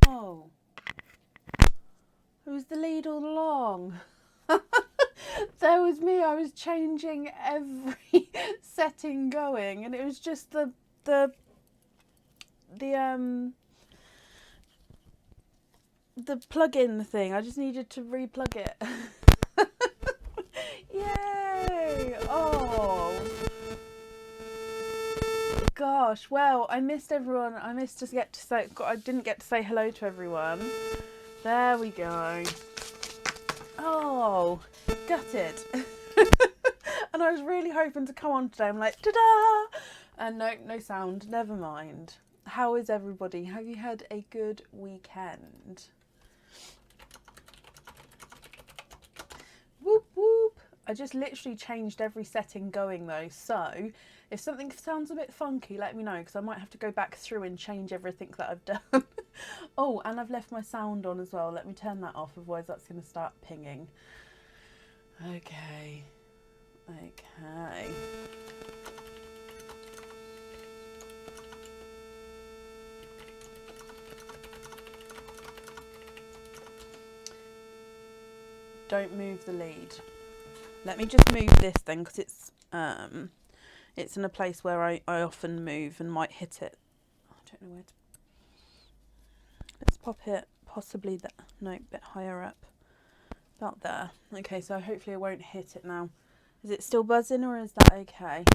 Oh, it was the lead all along. There was me. I was changing every setting going, and it was just the plug-in thing. I just needed to re-plug it. Yay! Oh gosh. Well, I missed everyone. I missed to get to say. I didn't get to say hello to everyone. There we go. Oh, gutted. And I was really hoping to come on today. I'm like, ta-da! And no sound. Never mind. How is everybody? Have you had a good weekend? Whoop whoop. I just literally changed every setting going though. So if something sounds a bit funky, let me know, because I might have to go back through and change everything that I've done. Oh, and I've left my sound on as well. Let me turn that off, otherwise that's going to start pinging. Okay. Don't move the lead. Let me just move this then, because it's in a place where I often move and might hit it. I don't know where to. Let's pop it possibly that. No, a bit higher up. About there. Okay, so hopefully I won't hit it now. Is it still buzzing, or is that okay?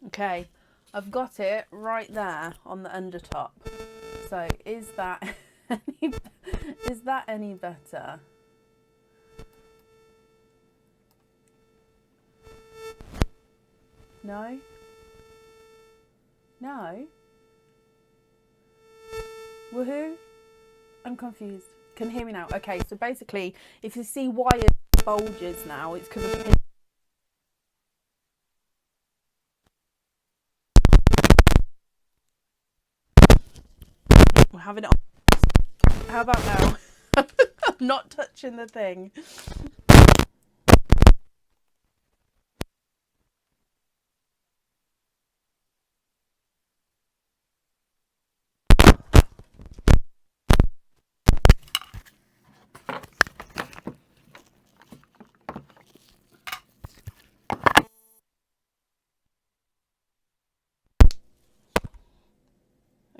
Okay, I've got it right there on the undertop. So is that any better? No? No? Woohoo? I'm confused. Can you hear me now? Okay, so basically, if you see wires bulges now, it's because of we're having it on. How about now? I'm not touching the thing.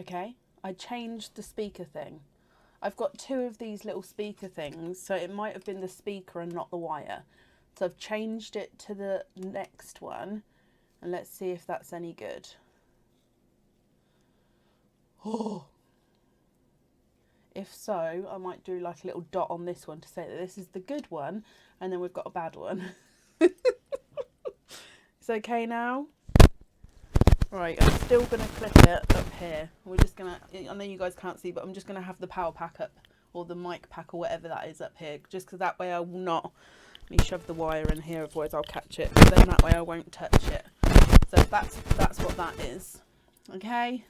Okay, I changed the speaker thing. I've got two of these little speaker things, so it might have been the speaker and not the wire. So I've changed it to the next one, and let's see if that's any good. Oh. If so, I might do like a little dot on this one to say that this is the good one, and then we've got a bad one. It's okay now? Right, I'm still going to clip it up here. We're just going to, I know you guys can't see, but I'm just going to have the power pack up, or the mic pack, or whatever that is up here, just because that way I will not, let me shove the wire in here, otherwise I'll catch it, but then that way I won't touch it. So that's what that is. Okay?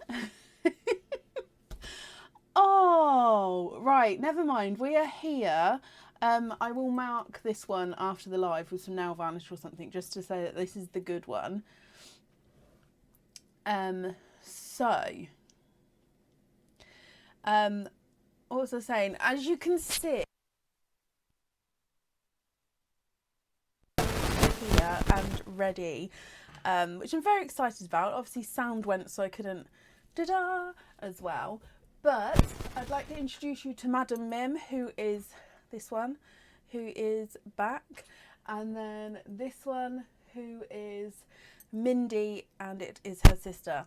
Oh, right, never mind. We are here. I will mark this one after the live with some nail varnish or something, just to say that this is the good one. What was I saying? As you can see here and ready, which I'm very excited about. Obviously sound went, so I couldn't da-da as well. But I'd like to introduce you to Madam Mim, who is this one, who is back. And then this one, who is Mindy, and it is her sister.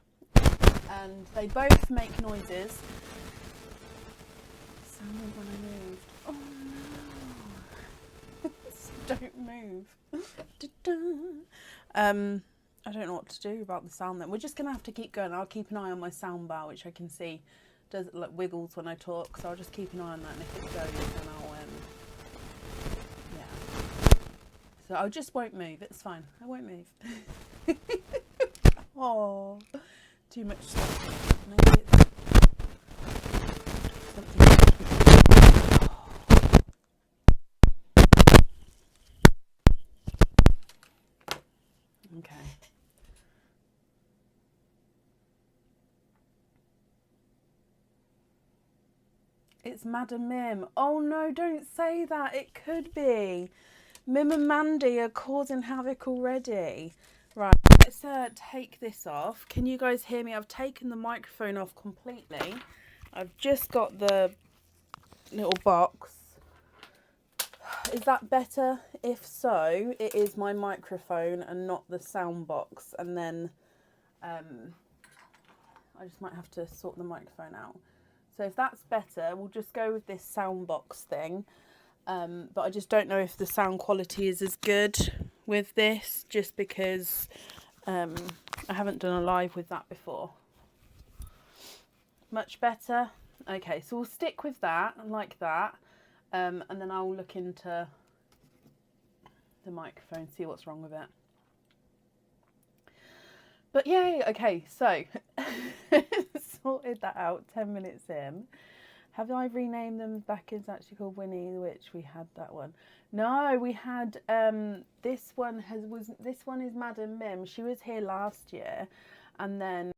and they both make noises. Sounded when I moved. Oh no! Don't move. I don't know what to do about the sound then. We're just gonna have to keep going. I'll keep an eye on my sound bar, which I can see does like wiggles when I talk, so I'll just keep an eye on that, and if it goes then I'll yeah. So I just won't move, it's fine. I won't move. Oh, too much stuff. Maybe it's something. Okay. It's Madam Mim. Oh no, don't say that. It could be. Mim and Mandy are causing havoc already. Right, let's take this off. Can you guys hear me? I've taken the microphone off completely. I've just got the little box. Is that better? If so, it is my microphone and not the sound box. And then I just might have to sort the microphone out. So if that's better, we'll just go with this sound box thing. But I just don't know if the sound quality is as good with this, just because I haven't done a live with that before. Much better? Okay, so we'll stick with that, like that. And then I'll look into the microphone, see what's wrong with it. But yay, okay, so sorted that out 10 minutes in. Have I renamed them back? It's actually called Winnie the Witch. We had that one. No, we had this one is Madam Mim. She was here last year, and then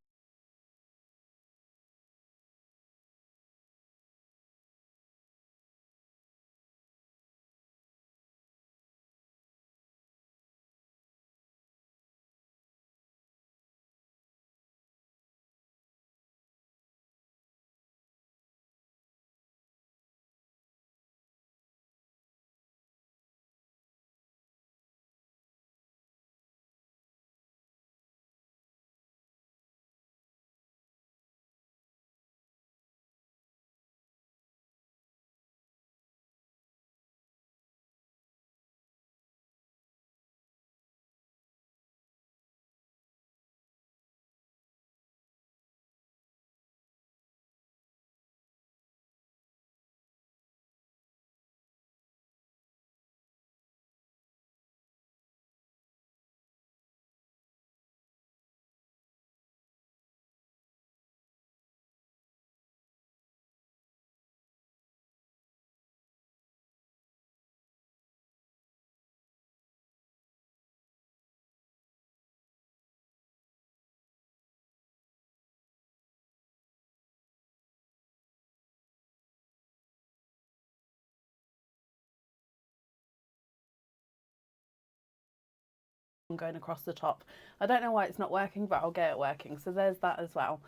I'm going across the top. I don't know why it's not working, but I'll get it working. So there's that as well.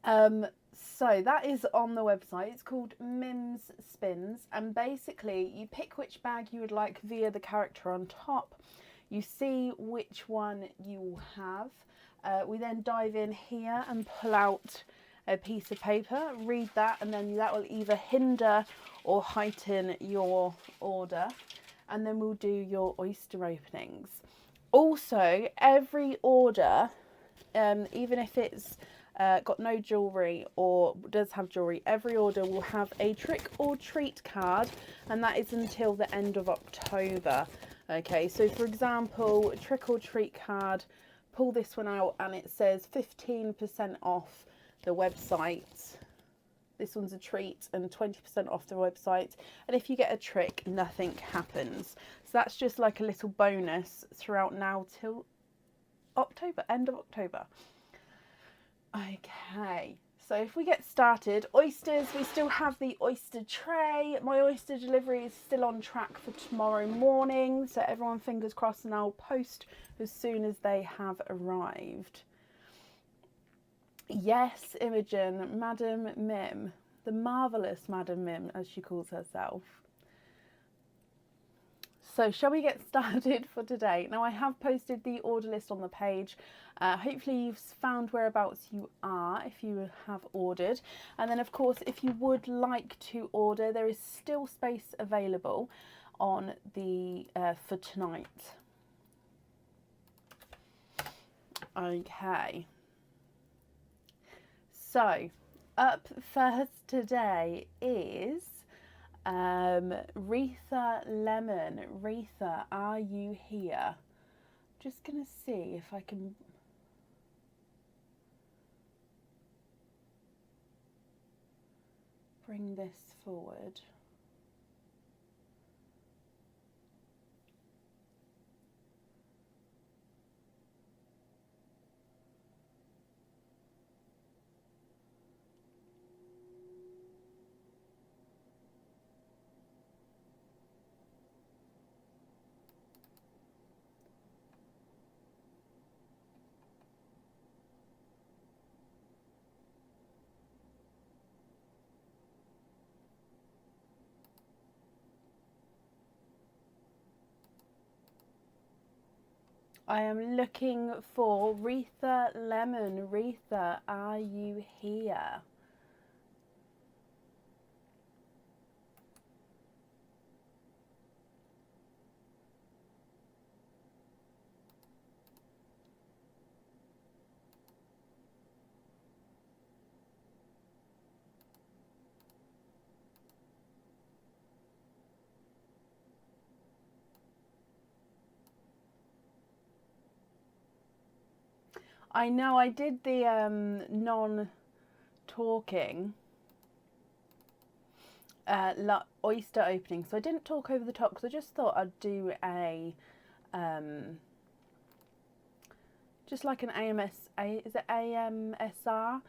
So that is on the website. It's called Mims Spins, and basically you pick which bag you would like via the character on top. You see which one you have. We then dive in here and pull out a piece of paper, read that, and then that will either hinder or heighten your order. And then we'll do your oyster openings. Also, every order, even if it's got no jewellery or does have jewellery, every order will have a trick or treat card, and that is until the end of October. Okay, so for example, trick or treat card, pull this one out and it says 15% off the website. This one's a treat and 20% off the website. And if you get a trick, nothing happens. So that's just like a little bonus throughout now till October, end of October. Okay, so if we get started, oysters, we still have the oyster tray. My oyster delivery is still on track for tomorrow morning. So everyone fingers crossed, and I'll post as soon as they have arrived. Yes, Imogen, Madam Mim, the marvellous Madam Mim, as she calls herself. So shall we get started for today? Now I have posted the order list on the page. Hopefully you've found whereabouts you are if you have ordered. And then of course if you would like to order, there is still space available on the for tonight. Okay. So up first today is Retha Lemon. Retha, are you here? Just gonna see if I can bring this forward. I am looking for Retha Lemon. Retha, are you here? I know I did the non-talking oyster opening, so I didn't talk over the top because I just thought I'd do a just like an AMSR,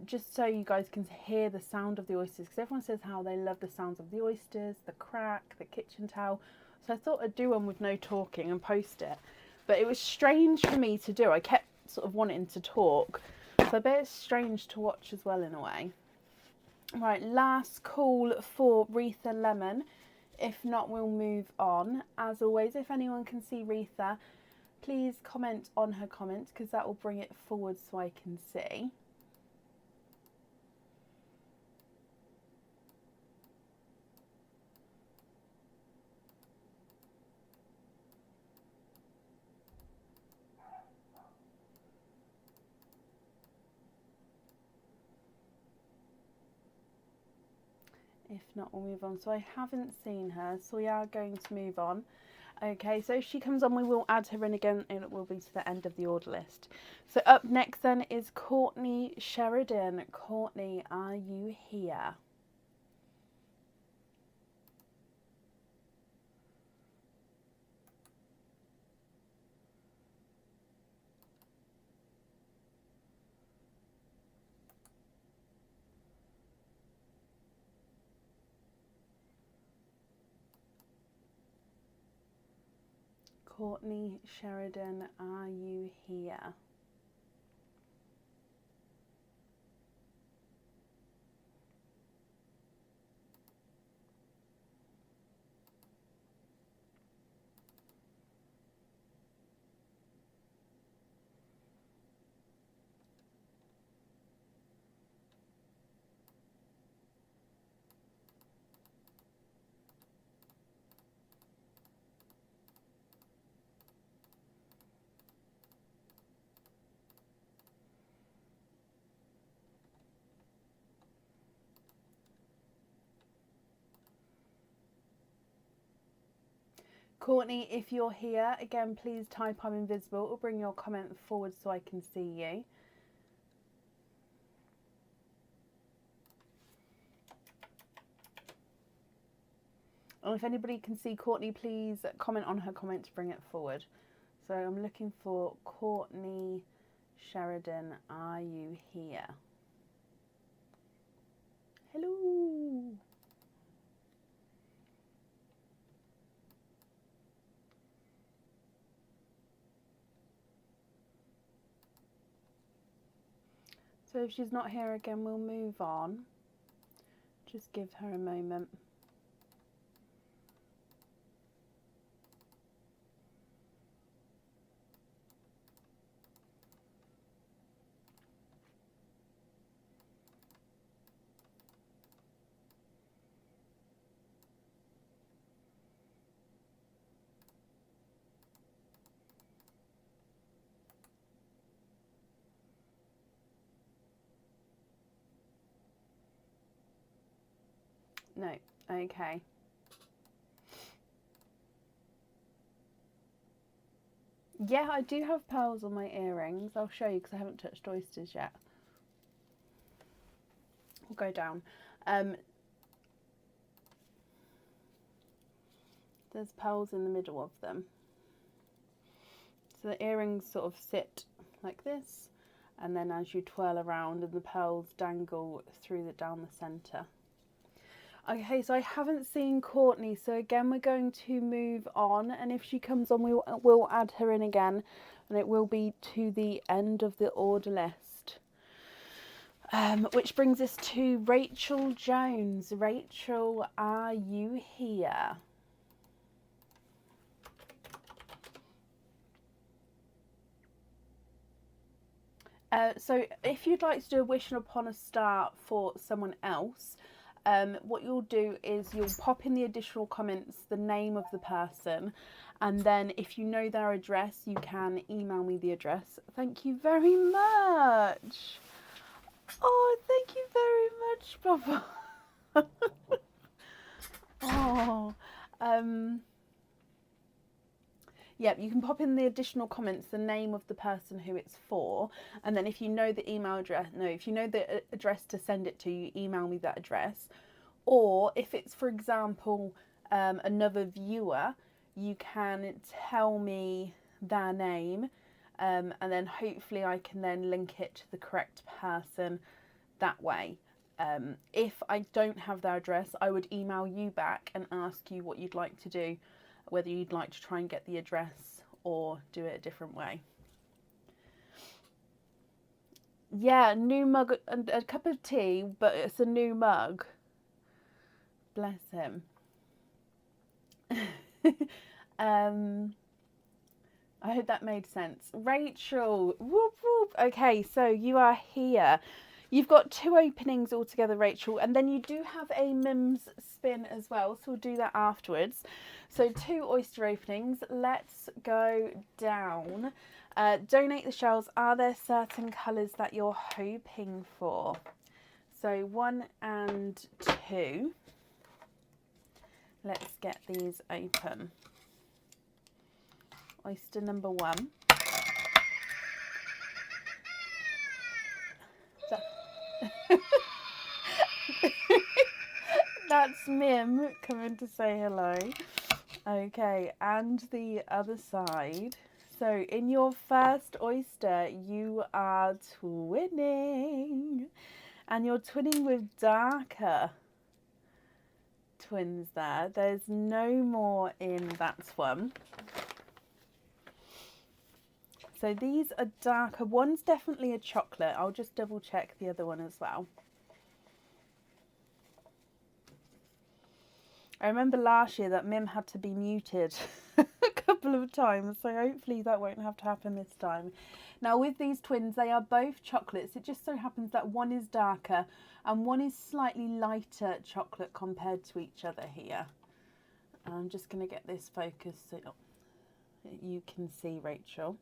just so you guys can hear the sound of the oysters, because everyone says how they love the sounds of the oysters, the crack, the kitchen towel. So I thought I'd do one with no talking and post it, but it was strange for me to do. I kept sort of wanting to talk, so I bet it's strange to watch as well in a way. Right, last call for Retha Lemon. If not, we'll move on. As always, if anyone can see Retha, please comment on her comments because that will bring it forward so I can see. If not, we'll move on. So I haven't seen her, so we are going to move on. Okay, so if she comes on, we will add her in again, and it will be to the end of the order list. So up next then is Courtney Sheridan. Courtney, are you here? Courtney Sheridan, are you here? Courtney, if you're here, again, please type I'm invisible or bring your comment forward so I can see you. And if anybody can see Courtney, please comment on her comment to bring it forward. So I'm looking for Courtney Sheridan, are you here? Hello. So if she's not here again, we'll move on. Just give her a moment. No. Okay. Yeah, I do have pearls on my earrings. I'll show you because I haven't touched oysters yet. We'll go down. There's pearls in the middle of them. So the earrings sort of sit like this, and then as you twirl around and the pearls dangle down the centre. Okay, so I haven't seen Courtney, so again we're going to move on, and if she comes on we'll add her in again, and it will be to the end of the order list. Which brings us to Rachel Jones. Rachel, are you here? So if you'd like to do a wish upon a star for someone else, what you'll do is you'll pop in the additional comments the name of the person, and then if you know their address you can email me the address. Thank you very much. Oh, thank you very much, Baba. Oh, yeah, you can pop in the additional comments the name of the person who it's for, and then if you know the email address, if you know the address to send it to, you email me that address. Or if it's, for example, another viewer, you can tell me their name, and then hopefully I can then link it to the correct person that way. If I don't have their address, I would email you back and ask you what you'd like to do, whether you'd like to try and get the address or do it a different way. Yeah, new mug, a cup of tea, but it's a new mug. Bless him. I hope that made sense. Rachel, whoop whoop. Okay, so you are here. You've got 2 openings altogether, Rachel, and then you do have a Mims spin as well, so we'll do that afterwards. So 2 oyster openings. Let's go down. Donate the shells. Are there certain colours that you're hoping for? So 1 and 2. Let's get these open. Oyster number 1. That's Mim coming to say hello. Okay, and the other side. So in your first oyster, you are twinning. And you're twinning with darker twins there. There's no more in that one. So these are darker. One's definitely a chocolate. I'll just double check the other one as well. I remember last year that Mim had to be muted a couple of times, so hopefully that won't have to happen this time. Now with these twins, they are both chocolates. It just so happens that one is darker and one is slightly lighter chocolate compared to each other here. I'm just going to get this focused so you can see Rachel.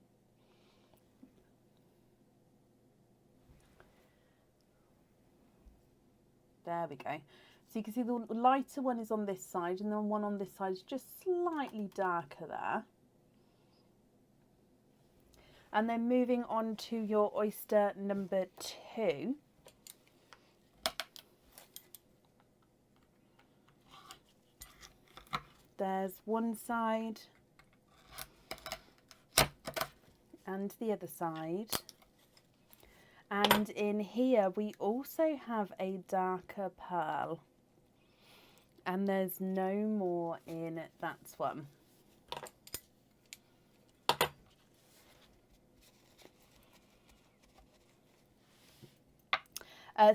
There we go. So you can see the lighter one is on this side and the one on this side is just slightly darker there. And then moving on to your oyster number 2. There's one side and the other side. And in here we also have a darker pearl. And there's no more in that one.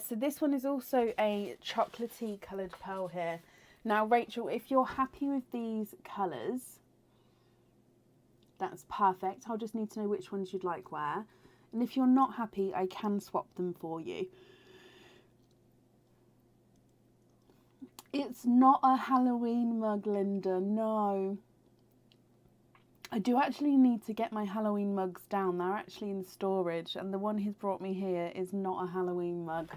So this one is also a chocolatey coloured pearl here. Now Rachel, if you're happy with these colours, that's perfect. I'll just need to know which ones you'd like where. And if you're not happy, I can swap them for you. It's not a Halloween mug, Linda, no. I do actually need to get my Halloween mugs down. They're actually in storage, and the one he's brought me here is not a Halloween mug.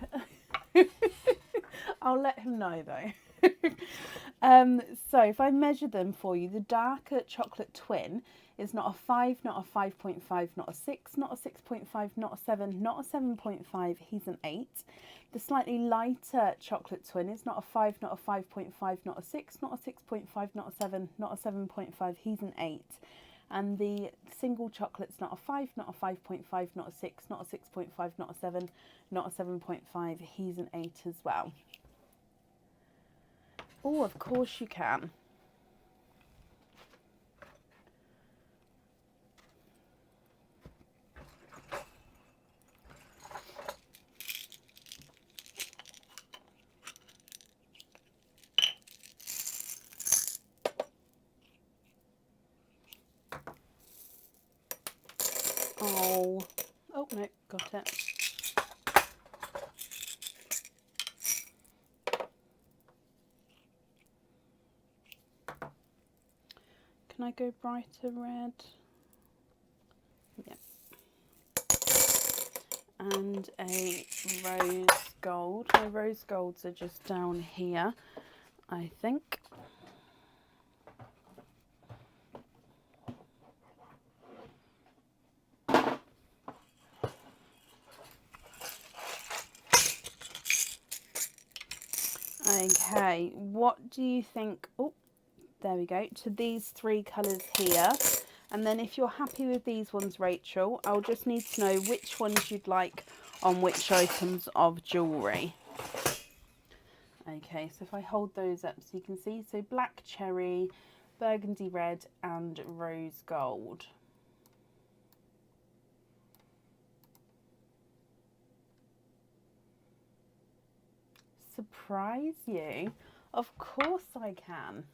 I'll let him know though. So if I measure them for you, the darker chocolate twin is not a 5, not a 5.5, not a 6, not a 6.5, not a 7, not a 7.5, he's an 8. The slightly lighter chocolate twin is not a 5, not a 5.5, not a 6, not a 6.5, not a 7, not a 7.5, he's an 8. And the single chocolate's not a 5, not a 5.5, not a 6, not a 6.5, not a 7, not a 7.5, he's an 8 as well. Oh, of course you can. Oh, oh no, got it. Can I go brighter red? Yep. And a rose gold. My rose golds are just down here, I think. Okay, what do you think? Oh, there we go, to these 3 colours here. And then if you're happy with these ones, Rachel, I'll just need to know which ones you'd like on which items of jewellery. Okay, so if I hold those up so you can see, so black cherry, burgundy red and rose gold. Surprise you? Of course I can.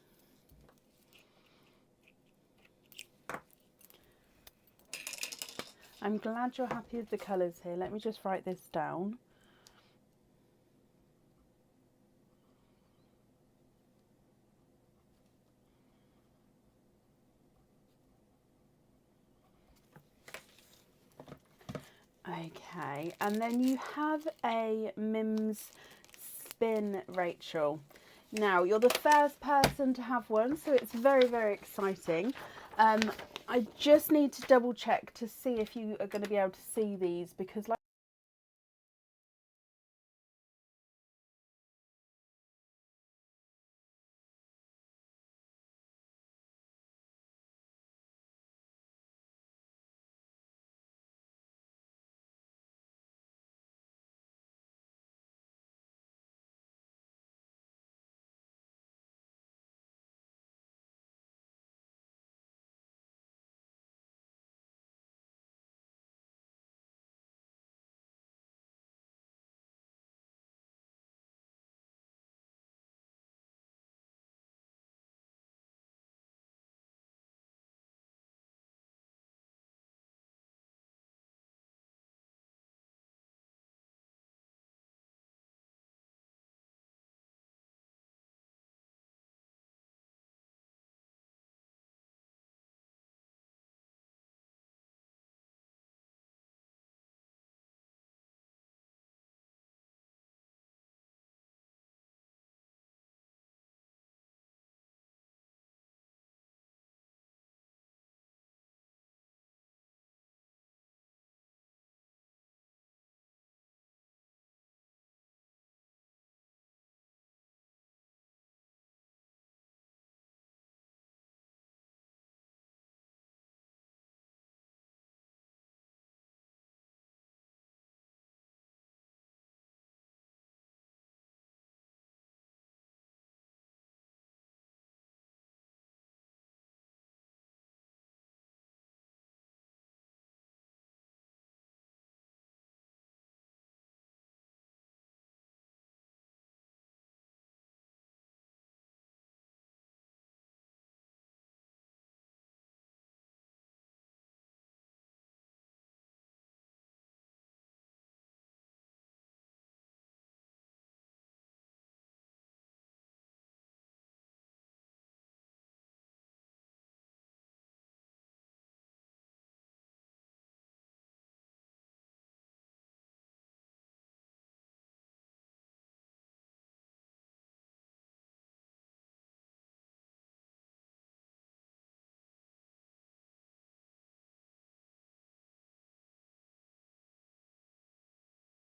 I'm glad you're happy with the colours here. Let me just write this down. Okay, and then you have a Mims spin, Rachel. Now, you're the first person to have one, so it's very, very exciting. I just need to double check to see if you are going to be able to see these, because like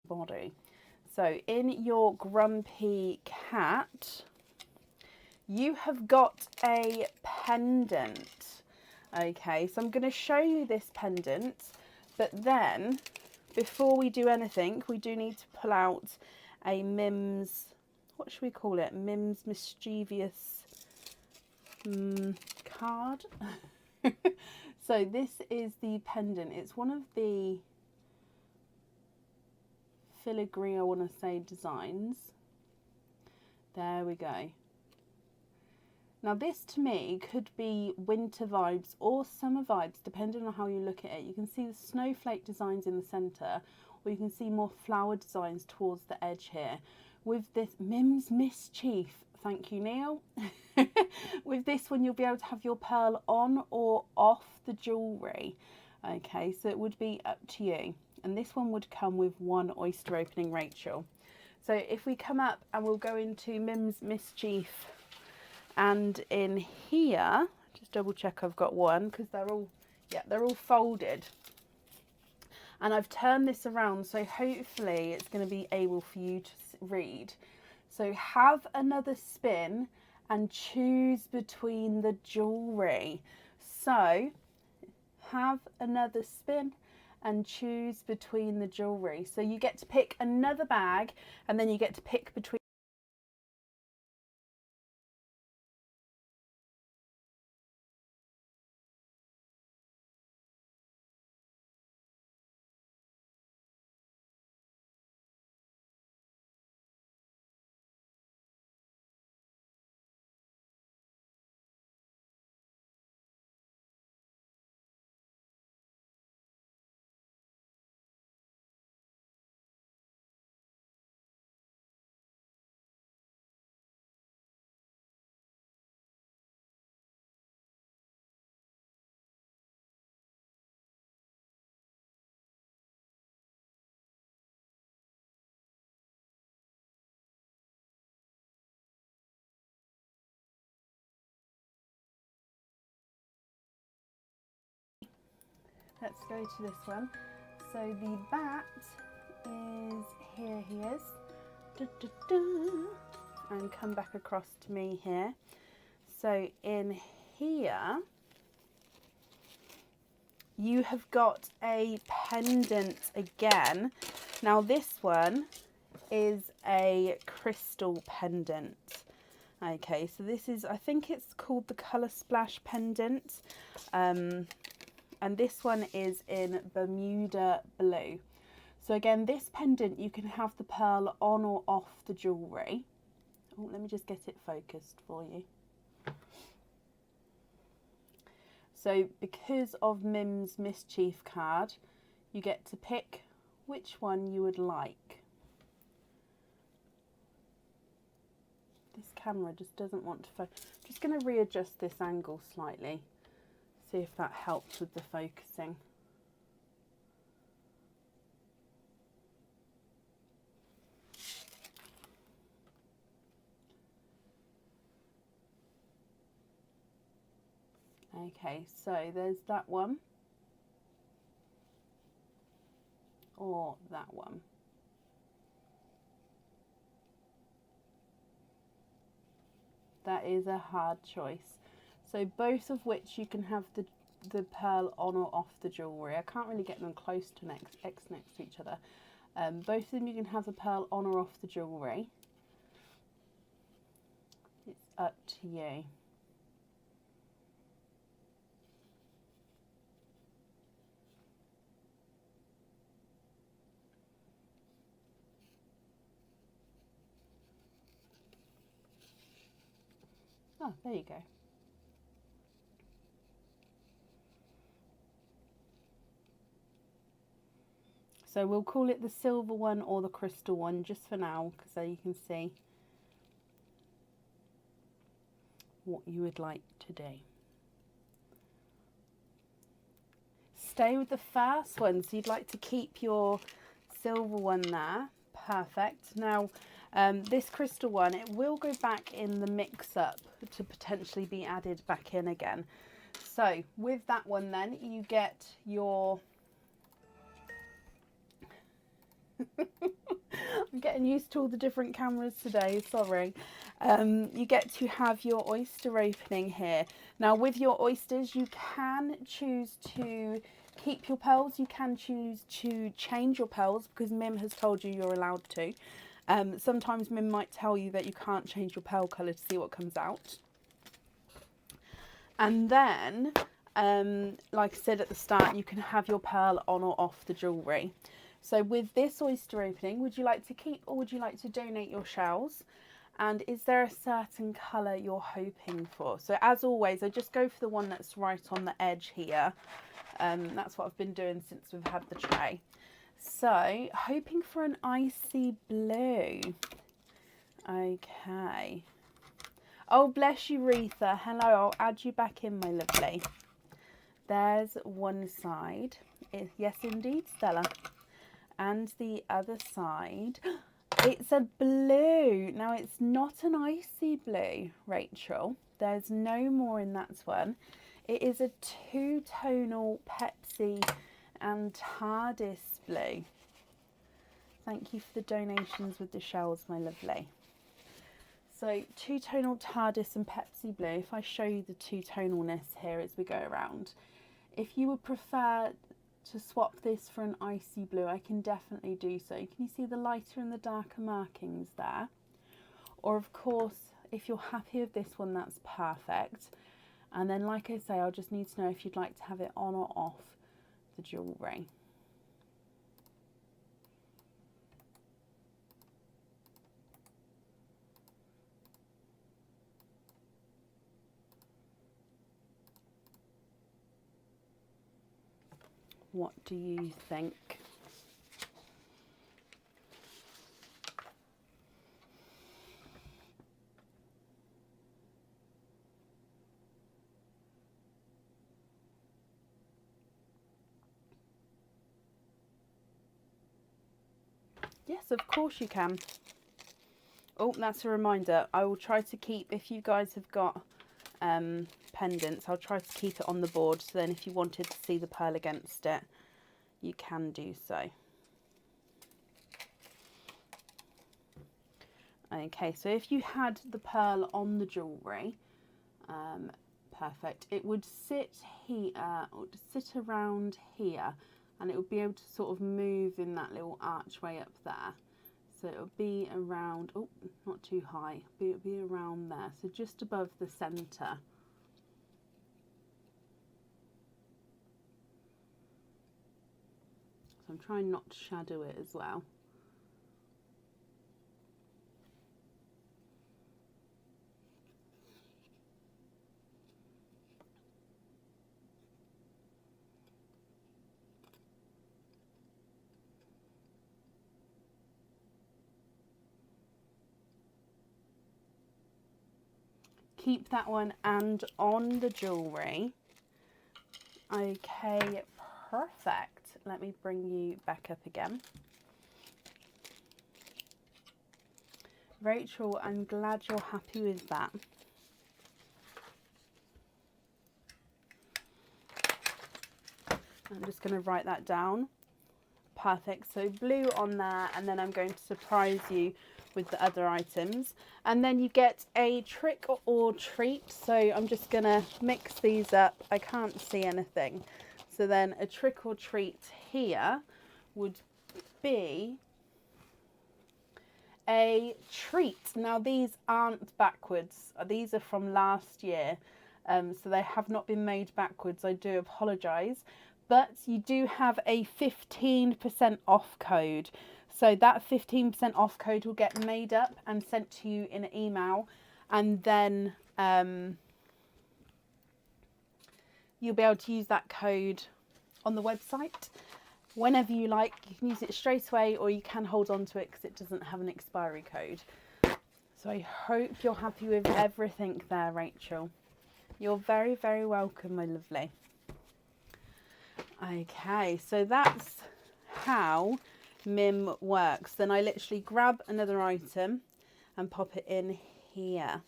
body. So in your grumpy cat, you have got a pendant. Okay, so I'm going to show you this pendant, but then before we do anything, we do need to pull out a Mims, what should we call it? Mims mischievous card. So this is the pendant. It's one of the filigree, I want to say, designs. There we go. Now this to me could be winter vibes or summer vibes depending on how you look at it. You can see the snowflake designs in the centre, or you can see more flower designs towards the edge here. With this Mims Mischief, thank you Neil. With this one you'll be able to have your pearl on or off the jewellery. Okay, so it would be up to you. And this one would come with one oyster opening, Rachel. So if we come up and we'll go into Mims Mischief, and in here, just double check I've got one because they're all folded. And I've turned this around, so hopefully it's going to be able for you to read. So have another spin and choose between the jewellery. So have another spin and choose between the jewellery. So you get to pick another bag and then you get to pick between. Let's go to this one. So the bat is, here he is. Da, da, da. And come back across to me here. So in here, you have got a pendant again. Now this one is a crystal pendant. Okay, so this is, I think it's called the Colour Splash pendant. And this one is in Bermuda blue. So again, this pendant, you can have the pearl on or off the jewellery. Oh, let me just get it focused for you. So because of Mims Mischief card, you get to pick which one you would like. This camera just doesn't want to focus. Just going to readjust this angle slightly. See if that helps with the focusing. Okay, so there's that one, or that one. That is a hard choice. So both of which you can have the pearl on or off the jewellery. I can't really get them close to next to each other. Both of them you can have the pearl on or off the jewellery. It's up to you. Oh, there you go. So we'll call it the silver one or the crystal one just for now, so you can see what you would like to do. Stay with the first one, so you'd like to keep your silver one there. Perfect. Now this crystal one, it will go back in the mix-up to potentially be added back in again. So with that one then, you get your I'm getting used to all the different cameras today, sorry. You get to have your oyster opening here. Now with your oysters, you can choose to keep your pearls, you can choose to change your pearls because Mim has told you you're allowed to. Sometimes Mim might tell you that you can't change your pearl colour to see what comes out. And then, like I said at the start, you can have your pearl on or off the jewellery. So with this oyster opening, would you like to keep or would you like to donate your shells? And is there a certain colour you're hoping for? So as always, I just go for the one that's right on the edge here. That's what I've been doing since we've had the tray. So, hoping for an icy blue. Okay. Oh, bless you, Retha. Hello, I'll add you back in, my lovely. There's one side. Yes, indeed, Stella. And the other side. It's a blue. Now, it's not an icy blue, Rachel. There's no more in that one. It is a two-tonal Pepsi and TARDIS blue. Thank you for the donations with the shells, my lovely. So two-tonal TARDIS and Pepsi blue. If I show you the two-tonalness here as we go around. If you would prefer to swap this for an icy blue, I can definitely do so. Can you see the lighter and the darker markings there? Or of course, if you're happy with this one, that's perfect. And then, like I say, I'll just need to know if you'd like to have it on or off the jewellery. What do you think? Yes, of course you can. Oh, that's a reminder. I will try to keep, if you guys have got pendants, I'll try to keep it on the board. So then if you wanted to see the pearl against it, you can do so. Okay, so if you had the pearl on the jewellery, perfect. It would sit here, or sit around here, and it would be able to sort of move in that little archway up there. So it would be around, oh, not too high, but it would be around there, so just above the centre. So I'm trying not to shadow it as well. Keep that one and on the jewellery. Okay, perfect. Let me bring you back up again. Rachel, I'm glad you're happy with that. I'm just going to write that down. Perfect. So blue on there, and then I'm going to surprise you with the other items. And then you get a trick or treat. So I'm just going to mix these up. I can't see anything. So then a trick or treat here would be a treat. Now these aren't backwards. These are from last year. So they have not been made backwards. I do apologise. But you do have a 15% off code. So that 15% off code will get made up and sent to you in an email. And then you'll be able to use that code on the website whenever you like. You can use it straight away, or you can hold on to it because it doesn't have an expiry code. So I hope you're happy with everything there, Rachel. You're very, very welcome, my lovely. Okay, so that's how Mim works. Then I literally grab another item and pop it in here,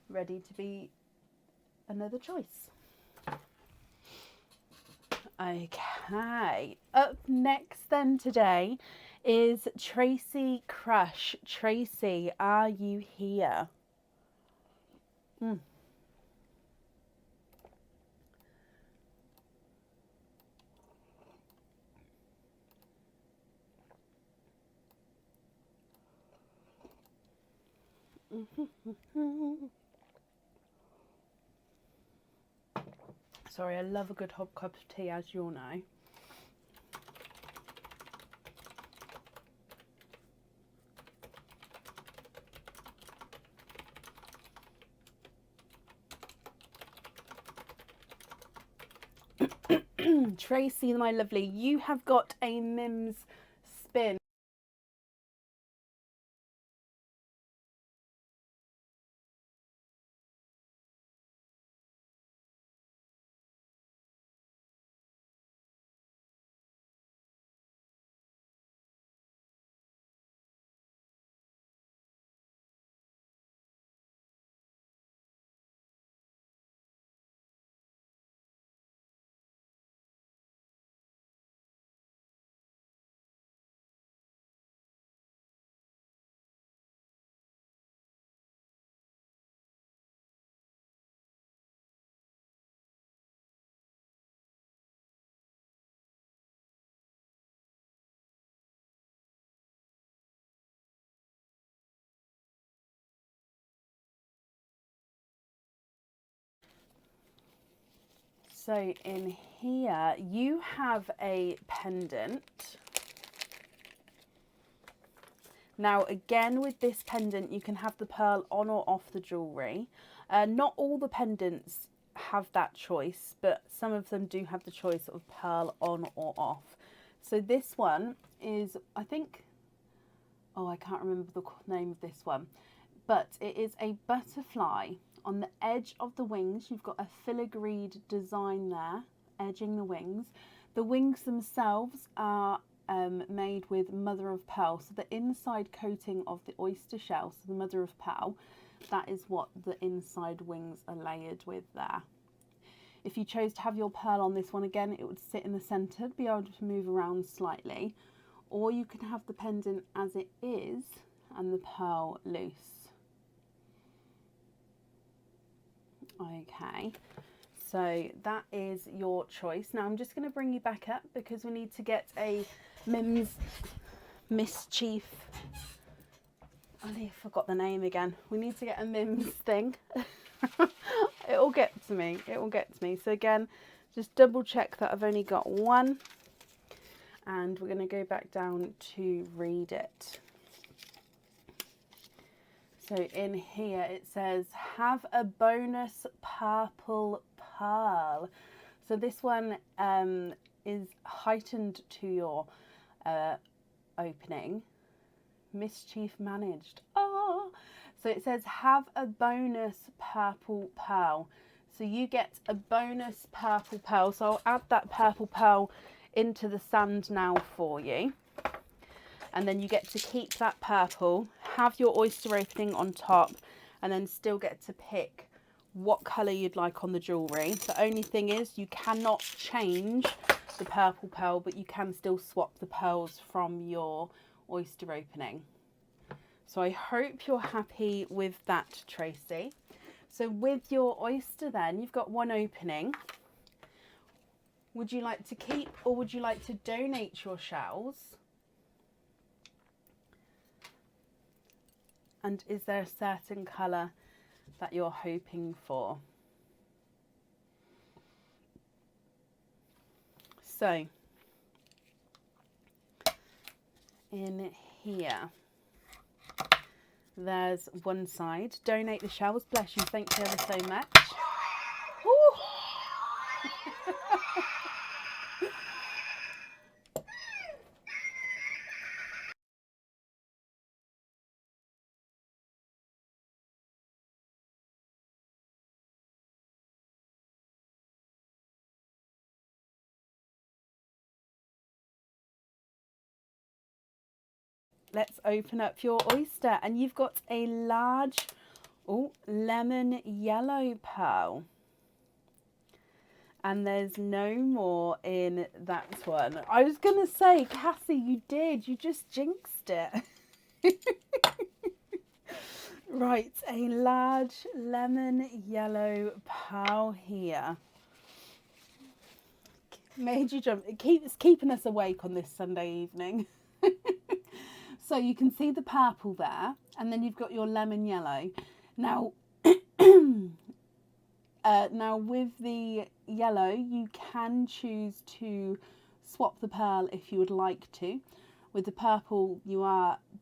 ready to be another choice. Okay, up next then today is Tracy Crush. Tracy, are you here? Mm. Sorry, I love a good hot cup of tea, as you all know. Tracy, my lovely, you have got a Mims spin. So in here you have a pendant. Now again, with this pendant you can have the pearl on or off the jewellery. Not all the pendants have that choice, but some of them do have the choice of pearl on or off. So this one is, I think, oh, I can't remember the name of this one, but it is a butterfly. On the edge of the wings you've got a filigreed design there edging the wings. The wings themselves are made with mother of pearl, so the inside coating of the oyster shell, so the mother of pearl, that is what the inside wings are layered with there. If you chose to have your pearl on this one, again it would sit in the centre, be able to move around slightly, or you can have the pendant as it is and the pearl loose. Okay, so that is your choice. Now I'm just going to bring you back up because we need to get a Mims mischief. I forgot the name again. We need to get a Mims thing. It'll get to me. It will get to me. So again, just double check that I've only got one. And we're going to go back down to read it. So in here it says, have a bonus purple pearl. So this one is heightened to your opening. Mischief managed. Oh, so it says, have a bonus purple pearl. So you get a bonus purple pearl. So I'll add that purple pearl into the sand now for you. And then you get to keep that purple, have your oyster opening on top, and then still get to pick what colour you'd like on the jewellery. The only thing is you cannot change the purple pearl, but you can still swap the pearls from your oyster opening. So I hope you're happy with that, Tracy. So with your oyster then, you've got one opening. Would you like to keep or would you like to donate your shells? And is there a certain colour that you're hoping for? So, in here, there's one side. Donate the shells. Bless you. Thank you ever so much. Let's open up your oyster, and you've got a large lemon yellow pearl. And there's no more in that one. I was going to say, Cassie, you did. You just jinxed it. Right, a large lemon yellow pearl here. Made you jump. It's keeping us awake on this Sunday evening. So you can see the purple there, and then you've got your lemon yellow. Now, now with the yellow, you can choose to swap the pearl if you would like to. With the purple,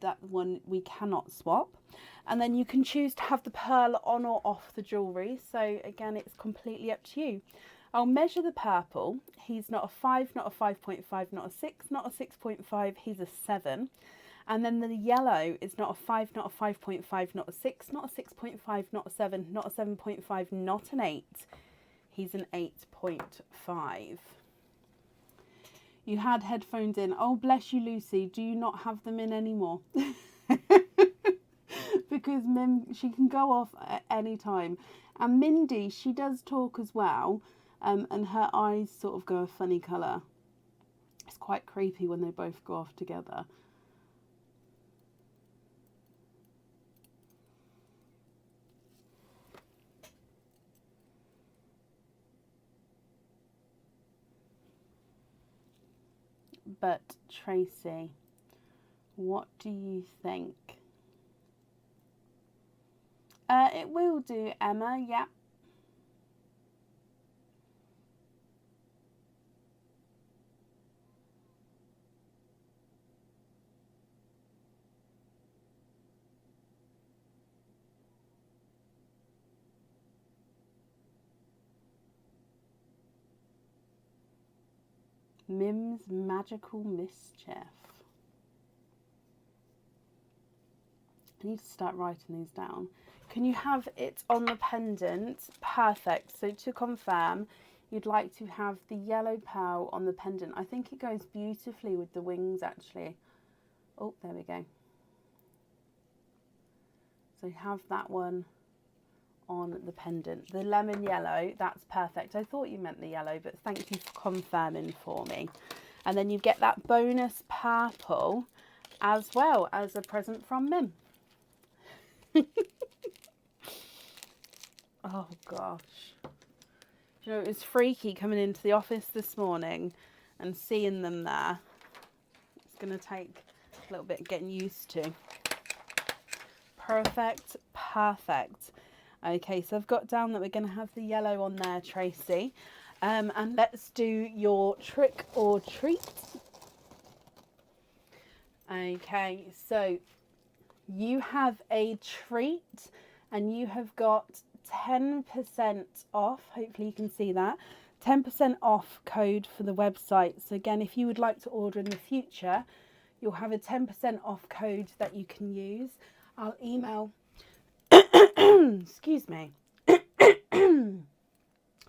that one we cannot swap. And then you can choose to have the pearl on or off the jewellery. So again, it's completely up to you. I'll measure the purple. He's not a 5, not a 5.5, not a 6, not a 6.5. He's a 7. And then the yellow is not a 5, not a 5.5, not a 6, not a 6.5, not a 7, not a 7.5, not an 8. He's an 8.5. You had headphones in. Oh, bless you, Lucy. Do you not have them in anymore? Because Mims, she can go off at any time. And Mindy, she does talk as well. And her eyes sort of go a funny colour. It's quite creepy when they both go off together. But Tracy, what do you think? It will do, Emma, yeah. Mims Magical Mischief. I need to start writing these down. Can you have it on the pendant? Perfect. So to confirm, you'd like to have the yellow pearl on the pendant. I think it goes beautifully with the wings, actually. Oh, there we go. So have that one on the pendant. The lemon yellow, that's perfect. I thought you meant the yellow, but thank you for confirming for me. And then you get that bonus purple as well as a present from Mim. Oh gosh. You know, it was freaky coming into the office this morning and seeing them there. It's going to take a little bit getting used to. Perfect, perfect. Okay, so I've got down that we're going to have the yellow on there, Tracy. And let's do your trick or treat. Okay, so you have a treat and you have got 10% off. Hopefully you can see that. 10% off code for the website. So again, if you would like to order in the future, you'll have a 10% off code that you can use. I'll email, excuse me.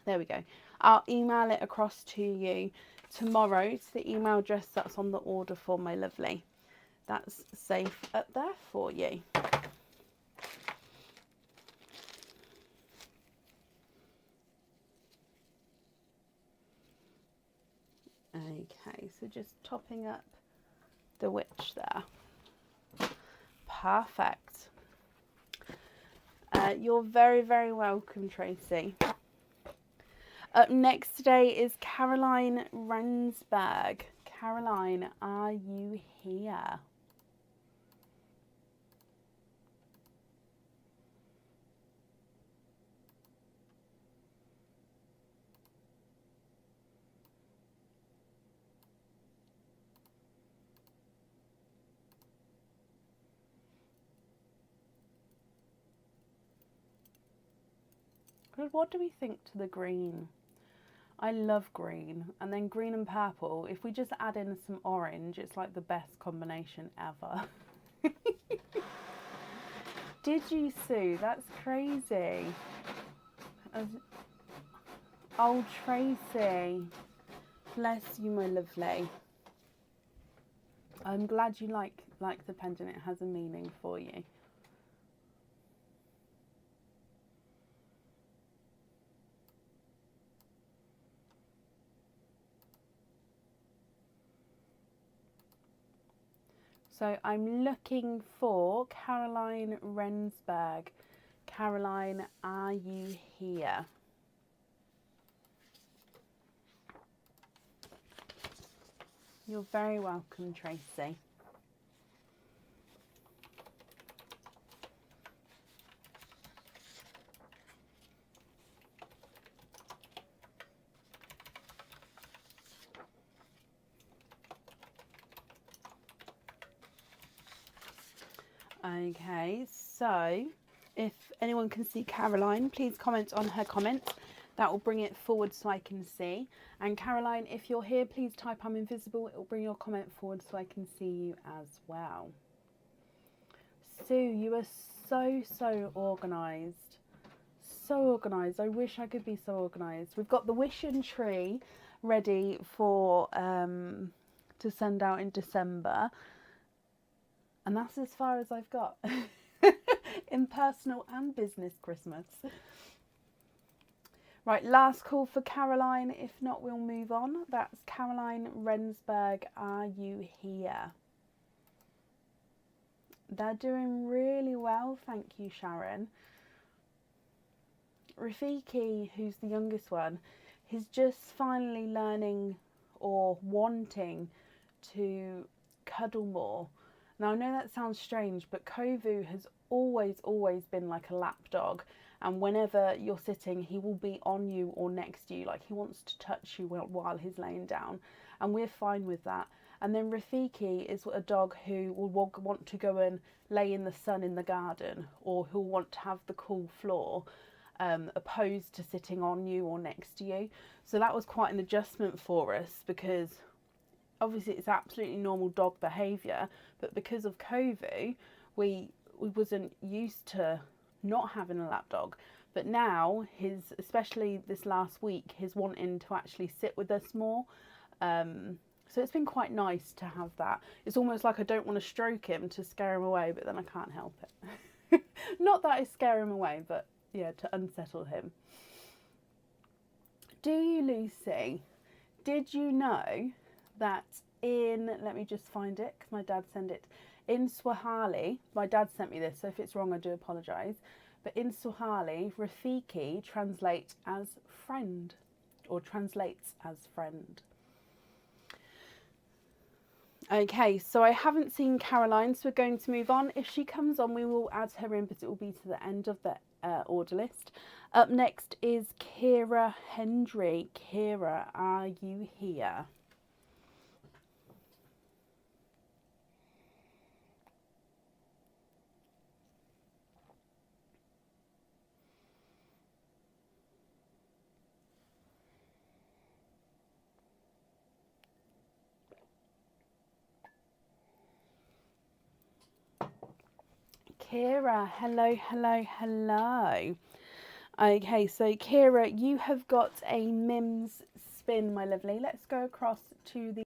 There we go. I'll email it across to you tomorrow to the email address that's on the order form, my lovely. That's safe up there for you. Okay, so just topping up the witch there. Perfect. You're very, very welcome, Tracy. Up next today is Caroline Rensberg. Caroline, are you here? What do we think to the green? I love green, and then green and purple. If we just add in some orange, it's like the best combination ever. Did you, Sue? That's crazy. Oh, Tracy. Bless you, my lovely. I'm glad you like the pendant. It has a meaning for you. So I'm looking for Caroline Rensberg. Caroline, are you here? You're very welcome, Tracy. Okay, so if anyone can see Caroline, please comment on her comment. That will bring it forward so I can see. And Caroline, if you're here, please type I'm invisible. It will bring your comment forward so I can see you as well. Sue, you are so organised. So organised. I wish I could be so organised. We've got the wishing tree ready for to send out in December. And that's as far as I've got in personal and business Christmas. Right, last call for Caroline. If not, we'll move on. That's Caroline Rensberg. Are you here? They're doing really well, thank you, Sharon. Rafiki, who's the youngest one, he's just finally learning or wanting to cuddle more. Now, I know that sounds strange, but Kovu has always been like a lap dog. And whenever you're sitting, he will be on you or next to you. Like, he wants to touch you while he's laying down. And we're fine with that. And then Rafiki is a dog who will want to go and lay in the sun in the garden, or who'll want to have the cool floor, opposed to sitting on you or next to you. So that was quite an adjustment for us, because obviously it's absolutely normal dog behaviour, but because of Kovu, we wasn't used to not having a lap dog. But now, especially this last week, he's wanting to actually sit with us more. So it's been quite nice to have that. It's almost like I don't want to stroke him to scare him away, but then I can't help it. Not that I scare him away, but yeah, to unsettle him. Do you, Lucy? Did you know that let me just find it, because my dad sent it, in Swahili, my dad sent me this, so if it's wrong I do apologise, but in Swahili, Rafiki translates as friend, or translates as friend. Okay, so I haven't seen Caroline, so we're going to move on. If she comes on, we will add her in, but it will be to the end of the order list. Up next is Kira Hendry. Kira, are you here? Kira, hello. Okay, so Kira, you have got a Mims spin, my lovely. Let's go across to the...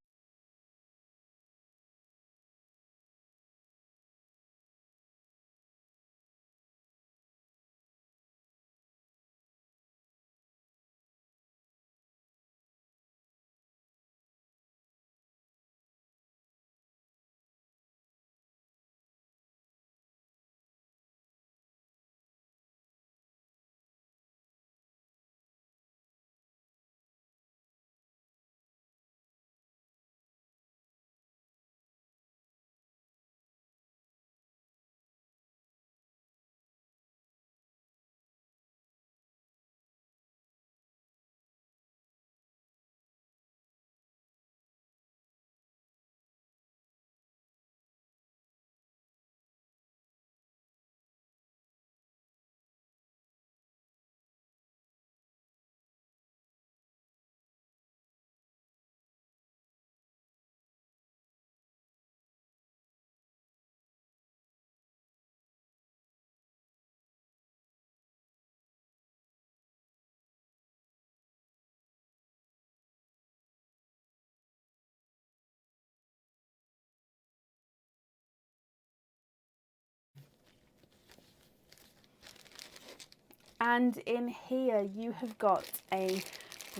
And in here, you have got a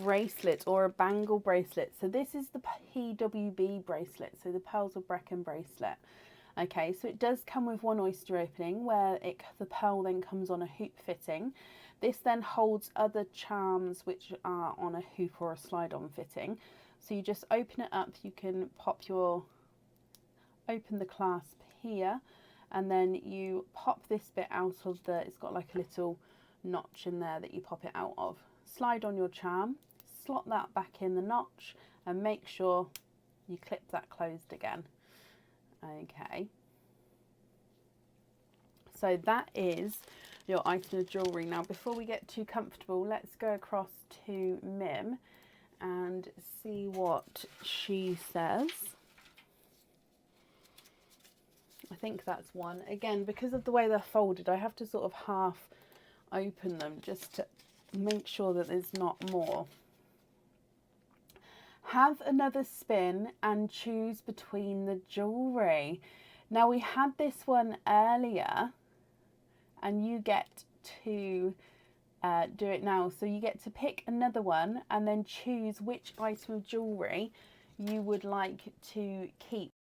bracelet or a bangle bracelet. So this is the PWB bracelet, so the Pearls of Brecon bracelet. Okay, so it does come with one oyster opening where the pearl then comes on a hoop fitting. This then holds other charms which are on a hoop or a slide-on fitting. So you just open it up, you can open the clasp here, and then you pop this bit out of it's got like a little notch in there that you pop it out of. Slide on your charm, slot that back in the notch, and make sure you clip that closed again. Okay, so that is your item of jewellery. Now before we get too comfortable, let's go across to Mim and see what she says. I think that's one. Again, because of the way they're folded, I have to sort of half open them just to make sure that there's not more. Have another spin and choose between the jewellery. Now we had this one earlier and you get to do it now. So you get to pick another one and then choose which item of jewellery you would like to keep.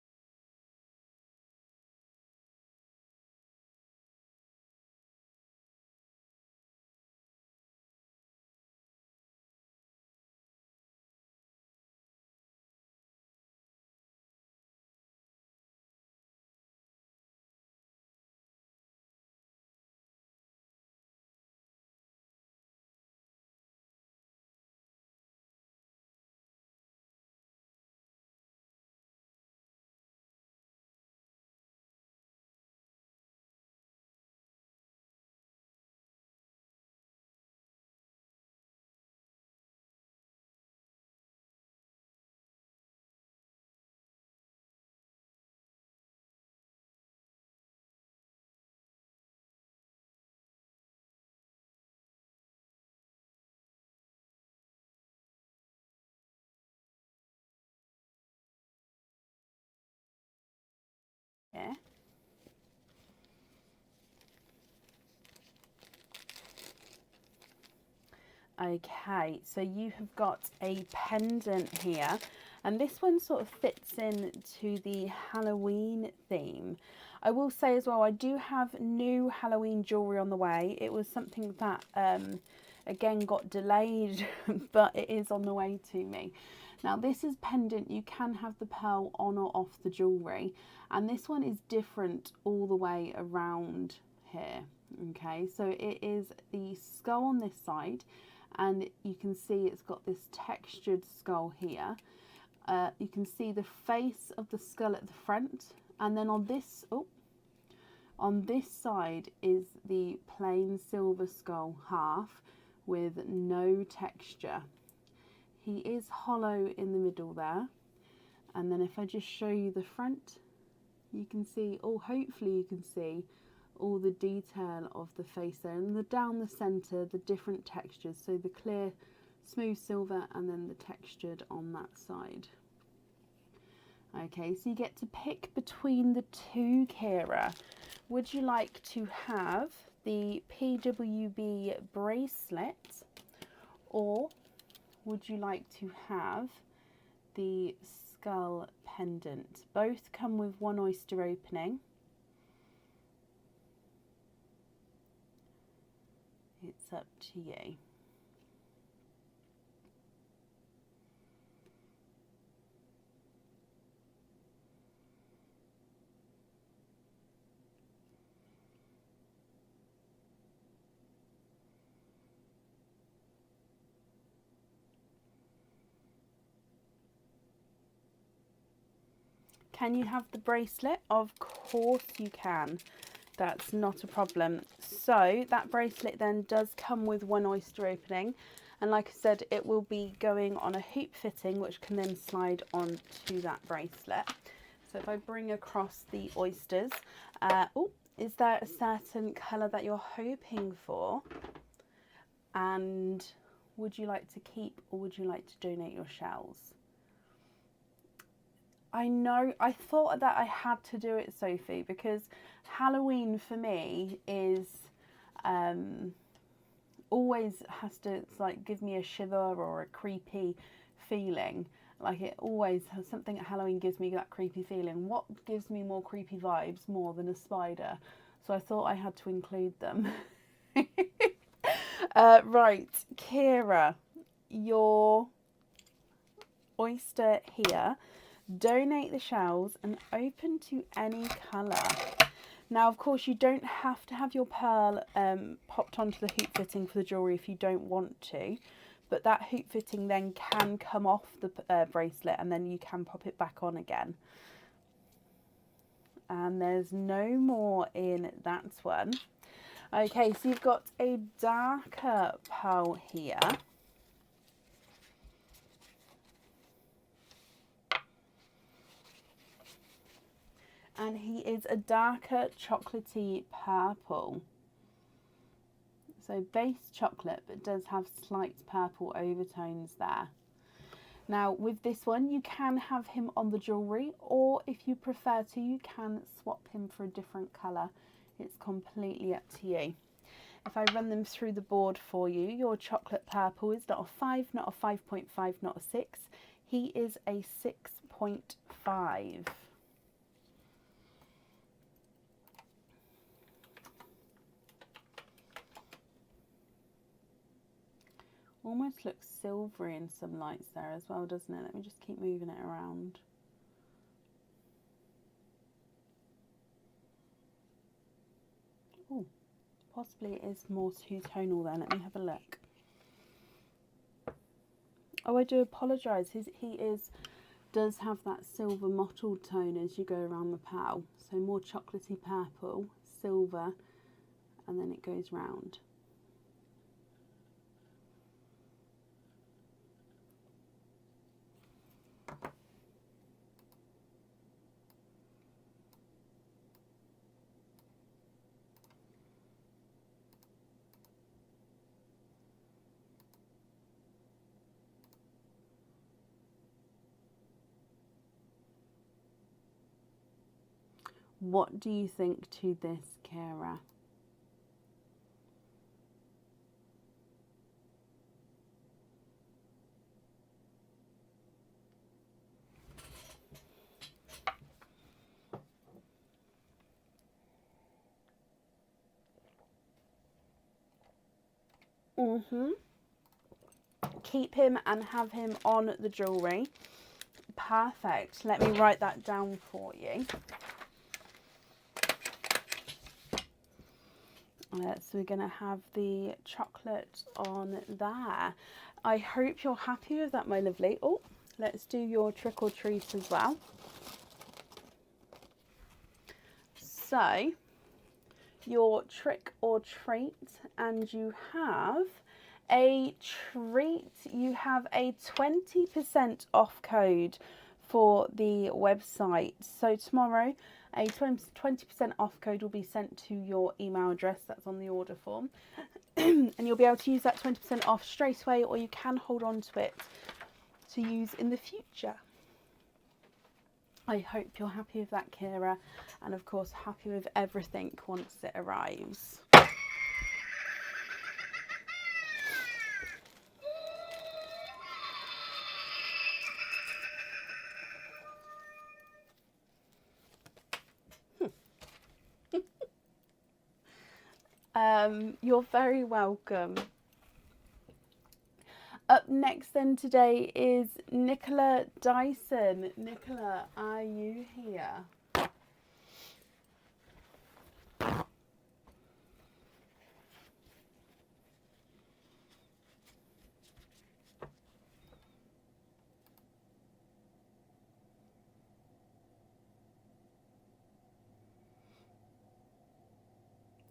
Yeah. Okay, so you have got a pendant here, and this one sort of fits into the Halloween theme. I will say as well, I do have new Halloween jewellery on the way. It was something that, again, got delayed, but it is on the way to me. Now, this is pendant. You can have the pearl on or off the jewellery, and this one is different all the way around here. Okay, so it is the skull on this side, and you can see it's got this textured skull here. You can see the face of the skull at the front, and then on this side is the plain silver skull half with no texture. He is hollow in the middle there, and then if I just show you the front, you can see, or hopefully you can see, all the detail of the face there, and down the center, the different textures, so the clear smooth silver and then the textured on that side. Okay, so you get to pick between the two, Kira. Would you like to have the PWB bracelet, or would you like to have the skull pendant? Both come with one oyster opening. It's up to you. Can you have the bracelet? Of course you can. That's not a problem. So that bracelet then does come with one oyster opening, and like I said, it will be going on a hoop fitting which can then slide onto that bracelet. So if I bring across the oysters, is there a certain colour that you're hoping for? And would you like to keep, or would you like to donate your shells? I know, I thought that I had to do it, Sophie, because Halloween for me is always has to, it's like, give me a shiver or a creepy feeling. Like, it always has something at Halloween gives me that creepy feeling. What gives me more creepy vibes more than a spider? So I thought I had to include them. Right, Kira, your oyster here. Donate the shells and open to any colour. Now, of course, you don't have to have your pearl popped onto the hoop fitting for the jewellery if you don't want to. But that hoop fitting then can come off the bracelet, and then you can pop it back on again. And there's no more in that one. Okay, so you've got a darker pearl here. And he is a darker chocolatey purple. So base chocolate, but does have slight purple overtones there. Now with this one, you can have him on the jewellery, or if you prefer to, you can swap him for a different colour. It's completely up to you. If I run them through the board for you, your chocolate purple is not a 5, not a 5.5, not a 6. He is a 6.5. Almost looks silvery in some lights there as well, doesn't it? Let me just keep moving it around. Oh, possibly it is more two-tonal then. Let me have a look. Oh, I do apologise. He does have that silver mottled tone as you go around the pearl. So more chocolatey purple, silver, and then it goes round. What do you think to this, Kira? Keep him and have him on the jewellery. Perfect. Let me write that down for you. So we're going to have the chocolate on there. I hope you're happy with that, my lovely. Oh, let's do your trick or treat as well. So, your trick or treat, and you have a treat. You have a 20% off code for the website. So tomorrow, a 20% off code will be sent to your email address that's on the order form. And you'll be able to use that 20% off straight away, or you can hold on to it to use in the future. I hope you're happy with that, Kira, and of course happy with everything once it arrives. You're very welcome. Up next then today is Nicola Dyson. Nicola, are you here?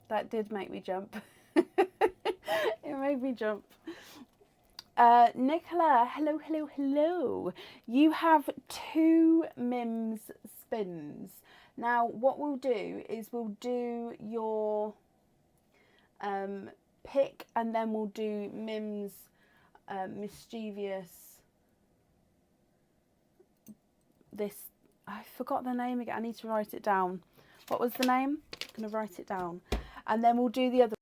That did make me jump. It made me jump. Nicola, hello, hello, hello. You have 2 Mims spins. Now, what we'll do is we'll do your pick, and then we'll do Mims mischievous. I forgot the name again. I need to write it down. What was the name? I'm going to write it down. And then we'll do the other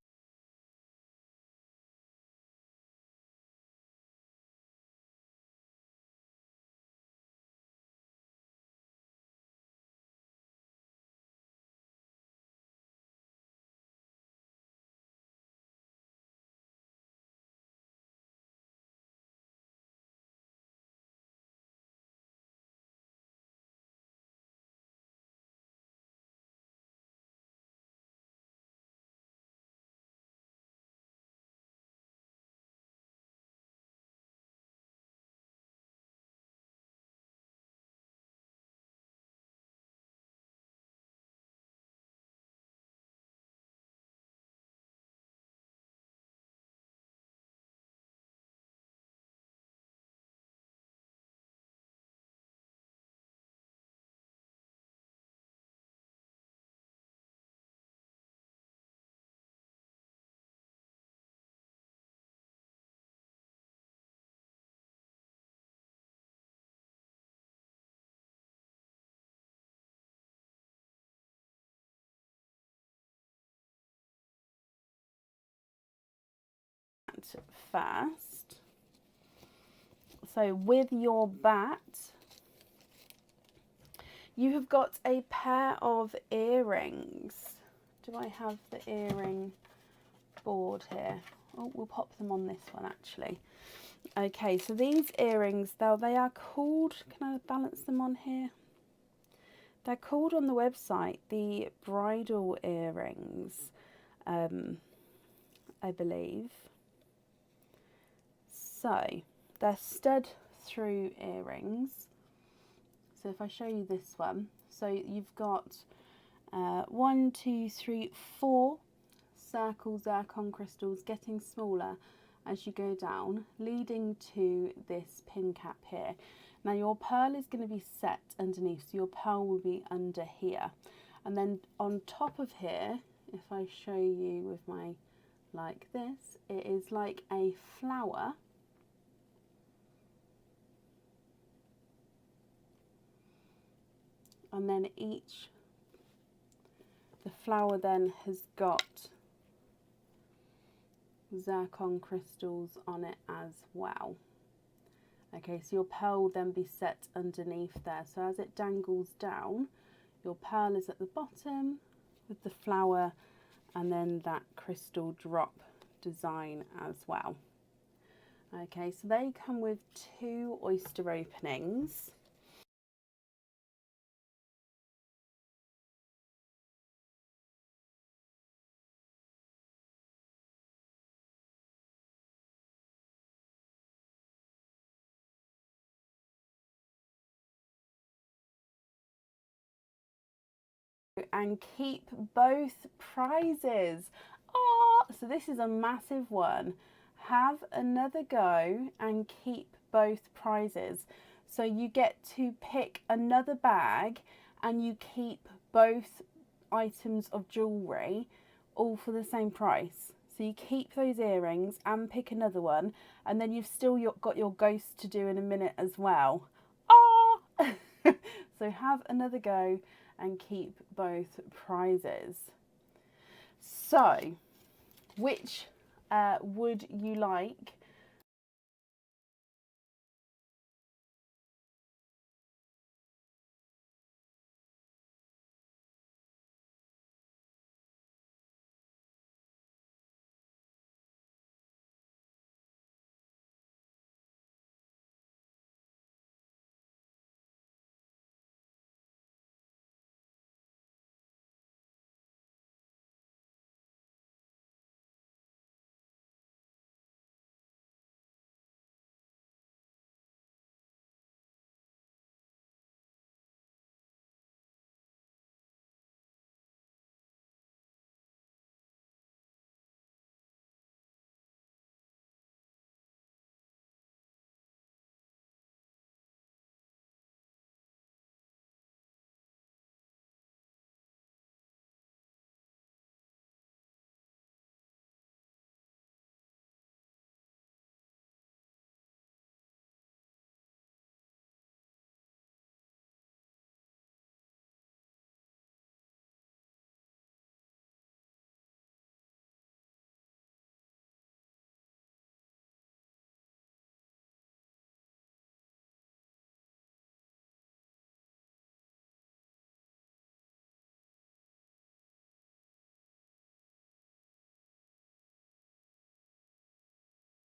first. So with your bat, you have got a pair of earrings. Do I have the earring board here? Oh, we'll pop them on this one actually. Okay, so these earrings, though, they are called, can I balance them on here? They're called on the website the bridal earrings, I believe. So they're stud through earrings. So if I show you this one, so you've got 1, 2, 3, 4 circle zircon crystals getting smaller as you go down, leading to this pin cap here. Now your pearl is going to be set underneath, so your pearl will be under here. And then on top of here, if I show you with my, like this, it is like a flower. And then the flower then has got zircon crystals on it as well. Okay, so your pearl will then be set underneath there. So as it dangles down, your pearl is at the bottom with the flower and then that crystal drop design as well. Okay, so they come with 2 oyster openings. And keep both prizes. Oh, so this is a massive one. Have another go and keep both prizes. So you get to pick another bag and you keep both items of jewellery all for the same price. So you keep those earrings and pick another one, and then you've still got your ghost to do in a minute as well. Oh! So have another go and keep both prizes. So, which would you like?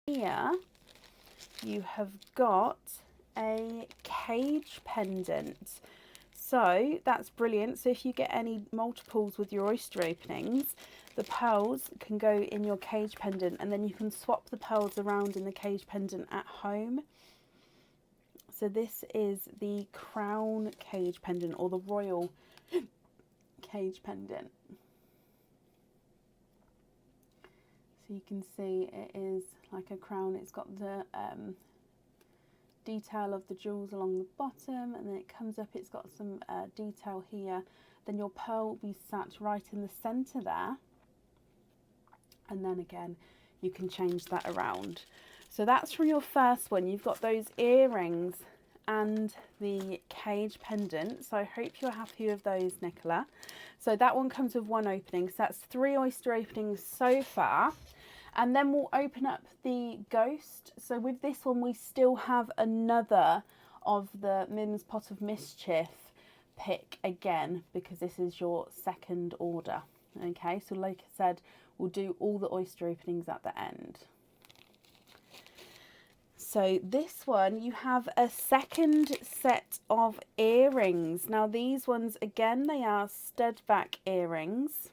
Here you have got a cage pendant. So that's brilliant. So if you get any multiples with your oyster openings, the pearls can go in your cage pendant, and then you can swap the pearls around in the cage pendant at home. So this is the crown cage pendant, or the royal cage pendant. So you can see it is like a crown. It's got the detail of the jewels along the bottom, and then it comes up, it's got some detail here. Then your pearl will be sat right in the center there, and then again you can change that around. So that's from your first one. You've got those earrings and the cage pendant, so I hope you're happy with those, Nicola. So that one comes with 1 opening, so that's 3 oyster openings so far. And then we'll open up the ghost. So with this one, we still have another of the Mims Pot of Mischief pick again, because this is your second order. Okay, so like I said, we'll do all the oyster openings at the end. So this one, you have a second set of earrings. Now these ones, again, they are stud back earrings.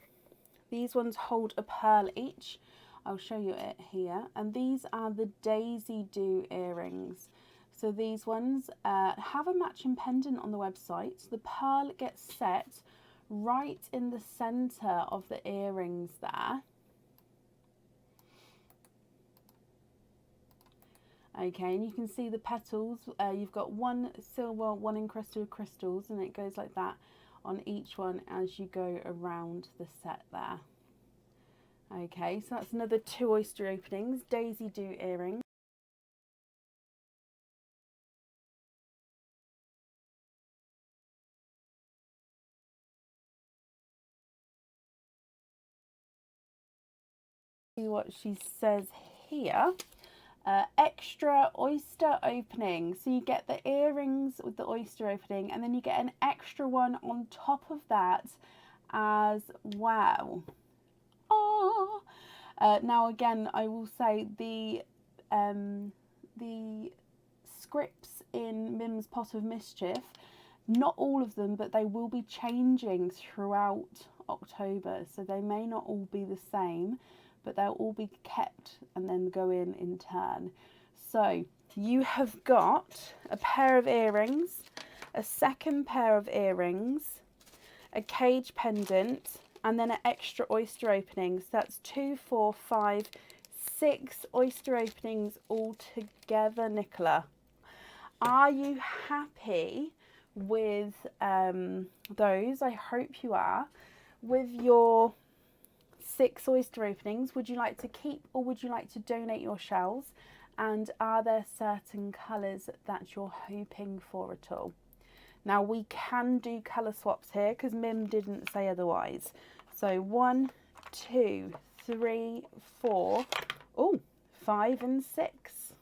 These ones hold a pearl each. I'll show you it here. And these are the Daisy Do earrings. So these ones have a matching pendant on the website. The pearl gets set right in the centre of the earrings there. Okay, and you can see the petals. You've got one silver, one encrusted crystals, and it goes like that on each one as you go around the set there. Okay, so that's another 2 oyster openings, Daisy Do earrings. See what she says here. Extra oyster opening. So you get the earrings with the oyster opening, and then you get an extra one on top of that as well. Oh. Now again, I will say the scripts in Mims Pot of Mischief, not all of them, but they will be changing throughout October, so they may not all be the same, but they'll all be kept and then go in turn. So you have got a pair of earrings, a second pair of earrings, a cage pendant, and then an extra oyster opening. So that's 2, 4, 5, 6 oyster openings all together, Nicola. Are you happy with those? I hope you are. With your 6 oyster openings, would you like to keep or would you like to donate your shells? And are there certain colours that you're hoping for at all? Now we can do colour swaps here because Mim didn't say otherwise. So 1, 2, 3, 4, 5 and 6.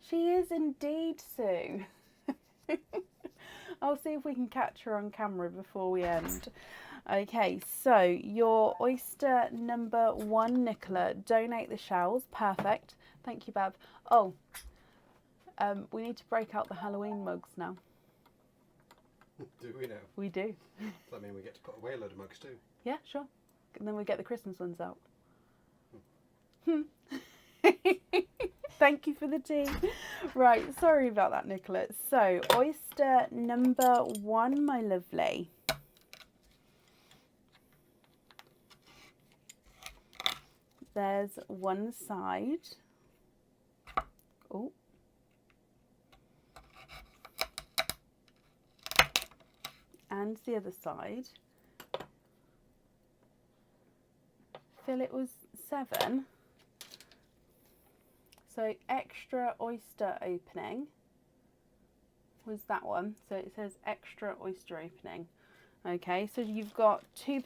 She is indeed, Sue. I'll see if we can catch her on camera before we end. Okay, so your oyster number 1, Nicola, donate the shells. Perfect. Thank you, Bev. Oh, we need to break out the Halloween mugs now. Do we now? We do. Does that mean we get to put away a load of mugs too? Yeah, sure. And then we get the Christmas ones out. Thank you for the tea. Right, sorry about that, Nicola. So, oyster number 1, my lovely. There's one side. Oh. And the other side. Phil, it was 7. So extra oyster opening was that one. So it says extra oyster opening. Okay, so you've got a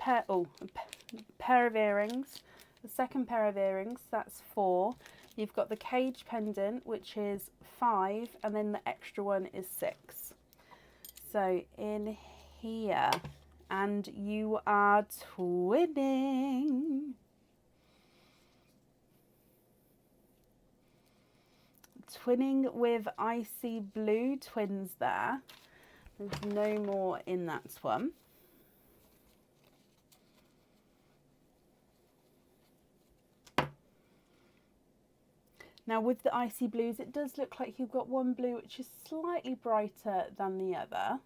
pair of earrings. The second pair of earrings, that's 4. You've got the cage pendant, which is 5, and then the extra one is 6. So in here, and you are twinning. Twinning with Icy Blue twins there. There's no more in that one. Now with the Icy Blues, it does look like you've got one blue which is slightly brighter than the other.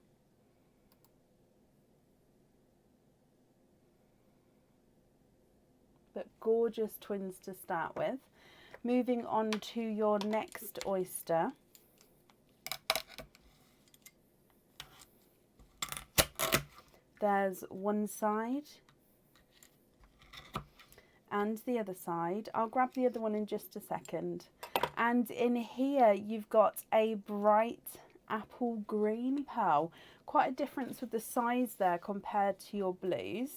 But gorgeous twins to start with. Moving on to your next oyster. There's one side and the other side. I'll grab the other one in just a second. And in here you've got a bright apple green pearl. Quite a difference with the size there compared to your blues.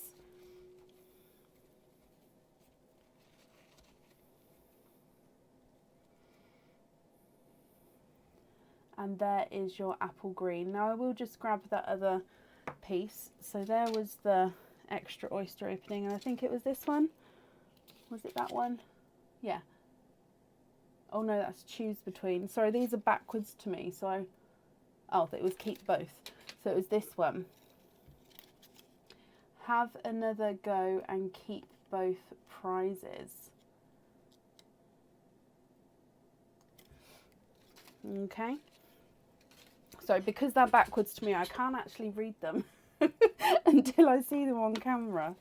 And there is your apple green. Now I will just grab that other piece. So there was the extra oyster opening, and I think it was this one. Was it that one? Yeah. Oh no, that's choose between. Sorry, these are backwards to me. So it was keep both. So it was this one. Have another go and keep both prizes. Okay. So because they're backwards to me, I can't actually read them until I see them on camera.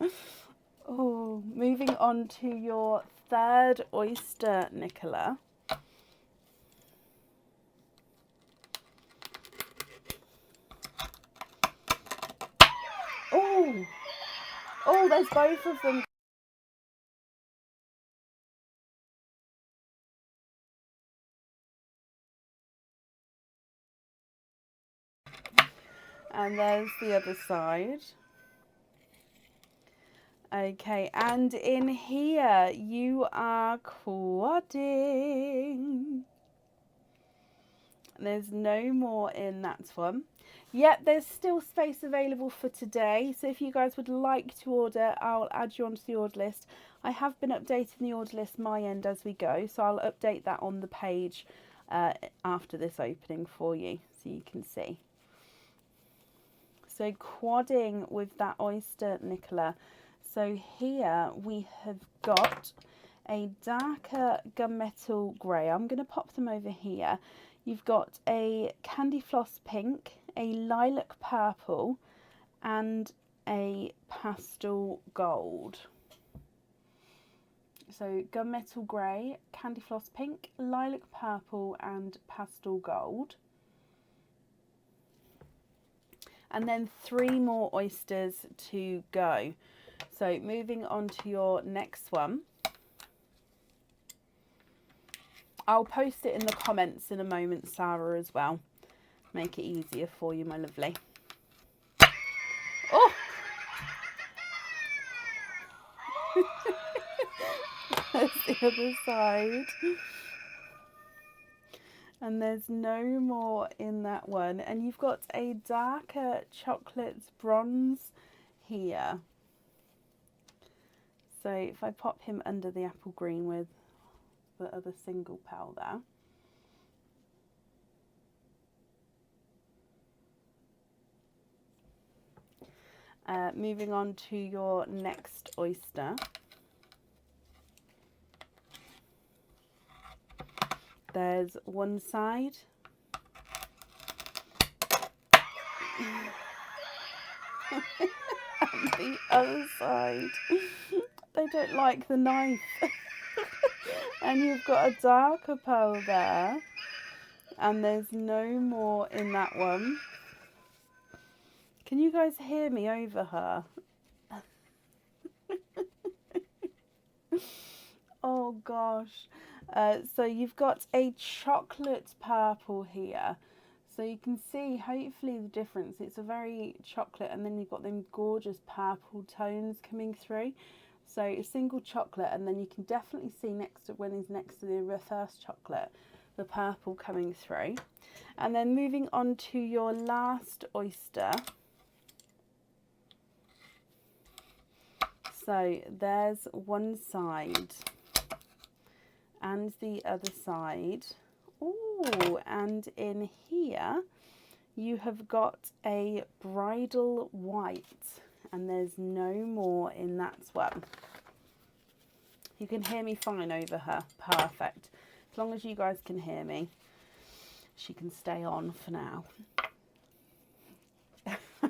Oh, moving on to your third oyster, Nicola. Oh, there's both of them. And there's the other side. Okay, and in here you are quadding. There's no more in that one. Yet there's still space available for today. So if you guys would like to order, I'll add you onto the order list. I have been updating the order list my end as we go. So I'll update that on the page after this opening for you so you can see. So quadding with that oyster, Nicola. So here we have got a darker gunmetal grey. I'm going to pop them over here. You've got a candy floss pink, a lilac purple, and a pastel gold. So gunmetal grey, candy floss pink, lilac purple, and pastel gold. And then 3 more oysters to go. So moving on to your next one. I'll post it in the comments in a moment, Sarah, as well. Make it easier for you, my lovely. Oh! There's the other side. And there's no more in that one. And you've got a darker chocolate bronze here. So if I pop him under the apple green with the other single pearl there. Moving on to your next oyster. There's one side. And the other side. They don't like the knife. And you've got a darker pearl there. And there's no more in that one. Can you guys hear me over her? Oh gosh. So you've got a chocolate purple here. So you can see hopefully the difference. It's a very chocolate, and then you've got them gorgeous purple tones coming through. So a single chocolate, and then you can definitely see next to when he's next to the first chocolate, the purple coming through. And then moving on to your last oyster. So there's one side and the other side. Oh, and in here you have got a bridal white, and there's no more in that one. You can hear me fine over her. Perfect. As long as you guys can hear me, she can stay on for now.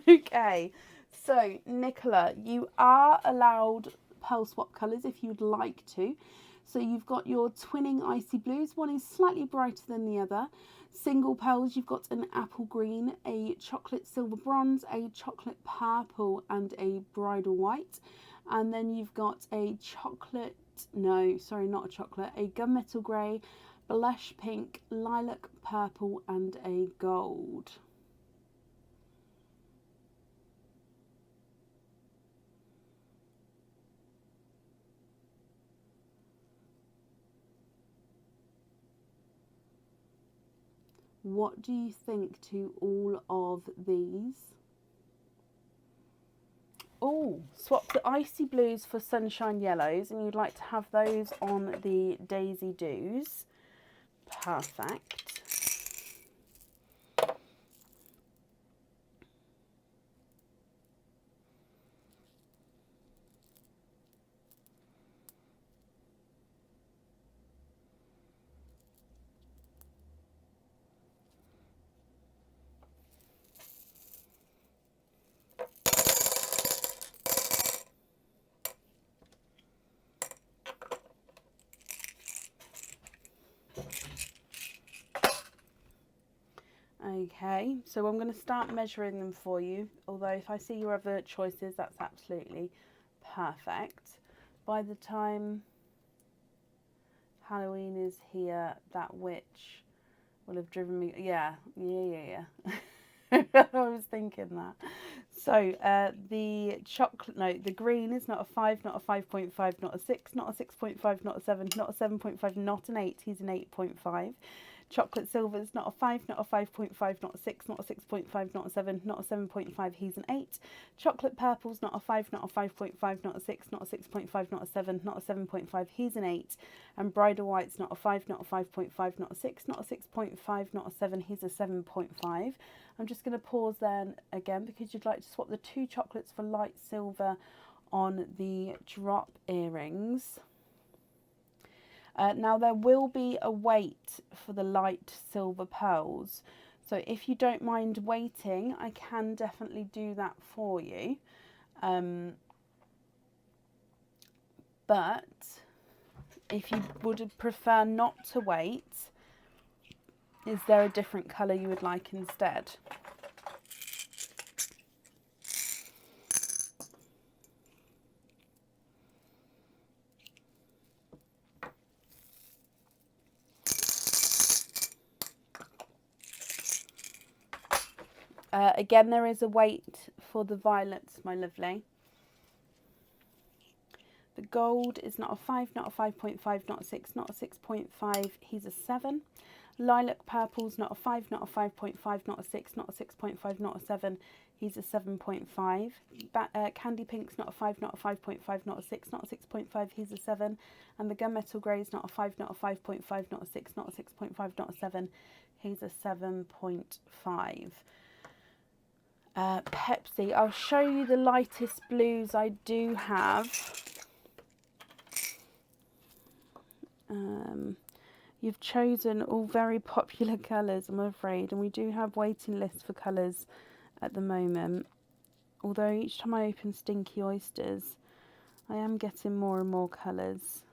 Okay, so Nicola, you are allowed pearl swap colours if you'd like to. So you've got your twinning icy blues. One is slightly brighter than the other. Single pearls, you've got an apple green, a chocolate silver bronze, a chocolate purple, and a bridal white. And then you've got a chocolate, no, sorry, not a chocolate, a gunmetal grey, blush pink, lilac purple and a gold. What do you think to all of these? Oh, swap the icy blues for sunshine yellows, and you'd like to have those on the Daisy Doos. Perfect. Okay, so I'm going to start measuring them for you, although if I see your other choices, that's absolutely perfect. By the time Halloween is here, that witch will have driven me, yeah. I was thinking that. So the chocolate note, the green is not a 5, not a 5.5, not a 6, not a 6.5, not a 7, not a 7.5, not an 8, he's an 8.5. Chocolate silver is not a 5, not a 5.5, not a 6, not a 6.5, not a 7, not a 7.5, he's an 8. Chocolate purple's not a 5, not a 5.5, not a 6, not a 6.5, not a 7, not a 7.5, he's an 8. And bridal white's not a 5, not a 5.5, not a 6, not a 6.5, not a 7, he's a 7.5. I'm just going to pause there again because you'd like to swap the 2 chocolates for light silver on the drop earrings. Now there will be a weight for the light silver pearls, so if you don't mind waiting, I can definitely do that for you. But if you would prefer not to wait, is there a different colour you would like instead? Again, there is a weight for the violets, my lovely. The gold is not a 5, not a 5.5, not a 6, not a 6.5, he's a 7. Lilac purple's not a 5, not a 5.5, not a 6, not a 6.5, not a 7, he's a 7.5. Candy pink's not a 5, not a 5.5, not a 6, not a 6.5, he's a 7. And the gunmetal grey's not a 5, not a 5.5, not a 6, not a 6.5, not a 7, he's a 7.5. Pepsi, I'll show you the lightest blues I do have. You've chosen all very popular colours, I'm afraid, and we do have waiting lists for colours at the moment. Although each time I open Stinky Oysters, I am getting more and more colours.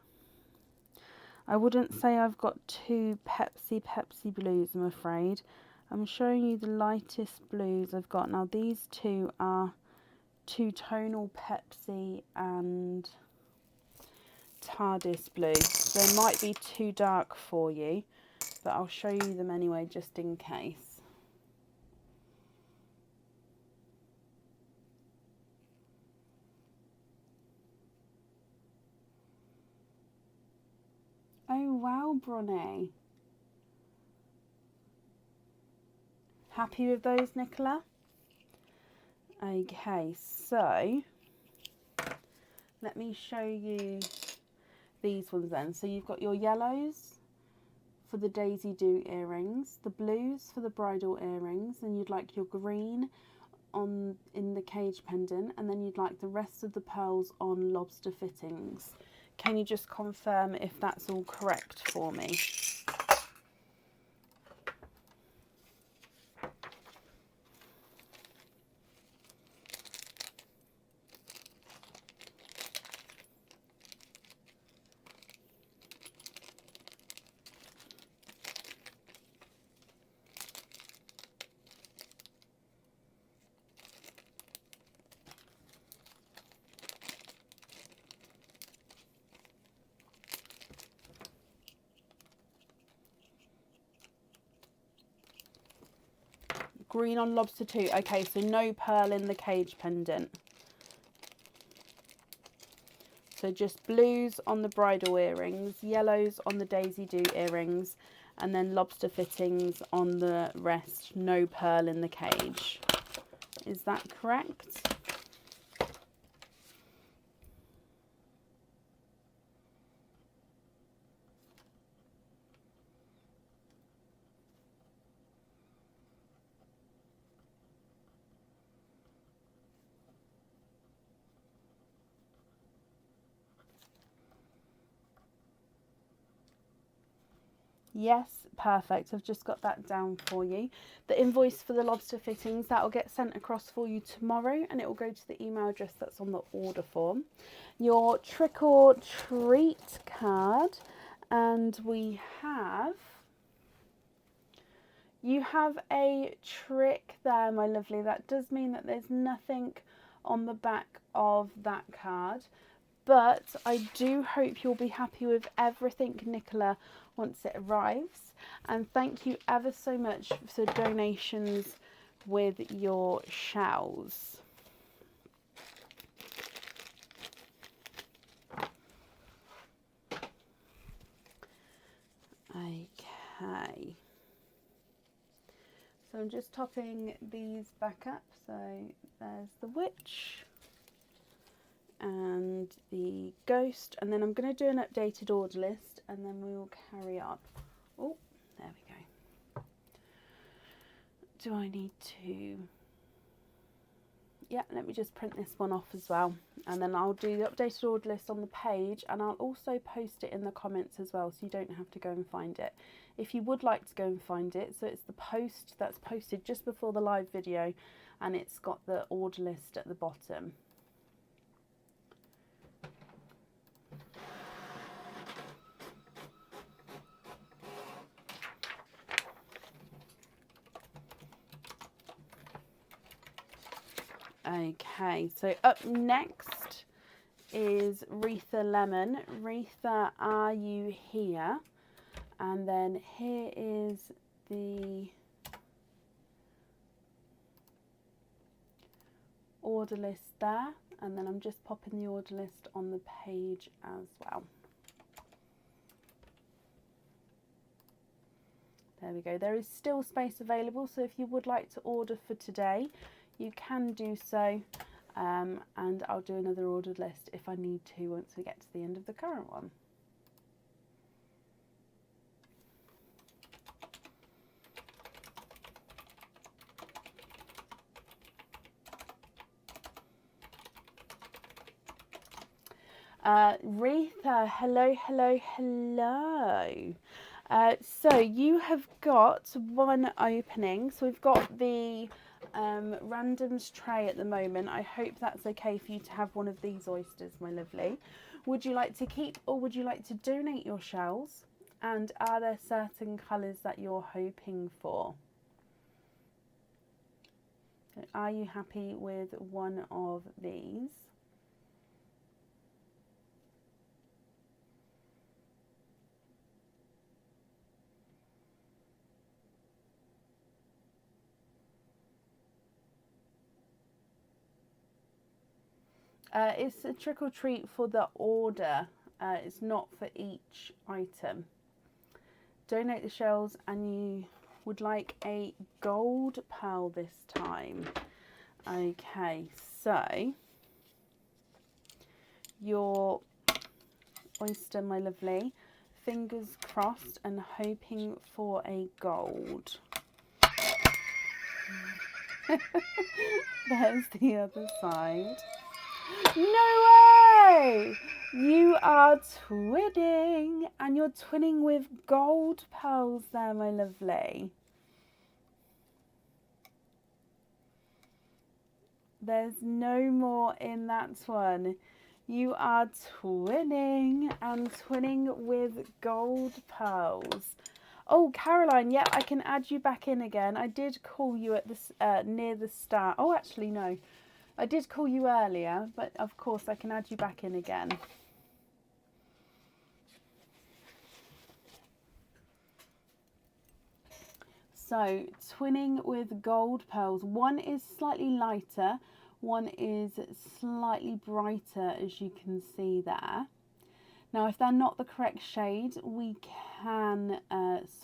I wouldn't say I've got 2 Pepsi blues, I'm afraid. I'm showing you the lightest blues I've got. Now these 2 are 2 tonal Pepsi and TARDIS blue. They might be too dark for you, but I'll show you them anyway just in case. Oh wow, Bronnie. Happy with those, Nicola? Okay, so let me show you these ones then. So you've got your yellows for the Daisy Do earrings, the blues for the bridal earrings, and you'd like your green in the cage pendant, and then you'd like the rest of the pearls on lobster fittings. Can you just confirm if that's all correct for me? green on lobster too. Okay, so no pearl in the cage pendant. So just blues on the bridal earrings, yellows on the Daisy Do earrings, and then lobster fittings on the rest. No pearl in the cage. Is that correct? Yes, perfect. I've just got that down for you. The invoice for the lobster fittings, that will get sent across for you tomorrow, and it will go to the email address that's on the order form. Your trick or treat card, and we have... You have a trick there, my lovely. That does mean that there's nothing on the back of that card. But I do hope you'll be happy with everything, Nicola, once it arrives. And thank you ever so much for donations with your shells. Okay. So I'm just topping these back up. So there's the witch and the ghost, and then I'm going to do an updated order list, and then we will carry on. Oh, there we go. Do I need to... Yeah, let me just print this one off as well, and then I'll do the updated order list on the page, and I'll also post it in the comments as well, so you don't have to go and find it. If you would like to go and find it, so it's the post that's posted just before the live video, and it's got the order list at the bottom. Okay, so up next is Retha Lemon. Retha, are you here? And then here is the order list there, and then I'm just popping the order list on the page as well. There we go. There is still space available, so if you would like to order for today, you can do so, and I'll do another ordered list if I need to once we get to the end of the current one. Retha, hello. So you have got one opening. So we've got the randoms tray at the moment. I hope that's okay for you to have one of these oysters, my lovely. Would you like to keep, or would you like to donate your shells? And are there certain colours that you're hoping for? Are you happy with one of these? It's a trick or treat for the order. It's not for each item. Donate the shells, and you would like a gold pearl this time. Okay, so your oyster, my lovely, fingers crossed and hoping for a gold. There's the other side. No way! You are twinning, and you're twinning with gold pearls there, my lovely. There's no more in that one. You are twinning, and twinning with gold pearls. Oh, Caroline, yeah, I can add you back in again. I did call you at this near the start. Oh, actually, no. I did call you earlier, but of course I can add you back in again. So twinning with gold pearls. One is slightly lighter, one is slightly brighter, as you can see there. Now, if they're not the correct shade, we can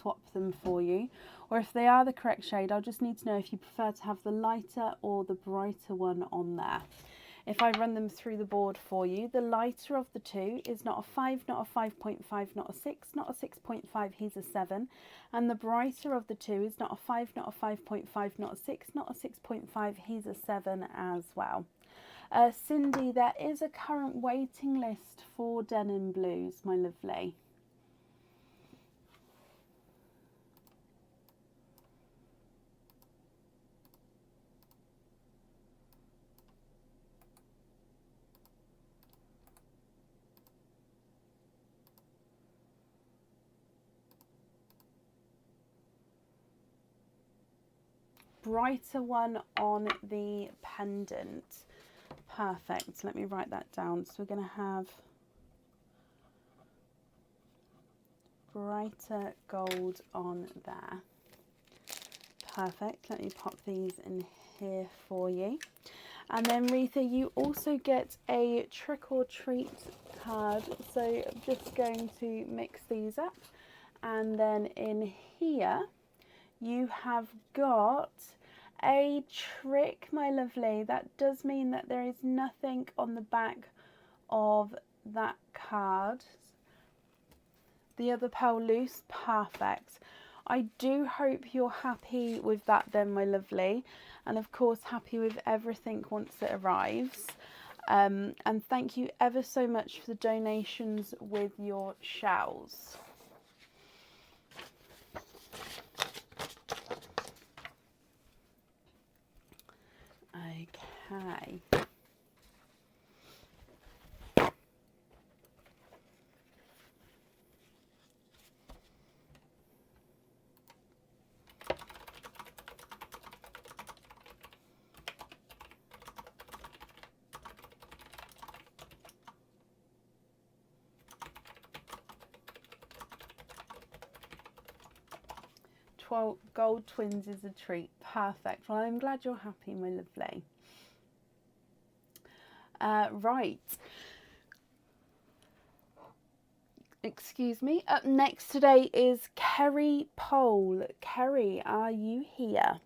swap them for you. Or if they are the correct shade, I'll just need to know if you prefer to have the lighter or the brighter one on there. If I run them through the board for you, the lighter of the two is not a 5, not a 5.5, not a 6, not a 6.5, he's a 7. And the brighter of the two is not a 5, not a 5.5, not a 6, not a 6.5, he's a 7 as well. Cindy, there is a current waiting list for denim blues, my lovely. Brighter one on the pendant. Perfect. Let me write that down. So we're going to have brighter gold on there. Perfect. Let me pop these in here for you. And then Retha, you also get a trick or treat card. So I'm just going to mix these up. And then in here, you have got a trick, my lovely. That does mean that there is nothing on the back of that card. The other pearl loose, perfect. I do hope you're happy with that then, my lovely. And of course, happy with everything once it arrives. And thank you ever so much for the donations with your shells. Okay. Gold twins is a treat. Perfect. Well, I'm glad you're happy, my lovely. Right. Excuse me. Up next today is Kerry Pole. Kerry, are you here?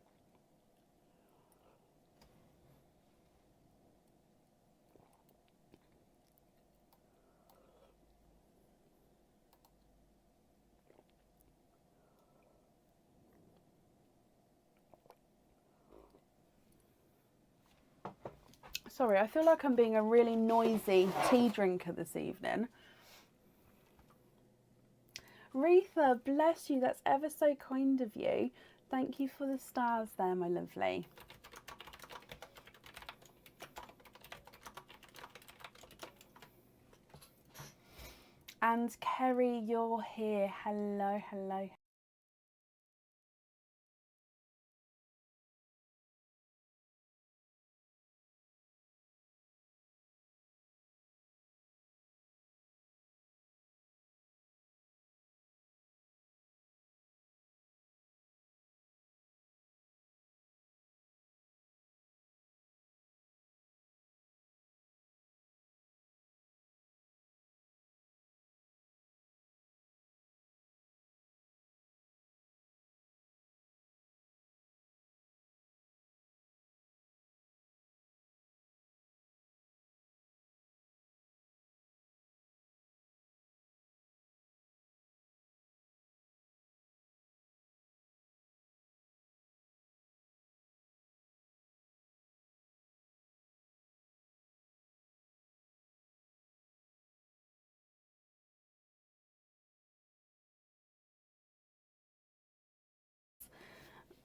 Sorry, I feel like I'm being a really noisy tea drinker this evening. Retha, bless you. That's ever so kind of you. Thank you for the stars there, my lovely. And Kerry, you're here. Hello, hello.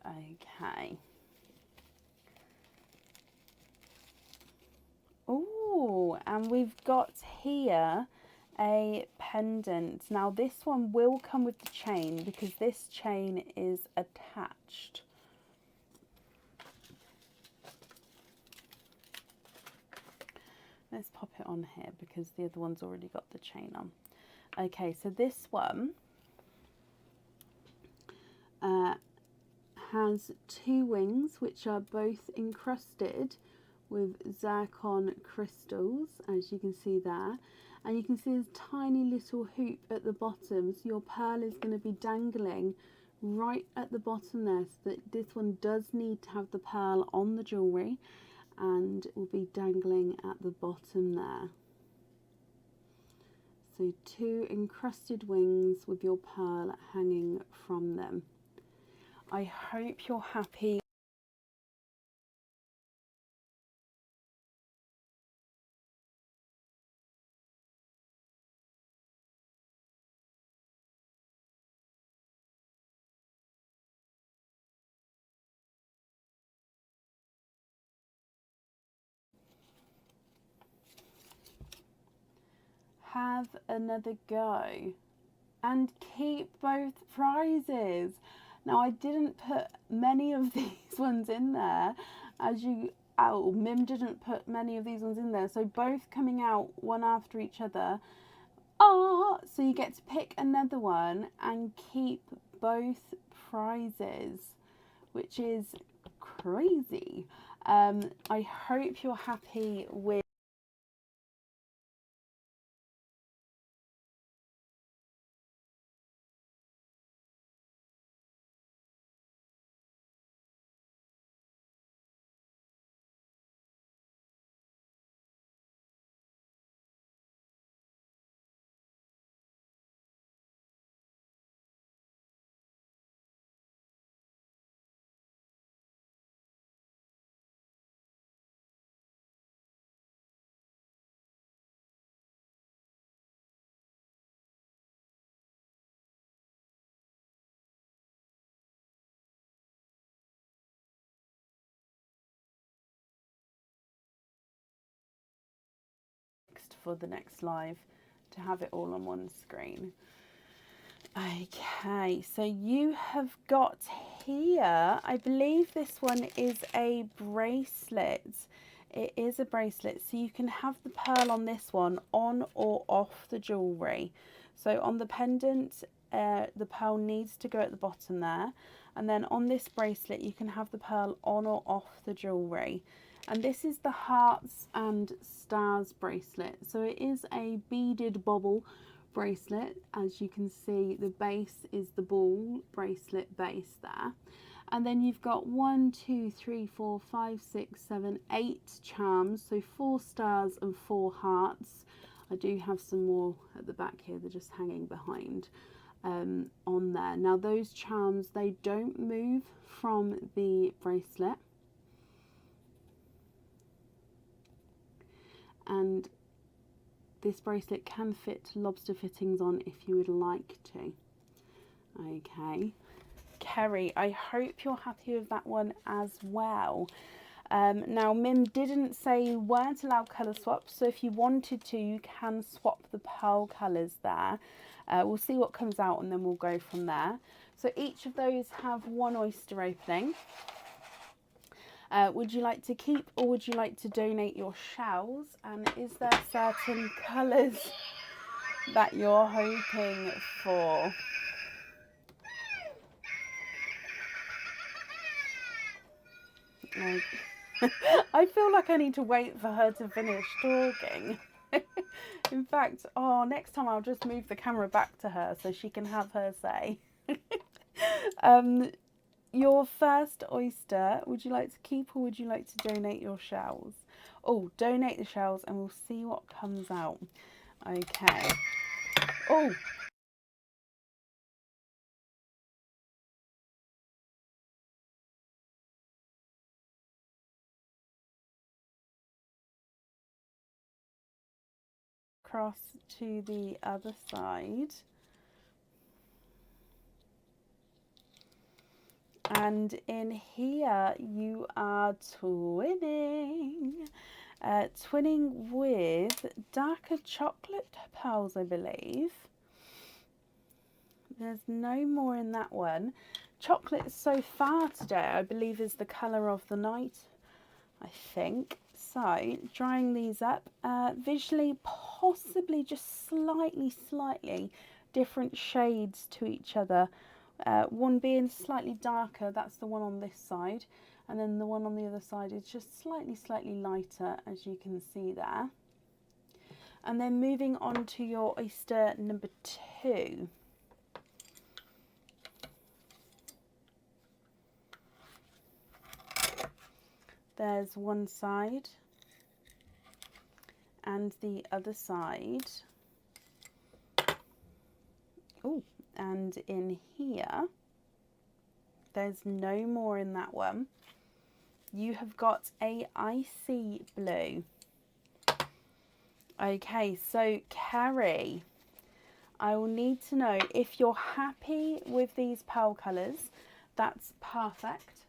Okay. Oh, and we've got here a pendant. Now this one will come with the chain because this chain is attached. Let's pop it on here because the other one's already got the chain on. Okay, so this one has 2 wings, which are both encrusted with zircon crystals, as you can see there. And you can see this tiny little hoop at the bottom, so your pearl is going to be dangling right at the bottom there, so that this one does need to have the pearl on the jewellery and will be dangling at the bottom there. So 2 encrusted wings with your pearl hanging from them. I hope you're happy. Have another go and keep both prizes. Now, I didn't put many of these ones in there, Mim didn't put many of these ones in there, so both coming out one after each other. So you get to pick another one and keep both prizes, which is crazy. I hope you're happy with for the next live to have it all on one screen. Okay, so you have got here, I believe this one is a bracelet. It is a bracelet, so you can have the pearl on this one on or off the jewellery. So on the pendant, the pearl needs to go at the bottom there, and then on this bracelet you can have the pearl on or off the jewellery. And this is the Hearts and Stars bracelet. So it is a beaded bauble bracelet. As you can see, the base is the ball bracelet base there. And then you've got 1, 2, 3, 4, 5, 6, 7, 8 charms. So 4 stars and 4 hearts. I do have some more at the back here. They're just hanging behind on there. Now those charms, they don't move from the bracelet. And this bracelet can fit lobster fittings on if you would like to. Okay, Kerry, I hope you're happy with that one as well. Now, Mim didn't say you weren't allowed colour swaps, so if you wanted to, you can swap the pearl colours there. We'll see what comes out and then we'll go from there. So each of those have 1 oyster opening. Would you like to keep or would you like to donate your shells? And is there certain colours that you're hoping for? I feel like I need to wait for her to finish talking. In fact, next time I'll just move the camera back to her so she can have her say. Your first oyster, would you like to keep or would you like to donate your shells? Oh, donate the shells and we'll see what comes out. Okay. Oh. Across to the other side. And in here you are twinning. Twinning with darker chocolate pearls, I believe. There's no more in that one. Chocolate so far today, I believe, is the colour of the night, I think. So, drying these up, visually possibly just slightly different shades to each other. One being slightly darker, that's the one on this side, and then the one on the other side is just slightly lighter, as you can see there. And then moving on to your oyster number 2. There's one side and the other side. Oh, and in here, there's no more in that one. You have got a icy blue. Okay, so Kerry, I will need to know if you're happy with these pearl colours. That's perfect.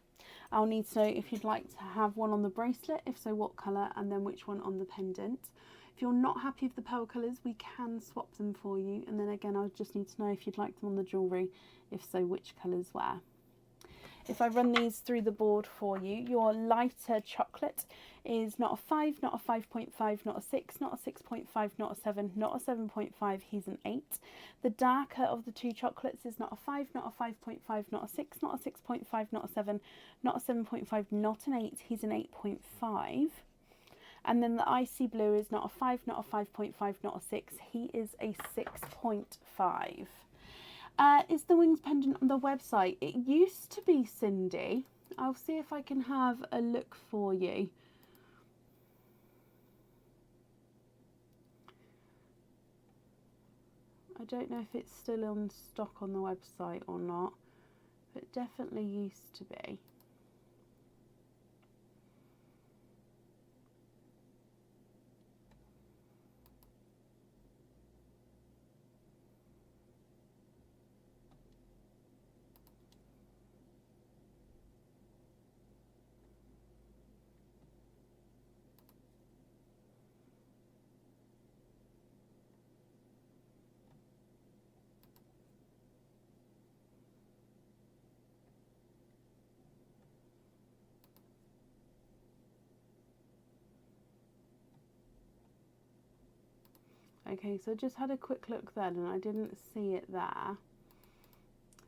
I'll need to know if you'd like to have one on the bracelet, if so what colour, and then which one on the pendant. If you're not happy with the pearl colours, we can swap them for you, and then again I'll just need to know if you'd like them on the jewellery, if so which colours where. If I run these through the board for you, your lighter chocolate is not a 5, not a 5.5, not a 6, not a 6.5, not a 7, not a 7.5, he's an 8. The darker of the two chocolates is not a 5, not a 5.5, not a 6, not a 6.5, not a 7, not a 7.5, not an 8, he's an 8.5. And then the icy blue is not a 5, not a 5.5, not a 6, he is a 6.5. Is the wings pendant on the website? It used to be, Cindy. I'll see if I can have a look for you. I don't know if it's still on stock on the website or not, but it definitely used to be. Okay, so I just had a quick look then and I didn't see it there.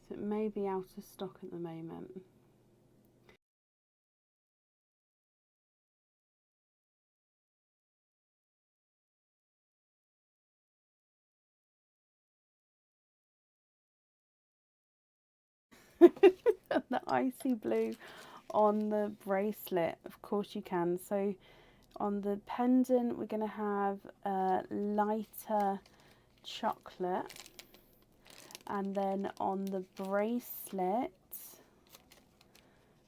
So it may be out of stock at the moment. The icy blue on the bracelet, of course you can. So on the pendant we're going to have a lighter chocolate, and then on the bracelet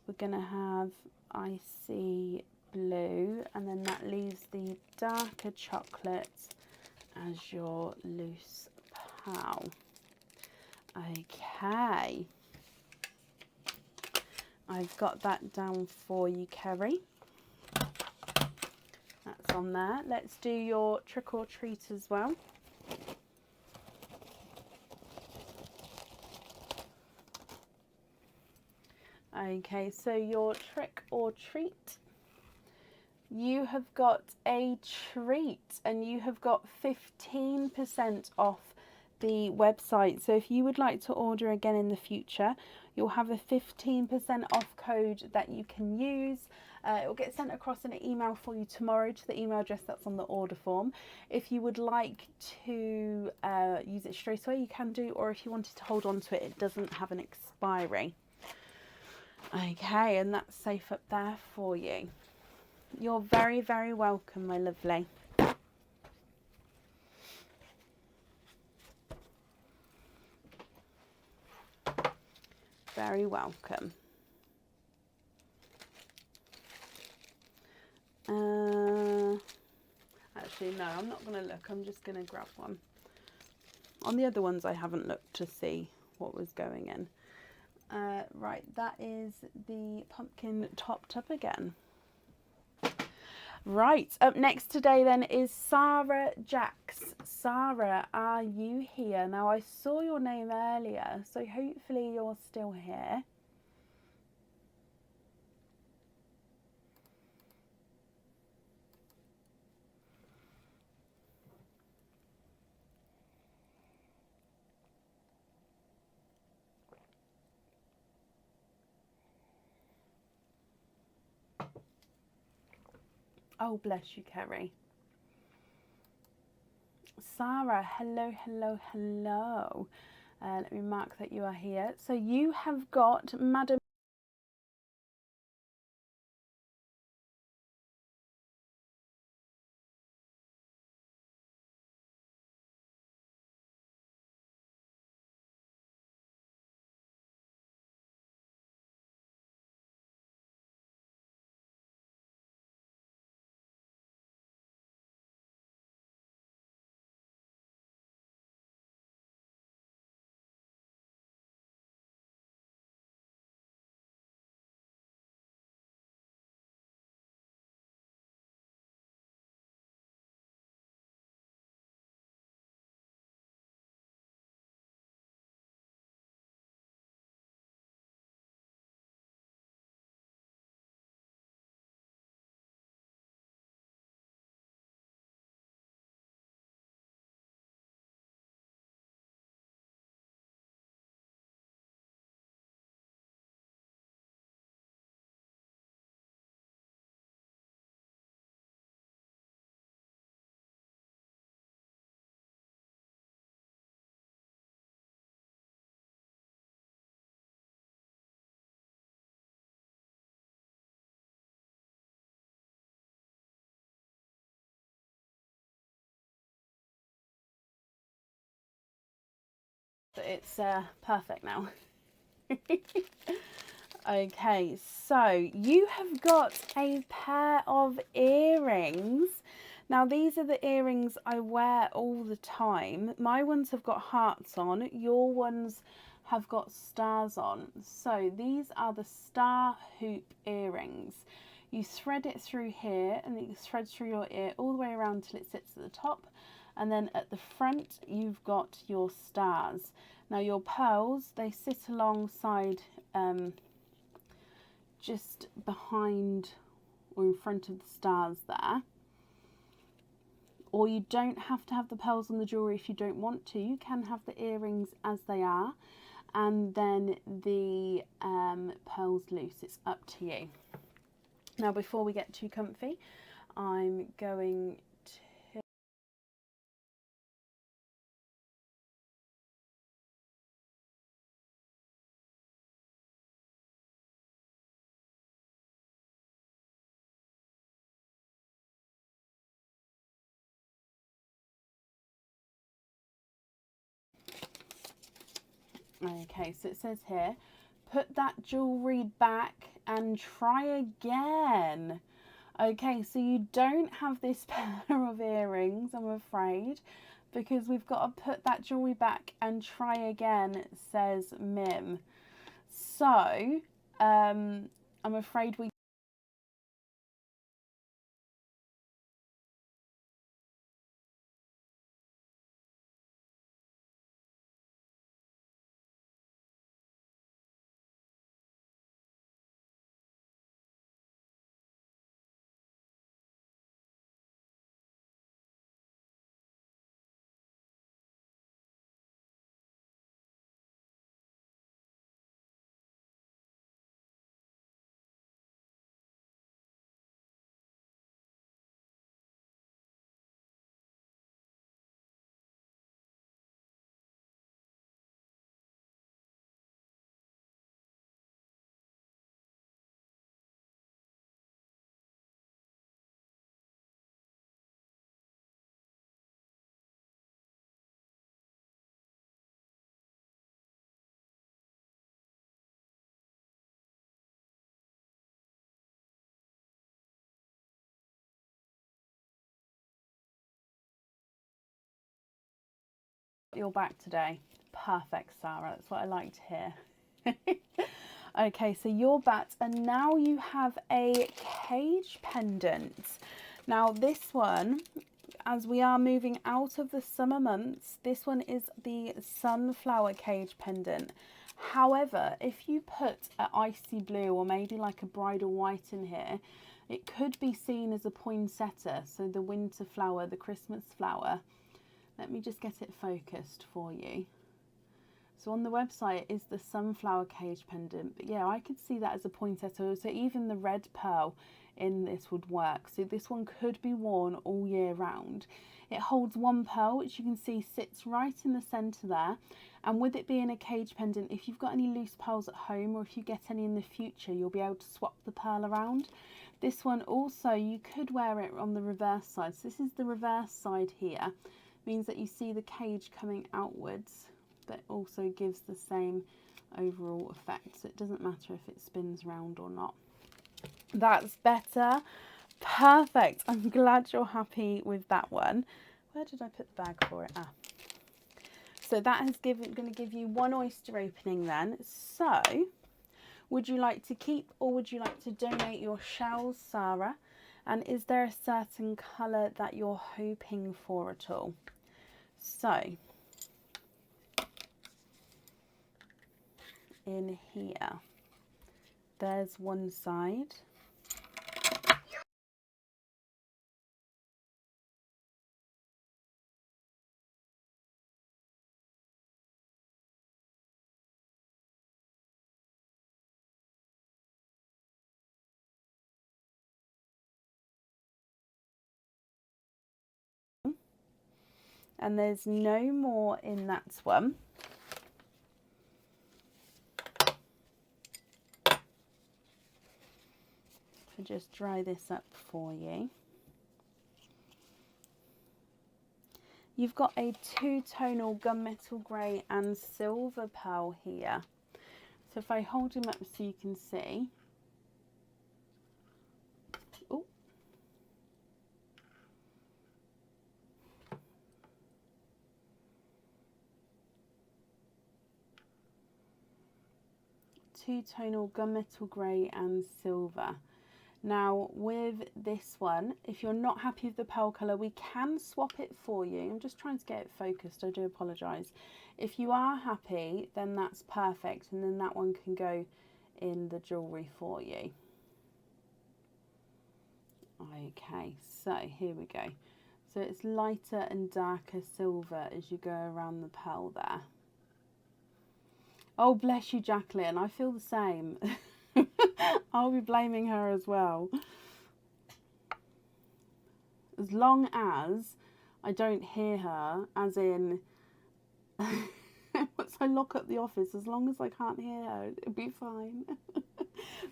we're going to have icy blue, and then that leaves the darker chocolate as your loose pearl. Okay, I've got that down for you, Kerry. That's on there. Let's do your trick or treat as well. Okay, so your trick or treat, you have got a treat, and you have got 15% off the website. So if you would like to order again in the future, you'll have a 15% off code that you can use. It will get sent across in an email for you tomorrow to the email address that's on the order form. If you would like to use it straight away, you can do, or if you wanted to hold on to it, it doesn't have an expiry. Okay, and that's safe up there for you. You're very, very welcome, my lovely. Very welcome. Actually, no, I'm not going to look. I'm just going to grab one. On the other ones, I haven't looked to see what was going in. Right, that is the pumpkin topped up again. Right, up next today then is Sarah Jacks. Sarah, are you here? Now, I saw your name earlier, so hopefully you're still here. Oh, bless you, Kerry. Sarah, hello, hello, hello. Let me mark that you are here. So you have got Madam. It's perfect now. Okay, so you have got a pair of earrings. Now these are the earrings I wear all the time. My ones have got hearts on, your ones have got stars on. So these are the star hoop earrings. You thread it through here and it threads through your ear all the way around till it sits at the top. And then at the front you've got your stars. Now your pearls, they sit alongside just behind or in front of the stars there. Or you don't have to have the pearls on the jewellery if you don't want to. You can have the earrings as they are and then the pearls loose. It's up to you. Now before we get too comfy, I'm going to... Okay, so it says here, put that jewellery back and try again. Okay, so you don't have this pair of earrings, I'm afraid, because we've got to put that jewellery back and try again, says Mim. So, I'm afraid we... You're back today. Perfect, Sarah. That's what I like to hear. Okay, so you're back, and now you have a cage pendant. Now this one, as we are moving out of the summer months, this one is the sunflower cage pendant. However, if you put an icy blue or maybe like a bridal white in here, it could be seen as a poinsettia, so the winter flower, the Christmas flower. Let me just get it focused for you. So on the website is the sunflower cage pendant, but yeah, I could see that as a poinsettia. So even the red pearl in this would work. So this one could be worn all year round. It holds one pearl, which you can see sits right in the centre there. And with it being a cage pendant, if you've got any loose pearls at home, or if you get any in the future, you'll be able to swap the pearl around. This one also, you could wear it on the reverse side. So this is the reverse side here. Means that you see the cage coming outwards, but also gives the same overall effect. So it doesn't matter if it spins round or not. That's better. Perfect. I'm glad you're happy with that one. Where did I put the bag for it? Ah. So that is going to give you one oyster opening then. So would you like to keep or would you like to donate your shells, Sarah? And is there a certain colour that you're hoping for at all? So in here, there's one side. And there's no more in that one. So just dry this up for you. You've got a two-tonal gunmetal grey and silver pearl here. So if I hold him up so you can see. Oh. Two-tonal gunmetal grey and silver. Now with this one, if you're not happy with the pearl colour, we can swap it for you. I'm just trying to get it focused, I do apologise. If you are happy, then that's perfect, and then that one can go in the jewellery for you. Okay, so here we go. So it's lighter and darker silver as you go around the pearl there. Oh, bless you, Jacqueline. I feel the same. I'll be blaming her as well. As long as I don't hear her, as in, once I lock up the office, as long as I can't hear her, it'll be fine.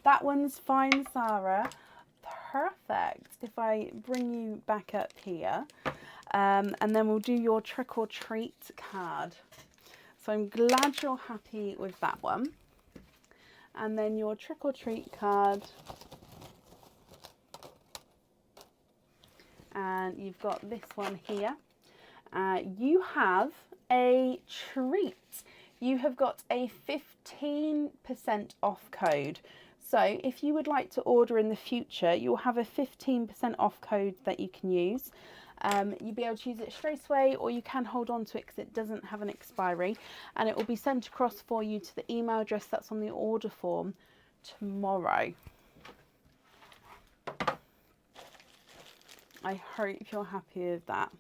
That one's fine, Sarah. Perfect. If I bring you back up here, and then we'll do your trick or treat card. So I'm glad you're happy with that one. And then your trick or treat card. And you've got this one here. You have a treat. You have got a 15% off code. So if you would like to order in the future, you'll have a 15% off code that you can use. You'll be able to use it straight away, or you can hold on to it because it doesn't have an expiry, and it will be sent across for you to the email address that's on the order form tomorrow. I hope you're happy with that.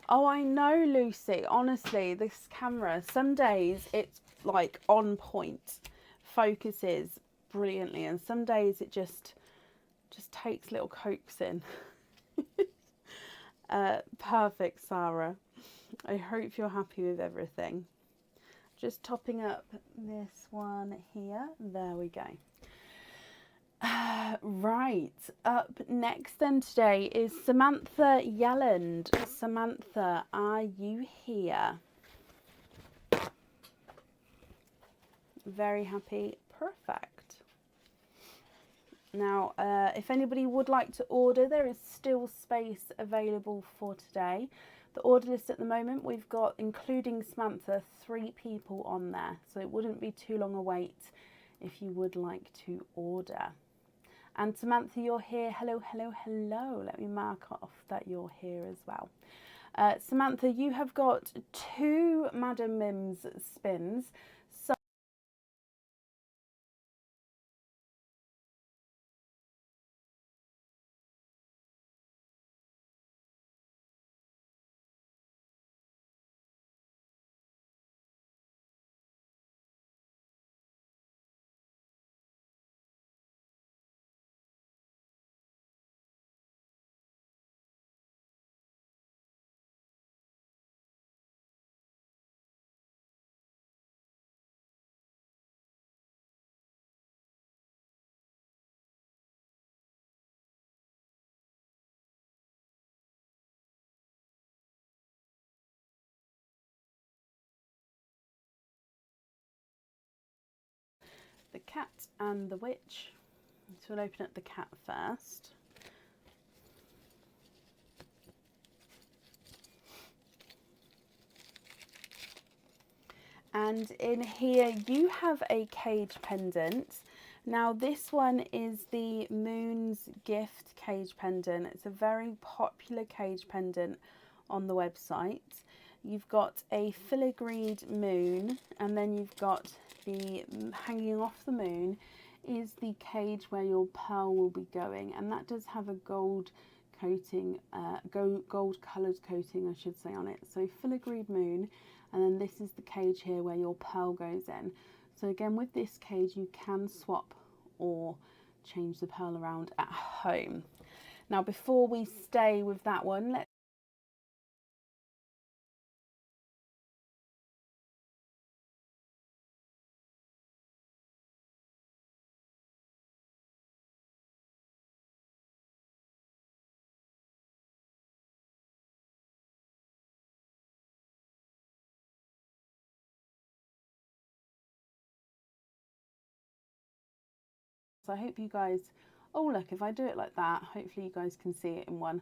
Oh, I know, Lucy. Honestly, this camera, some days it's like on point, focuses brilliantly, and some days it just takes little coaxing. Perfect, Sarah. I hope you're happy with everything. Just topping up this one here. There we go. Right, up next then today is Samantha Yelland. Samantha, are you here? Very happy. Perfect. Now, if anybody would like to order, there is still space available for today. The order list at the moment, we've got, including Samantha, 3 people on there. So it wouldn't be too long a wait if you would like to order. And Samantha, you're here. Hello, hello, hello. Let me mark off that you're here as well. Samantha, you have got 2 Madam Mims spins. the cat and the witch. So we'll open up the cat first. And in here you have a cage pendant. Now this one is the Moon's Gift cage pendant. It's a very popular cage pendant on the website. You've got a filigreed moon, and then you've got the hanging off the moon is the cage where your pearl will be going, and that does have a gold coating, gold coloured coating I should say on it. So filigreed moon, and then this is the cage here where your pearl goes in. So again, with this cage you can swap or change the pearl around at home. Now before we stay with that one, so I hope you guys, oh look, if I do it like that, hopefully you guys can see it in one.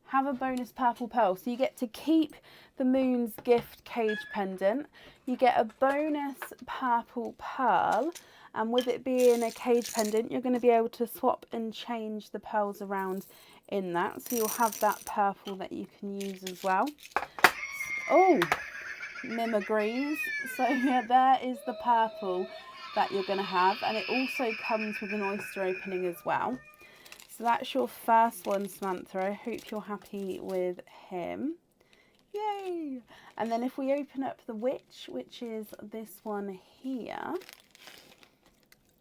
Have a bonus purple pearl. So you get to keep the Moon's Gift cage pendant. You get a bonus purple pearl. And with it being a cage pendant, you're going to be able to swap and change the pearls around in that. So you'll have that purple that you can use as well. Oh, Mim agrees. So yeah, there is the purple that you're going to have, and it also comes with an oyster opening as well. So that's your first one, Samantha. I hope you're happy with him. Yay! And then if we open up the witch, which is this one here.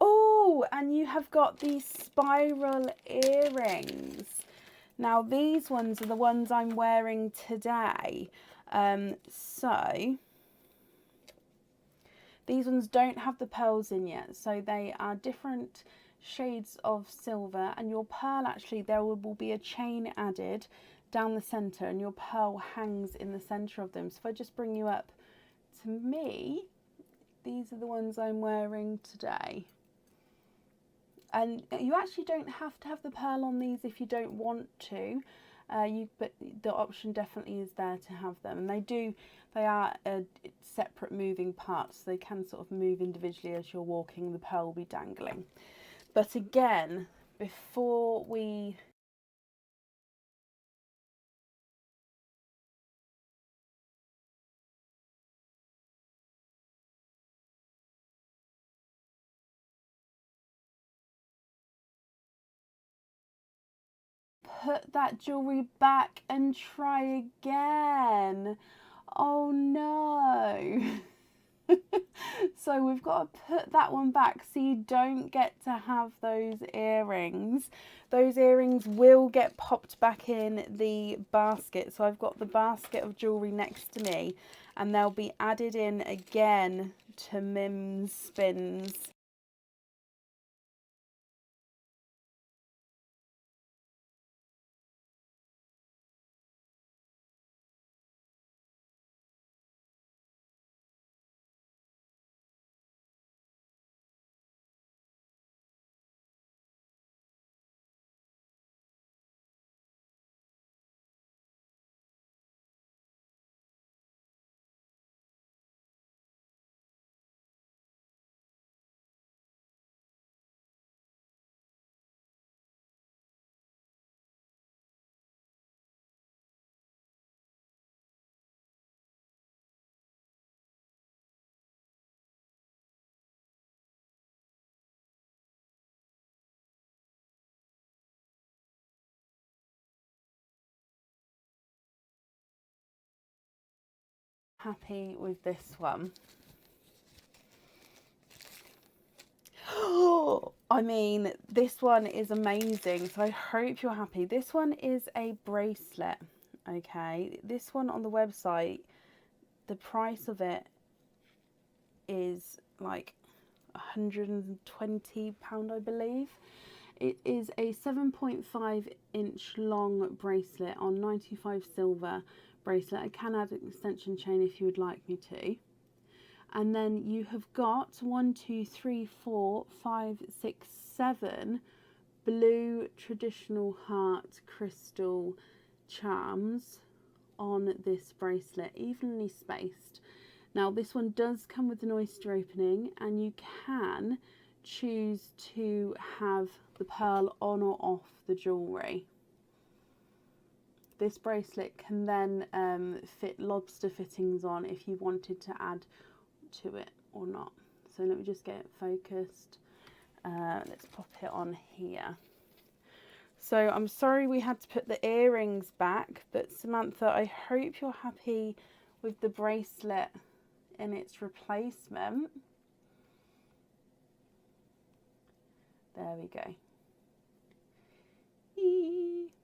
Oh, and you have got these spiral earrings. Now these ones are the ones I'm wearing today. So these ones don't have the pearls in yet, so they are different shades of silver, and your pearl, actually there will be a chain added down the center and your pearl hangs in the center of them. So if I just bring you up to me, these are the ones I'm wearing today. And you actually don't have to have the pearl on these if you don't want to, but the option definitely is there to have them. And they are separate moving parts, so they can sort of move individually as you're walking. The pearl will be dangling. But again, before we put that jewellery back and try again. Oh no. So we've got to put that one back so you don't get to have those earrings. Those earrings will get popped back in the basket. So I've got the basket of jewellery next to me, and they'll be added in again to Mims Spins. Happy with this one. I mean, this one is amazing, so I hope you're happy. This one is a bracelet, okay? This one on the website, the price of it is like £120, I believe. It is a 7.5-inch long bracelet on 95 silver bracelet. I can add an extension chain if you would like me to. And then you have got 1, 2, 3, 4, 5, 6, 7 blue traditional heart crystal charms on this bracelet, evenly spaced. Now this one does come with an oyster opening, and you can choose to have the pearl on or off the jewellery. This bracelet can then fit lobster fittings on if you wanted to add to it or not. So let me just get it focused. Let's pop it on here. So I'm sorry we had to put the earrings back, but Samantha, I hope you're happy with the bracelet in its replacement. There we go.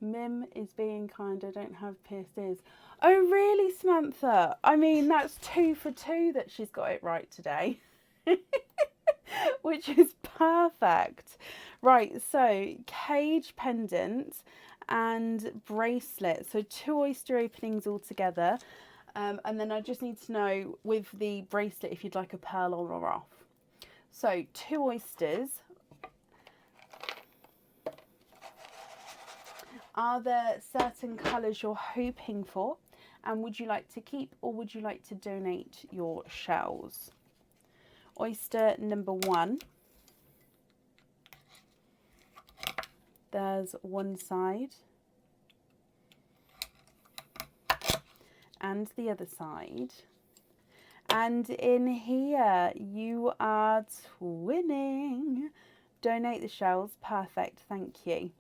Mim is being kind, I don't have pierced ears. Oh really, Samantha? I mean, that's 2 for 2 that she's got it right today. Which is perfect. Right, so cage pendant and bracelet. So 2 oyster openings all together. And then I just need to know with the bracelet if you'd like a pearl on or off. So 2 oysters. Are there certain colours you're hoping for? And would you like to keep or would you like to donate your shells? Oyster number 1. There's one side. And the other side. And in here you are twinning. Donate the shells. Perfect, thank you.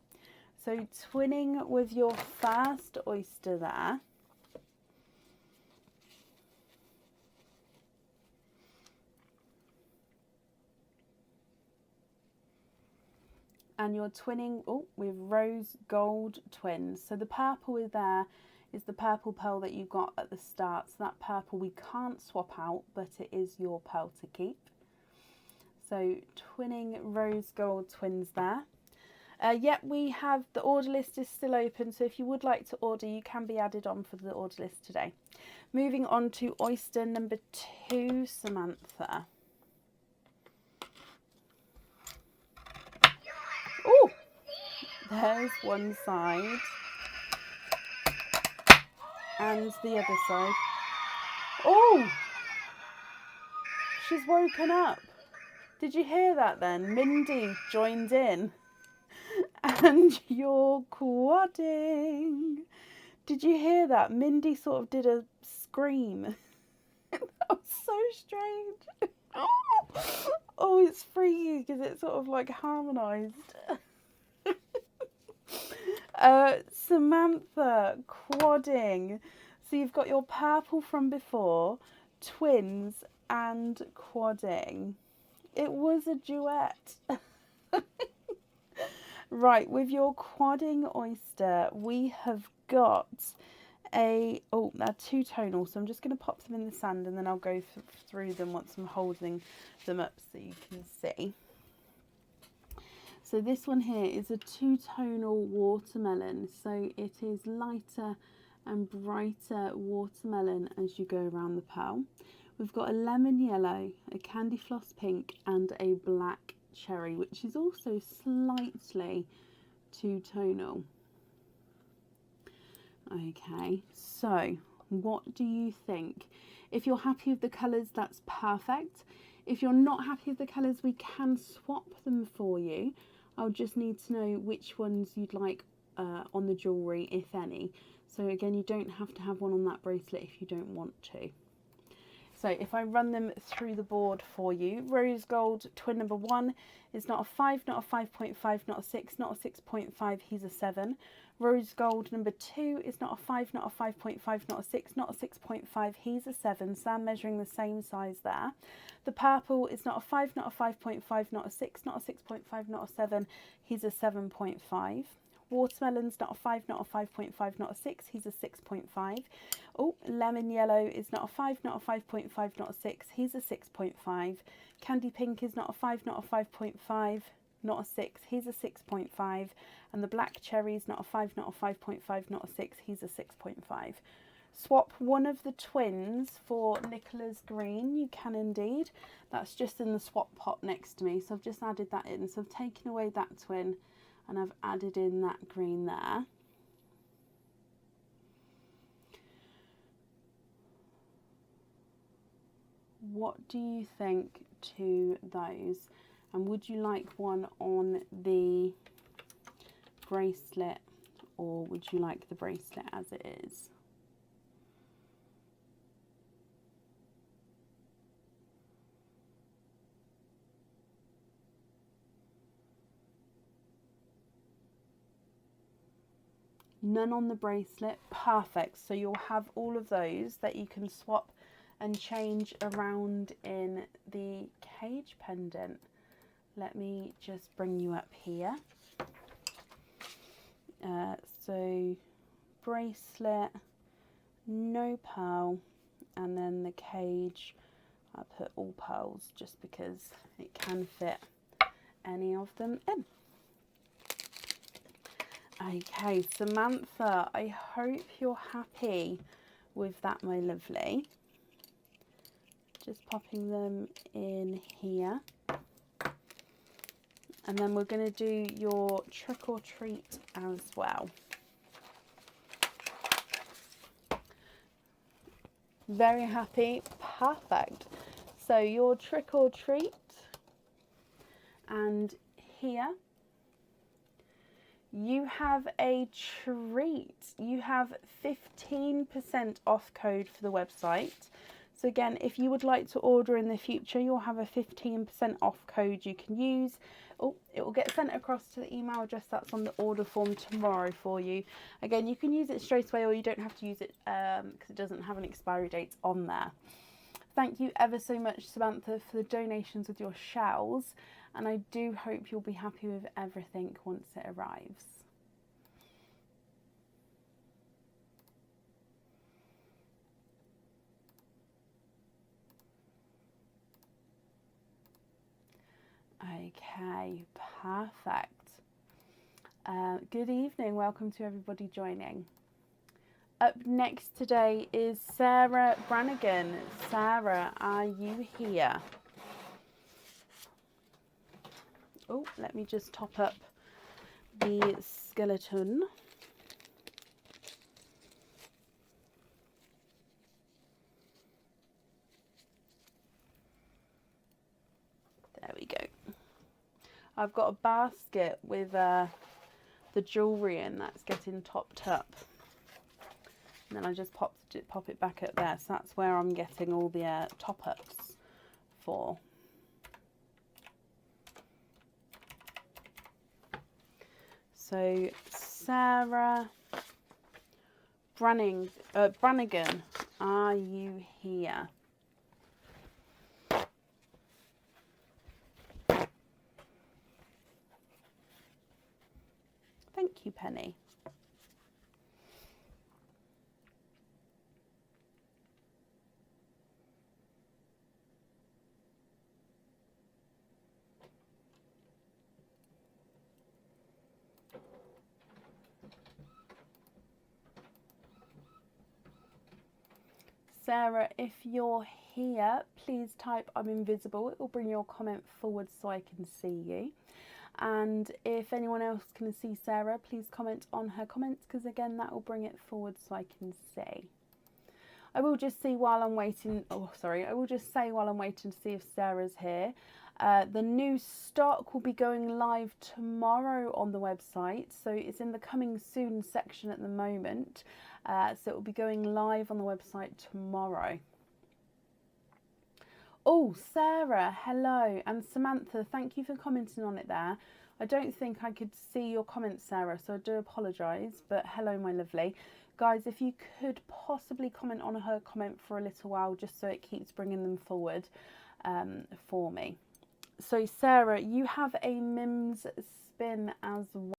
So twinning with your first oyster there. And you're twinning with rose gold twins. So the purple is there is the purple pearl that you got at the start. So that purple we can't swap out, but it is your pearl to keep. So twinning rose gold twins there. Yep, we have, the order list is still open, so if you would like to order, you can be added on for the order list today. Moving on to oyster number 2, Samantha. Oh, there's one side and the other side. Oh, she's woken up. Did you hear that then? Mindy joined in. And you're quadding. Did you hear that? Mindy sort of did a scream. That was so strange. Oh, it's freaky because it's sort of like harmonised. Samantha, quadding. So you've got your purple from before, twins and quadding. It was a duet. Right, with your quadding oyster, we have got they're 2-tonal, so I'm just going to pop them in the sand and then I'll go through them once I'm holding them up so you can see. So this one here is a 2-tonal watermelon, so it is lighter and brighter watermelon as you go around the pearl. We've got a lemon yellow, a candy floss pink and a black cherry, which is also slightly 2-tonal. Okay, so what do you think? If you're happy with the colours, that's perfect. If you're not happy with the colours, we can swap them for you. I'll just need to know which ones you'd like on the jewellery, if any. So again, you don't have to have one on that bracelet if you don't want to. So if I run them through the board for you, rose gold twin number 1 is not a 5, not a 5.5, not a 6, not a 6.5, he's a 7. Rose gold number 2 is not a 5, not a 5.5, not a 6, not a 6.5, he's a 7. So I'm measuring the same size there. The purple is not a 5, not a 5.5, not a 6, not a 6.5, not a 7, he's a 7.5. Watermelon's not a 5, not a 5.5, not a 6, he's a 6.5. Oh, lemon yellow is not a 5, not a 5.5, not a 6, he's a 6.5. Candy pink is not a 5, not a 5.5, not a 6, he's a 6.5. And the black cherry is not a 5, not a 5.5, not a 6, he's a 6.5. swap one of the twins for Nicola's green, you can indeed. That's just in the swap pot next to me, so I've just added that in. So I've taken away that twin and I've added in that green there. What do you think to those? And would you like one on the bracelet, or would you like the bracelet as it is? None on the bracelet. Perfect. So you'll have all of those that you can swap and change around in the cage pendant. Let me just bring you up here. So bracelet, no pearl, and then the cage, I put all pearls just because it can fit any of them in. Okay, Samantha, I hope you're happy with that, my lovely. Just popping them in here. And then we're going to do your trick or treat as well. Very happy, perfect. So your trick or treat, and here you have a treat. You have 15% off code for the website. So again, if you would like to order in the future, you'll have a 15% off code you can use. Oh, it will get sent across to the email address that's on the order form tomorrow for you. Again, you can use it straight away, or you don't have to use it because it doesn't have an expiry date on there. Thank you ever so much, Samantha, for the donations with your shells, and I do hope you'll be happy with everything once it arrives. Okay, perfect. Good evening, welcome to everybody joining. Up next today is Sarah Brannigan. Sarah, are you here? Oh, let me just top up the skeleton. There we go. I've got a basket with the jewellery in that's getting topped up. And then I just pop it back up there. So that's where I'm getting all the top-ups for. So Sarah Brannigan, are you here? Thank you, Penny. Sarah, if you're here, please type I'm invisible. It will bring your comment forward so I can see you. And if anyone else can see Sarah, please comment on her comments, because again, that will bring it forward so I can see. I will just see while I'm waiting. Oh, sorry. I will just say while I'm waiting to see if Sarah's here. The new stock will be going live tomorrow on the website. So it's in the coming soon section at the moment. So it will be going live on the website tomorrow. Oh, Sarah, hello. And Samantha, thank you for commenting on it there. I don't think I could see your comments, Sarah, so I do apologise. But hello, my lovely. Guys, if you could possibly comment on her comment for a little while, just so it keeps bringing them forward for me. So, Sarah, you have a Mims spin as well.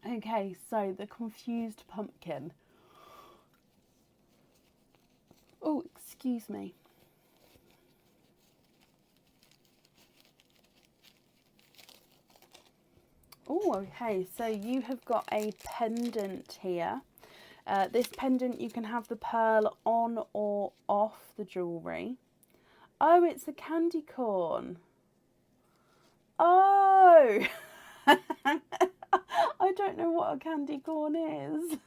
Okay, so the confused pumpkin. Oh, excuse me. Oh, okay, so you have got a pendant here. This pendant, you can have the pearl on or off the jewellery. Oh, it's a candy corn. Oh! I don't know what a candy corn is.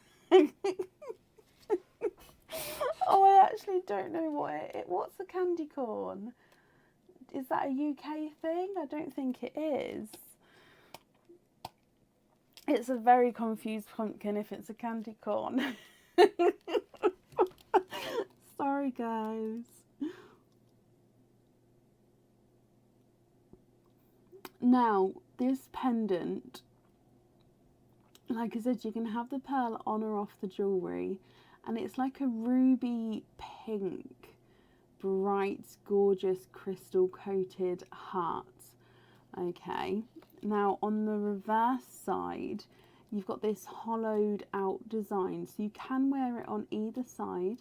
Oh, I actually don't know what's a candy corn? Is that a UK thing? I don't think it is. It's a very confused pumpkin if it's a candy corn. Sorry, guys. Now, this pendant, like I said, you can have the pearl on or off the jewellery, and it's like a ruby pink, bright, gorgeous, crystal coated heart. Okay, now on the reverse side, you've got this hollowed out design, so you can wear it on either side,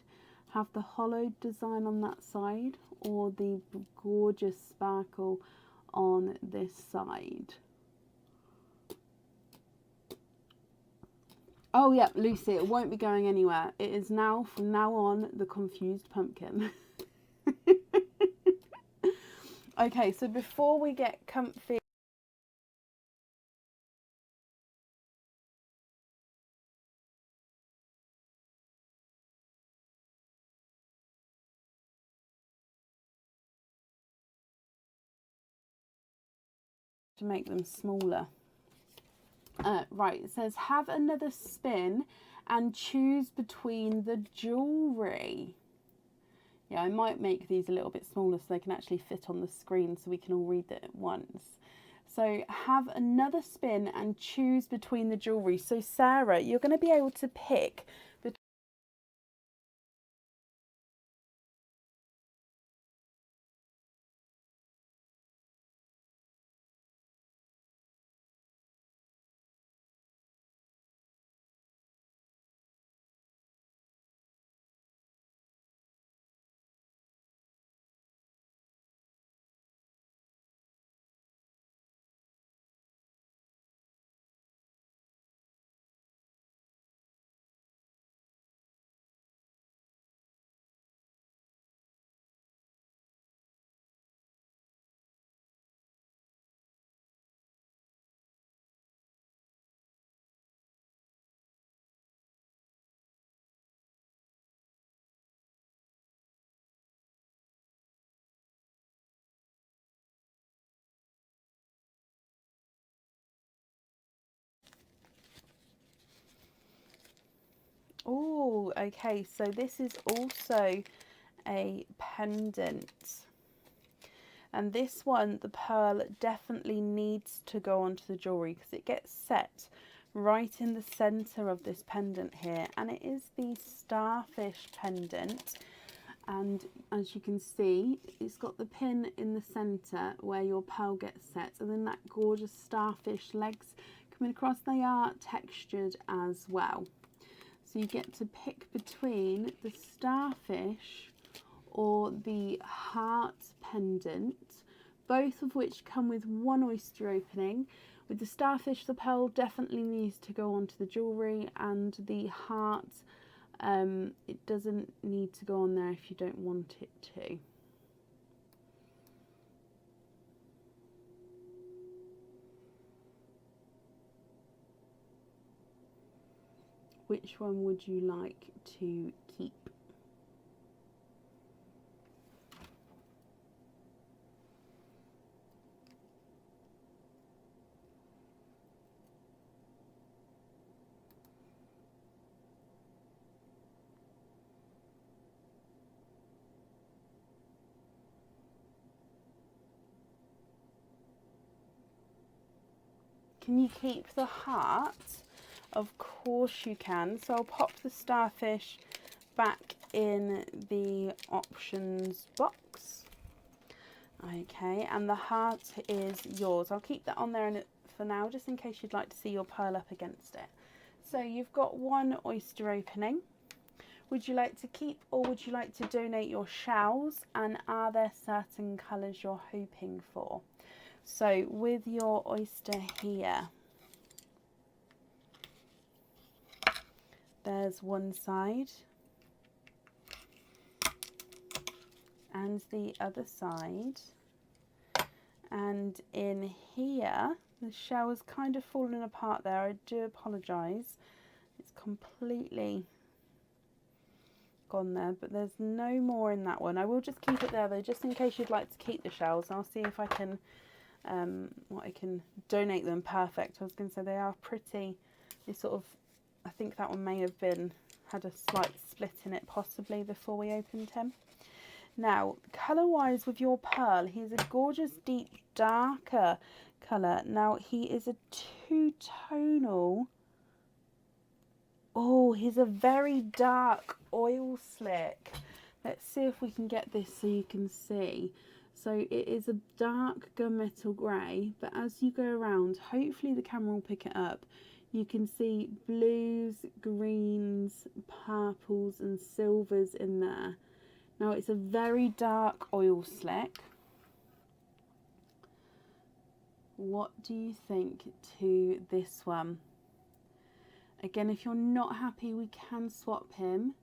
have the hollowed design on that side, or the gorgeous sparkle on this side. Oh yeah, Lucy, it won't be going anywhere. It is now, from now on, the confused pumpkin. Okay, so before we get comfy, to make them smaller. Right, it says have another spin and choose between the jewellery. Yeah, I might make these a little bit smaller so they can actually fit on the screen so we can all read it at once. So have another spin and choose between the jewellery. So Sarah, you're going to be able to pick between Oh, okay, so this is also a pendant. And this one, the pearl definitely needs to go onto the jewellery because it gets set right in the centre of this pendant here. And it is the starfish pendant. And as you can see, it's got the pin in the centre where your pearl gets set. And then that gorgeous starfish legs coming across. They are textured as well. So you get to pick between the starfish or the heart pendant, both of which come with one oyster opening. With the starfish, the pearl definitely needs to go onto the jewellery, and the heart, it doesn't need to go on there if you don't want it to. Which one would you like to keep? Can you keep the heart? Of course you can. So I'll pop the starfish back in the options box. Okay, and the heart is yours. I'll keep that on there for now, just in case you'd like to see your pearl up against it. So you've got one oyster opening. Would you like to keep or would you like to donate your shells? And are there certain colours you're hoping for? So with your oyster here, there's one side and the other side, and in here the shell has kind of fallen apart there. I do apologise, it's completely gone there, but there's no more in that one. I will just keep it there though, just in case you'd like to keep the shells. I'll see if I can I can donate them. Perfect. I was going to say they are pretty, they sort of, I think that one may have had a slight split in it possibly before we opened him. Now, colour-wise with your pearl, he's a gorgeous deep darker colour. Now, he is a two-tonal. Oh, he's a very dark oil slick. Let's see if we can get this so you can see. So it is a dark gunmetal grey, but as you go around, hopefully the camera will pick it up, you can see blues, greens, purples and silvers in there. Now it's a very dark oil slick. What do you think to this one? Again, if you're not happy, we can swap him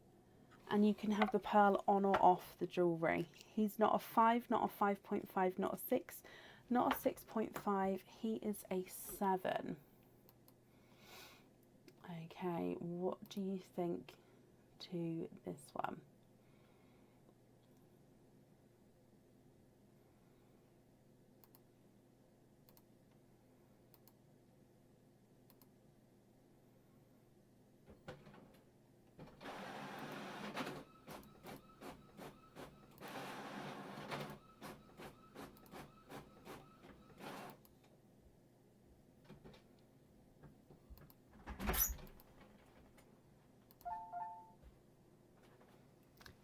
and you can have the pearl on or off the jewellery. He's not a 5, not a 5.5, not a 6, not a 6.5. He is a 7. Okay, what do you think to this one?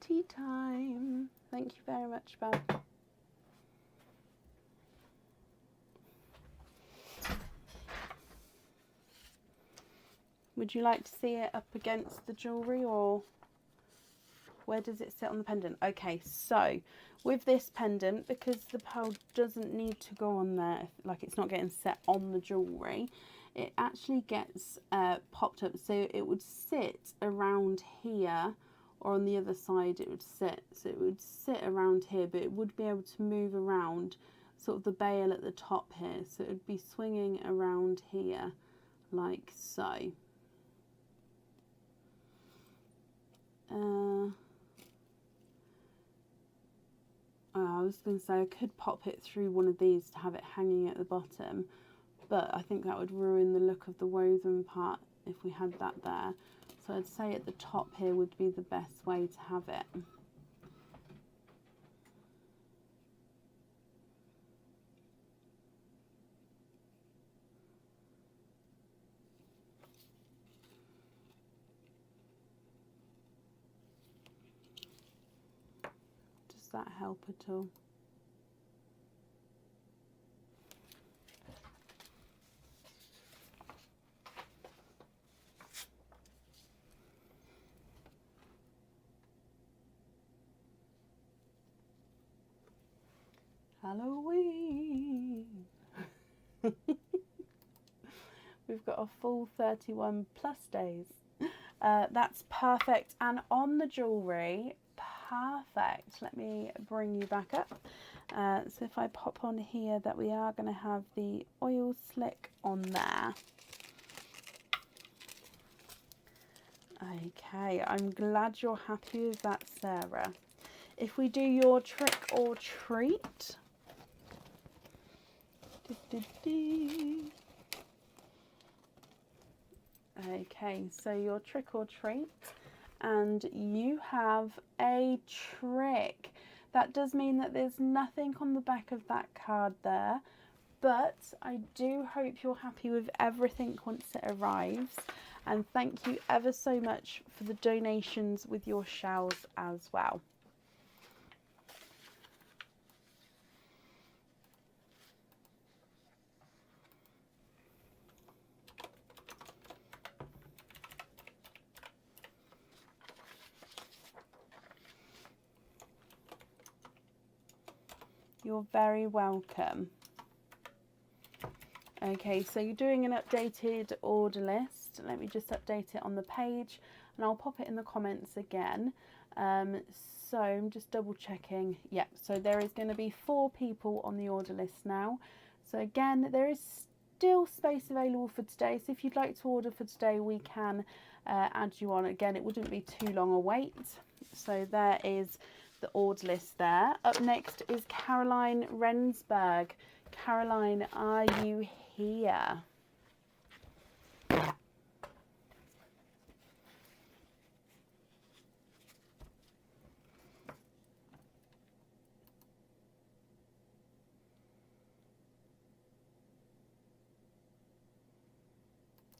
Tea time. Thank you very much, Bab. Would you like to see it up against the jewellery, or where does it sit on the pendant? Okay, so with this pendant, because the pearl doesn't need to go on there, like it's not getting set on the jewellery, it actually gets popped up. So it would sit around here, or on the other side it would sit. So it would sit around here, but it would be able to move around sort of the bail at the top here. So it would be swinging around here like so. I was going to say I could pop it through one of these to have it hanging at the bottom, but I think that would ruin the look of the woven part if we had that there. So I'd say at the top here would be the best way to have it. Does that help at all? Halloween. We've got a full 31 plus days. That's perfect. And on the jewellery, perfect. Let me bring you back up. So if I pop on here that we are going to have the oil slick on there. Okay, I'm glad you're happy with that, Sarah. If we do your trick or treat. Okay, so your trick or treat, and you have a trick. That does mean that there's nothing on the back of that card there, but I do hope you're happy with everything once it arrives. And thank you ever so much for the donations with your shells as well. You're very welcome. Okay, so you're doing an updated order list. Let me just update it on the page and I'll pop it in the comments again. So I'm just double checking. Yep, so there is going to be 4 people on the order list now. So again, there is still space available for today. So if you'd like to order for today, we can add you on. Again, it wouldn't be too long a wait. So there is the order list there. Up next is Caroline Rensberg. Caroline, are you here?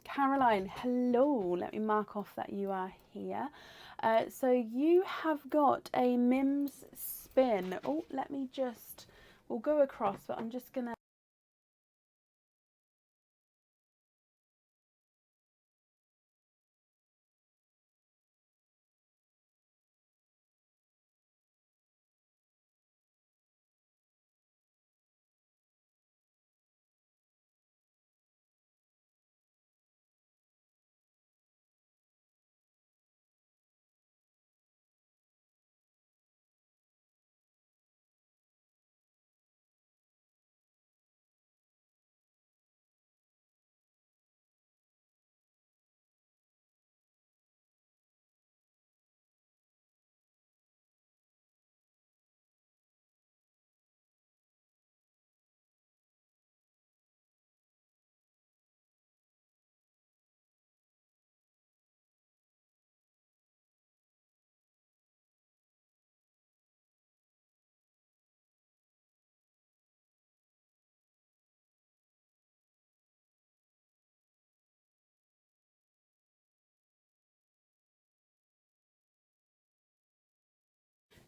Caroline, hello. Let me mark off that you are here. So you have got a Mims spin. Oh, we'll go across, but I'm just going to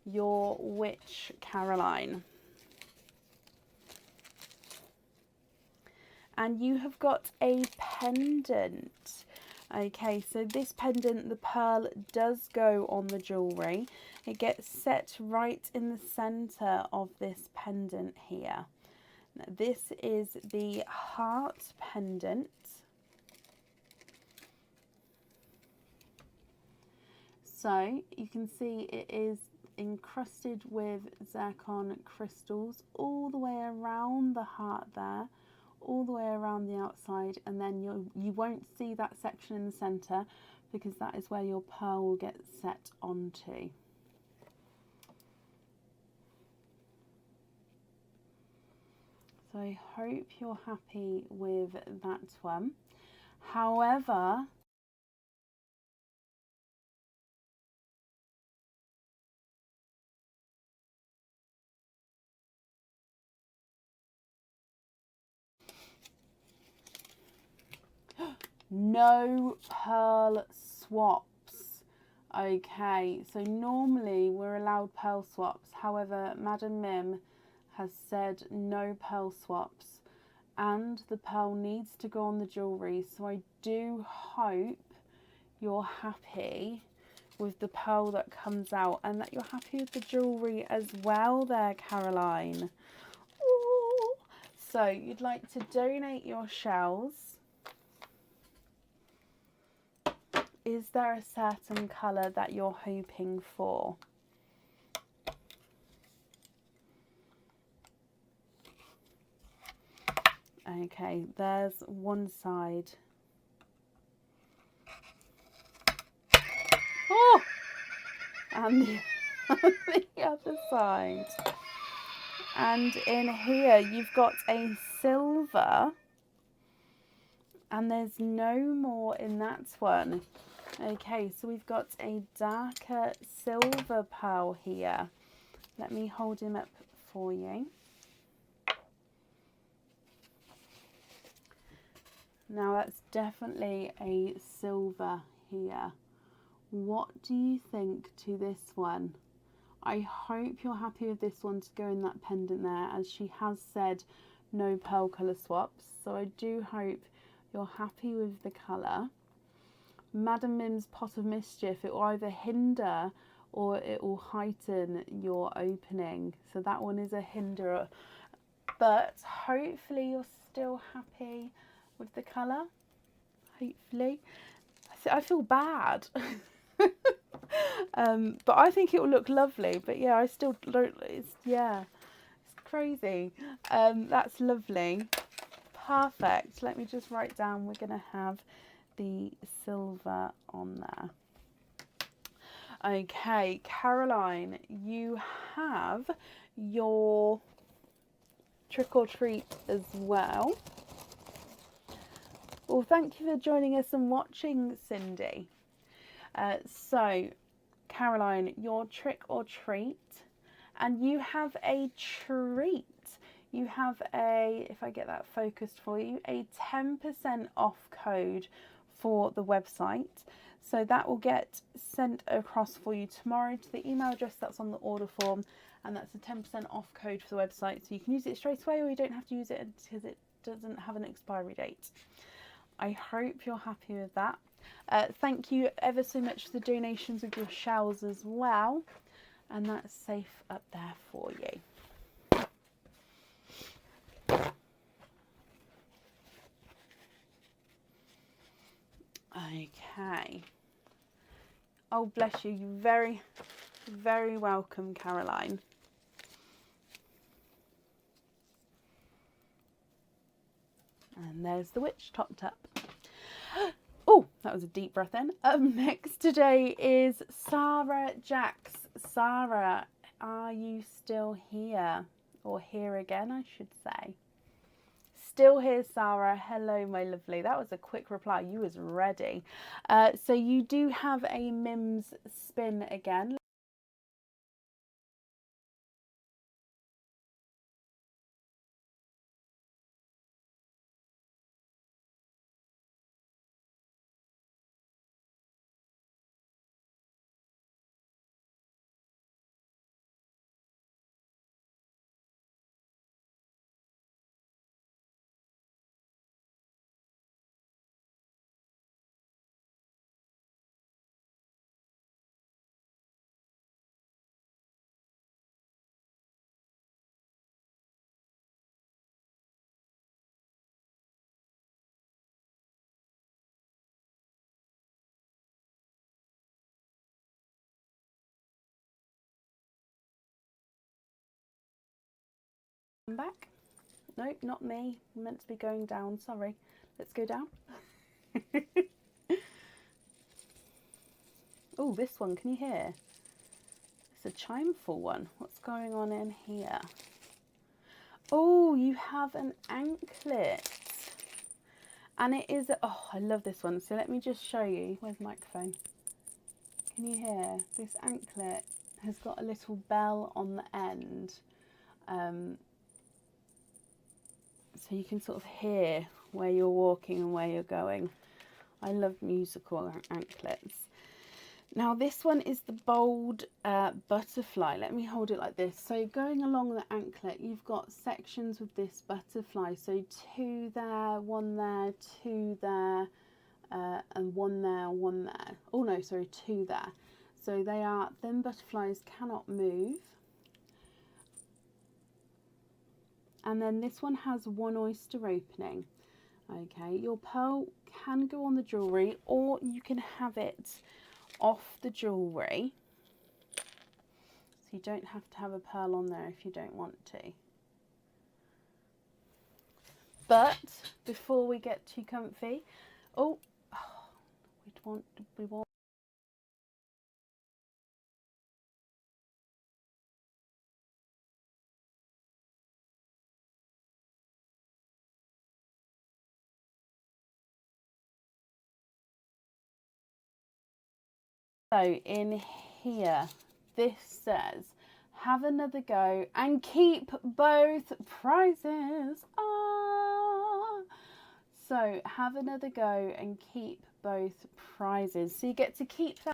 your witch, Caroline. And you have got a pendant. Okay, so this pendant, the pearl does go on the jewellery. It gets set right in the centre of this pendant here. Now, this is the heart pendant. So you can see it is encrusted with zircon crystals all the way around the heart there, all the way around the outside, and then you won't see that section in the centre because that is where your pearl will get set onto. So I hope you're happy with that one. However, no pearl swaps. Okay, so normally we're allowed pearl swaps. However, Madam Mim has said no pearl swaps and the pearl needs to go on the jewellery. So I do hope you're happy with the pearl that comes out and that you're happy with the jewellery as well there, Caroline. Ooh. So you'd like to donate your shells. Is there a certain colour that you're hoping for? Okay, there's one side. Oh! And the other side. And in here you've got a silver. And there's no more in that one. Okay, so we've got a darker silver pearl here. Let me hold him up for you. Now that's definitely a silver here. What do you think to this one? I hope you're happy with this one to go in that pendant there, as she has said no pearl colour swaps. So I do hope you're happy with the colour. Madam Mim's pot of mischief, it will either hinder or it will heighten your opening. So that one is a hinderer. But hopefully you're still happy with the colour. Hopefully. I feel bad. But I think it will look lovely. But yeah, I still don't. It's crazy. That's lovely. Perfect. Let me just write down. We're going to have the silver on there. Okay, Caroline, you have your trick or treat as well. Well, thank you for joining us and watching, Cindy. So, Caroline, your trick or treat, and you have a treat. You have a, if I get that focused for you, a 10% off code for the website. So that will get sent across for you tomorrow to the email address that's on the order form, and that's a 10% off code for the website. So you can use it straight away, or you don't have to use it because it doesn't have an expiry date. I hope you're happy with that. Thank you ever so much for the donations of your shells as well, and that's safe up there for you. Okay. Oh, bless you. You're very, very welcome, Caroline. And there's the witch topped up. Oh, that was a deep breath in. Up next today is Sarah Jacks. Sarah, are you still here? Or here again, I should say. Still here, Sarah. Hello, my lovely. That was a quick reply. You was ready. So you do have a Mims spin again. I'm back. Nope, not me. I'm meant to be going down. Sorry. Let's go down. Oh, this one. Can you hear? It's a chimeful one. What's going on in here? Oh, you have an anklet. And it is... Oh, I love this one. So let me just show you. Where's the microphone? Can you hear? This anklet has got a little bell on the end. So you can sort of hear where you're walking and where you're going. I love musical anklets. Now this one is the bold butterfly. Let me hold it like this. So going along the anklet, you've got sections with this butterfly. So 2 there, 1 there, 2 there, and 1 there, 1 there. Oh no, sorry, 2 there. So they are, them butterflies cannot move. And then this one has 1 oyster opening. Okay, your pearl can go on the jewellery, or you can have it off the jewellery. So you don't have to have a pearl on there if you don't want to. But before we get too comfy, we want So in here, this says, have another go and keep both prizes. So have another go and keep both prizes. So you get to keep that.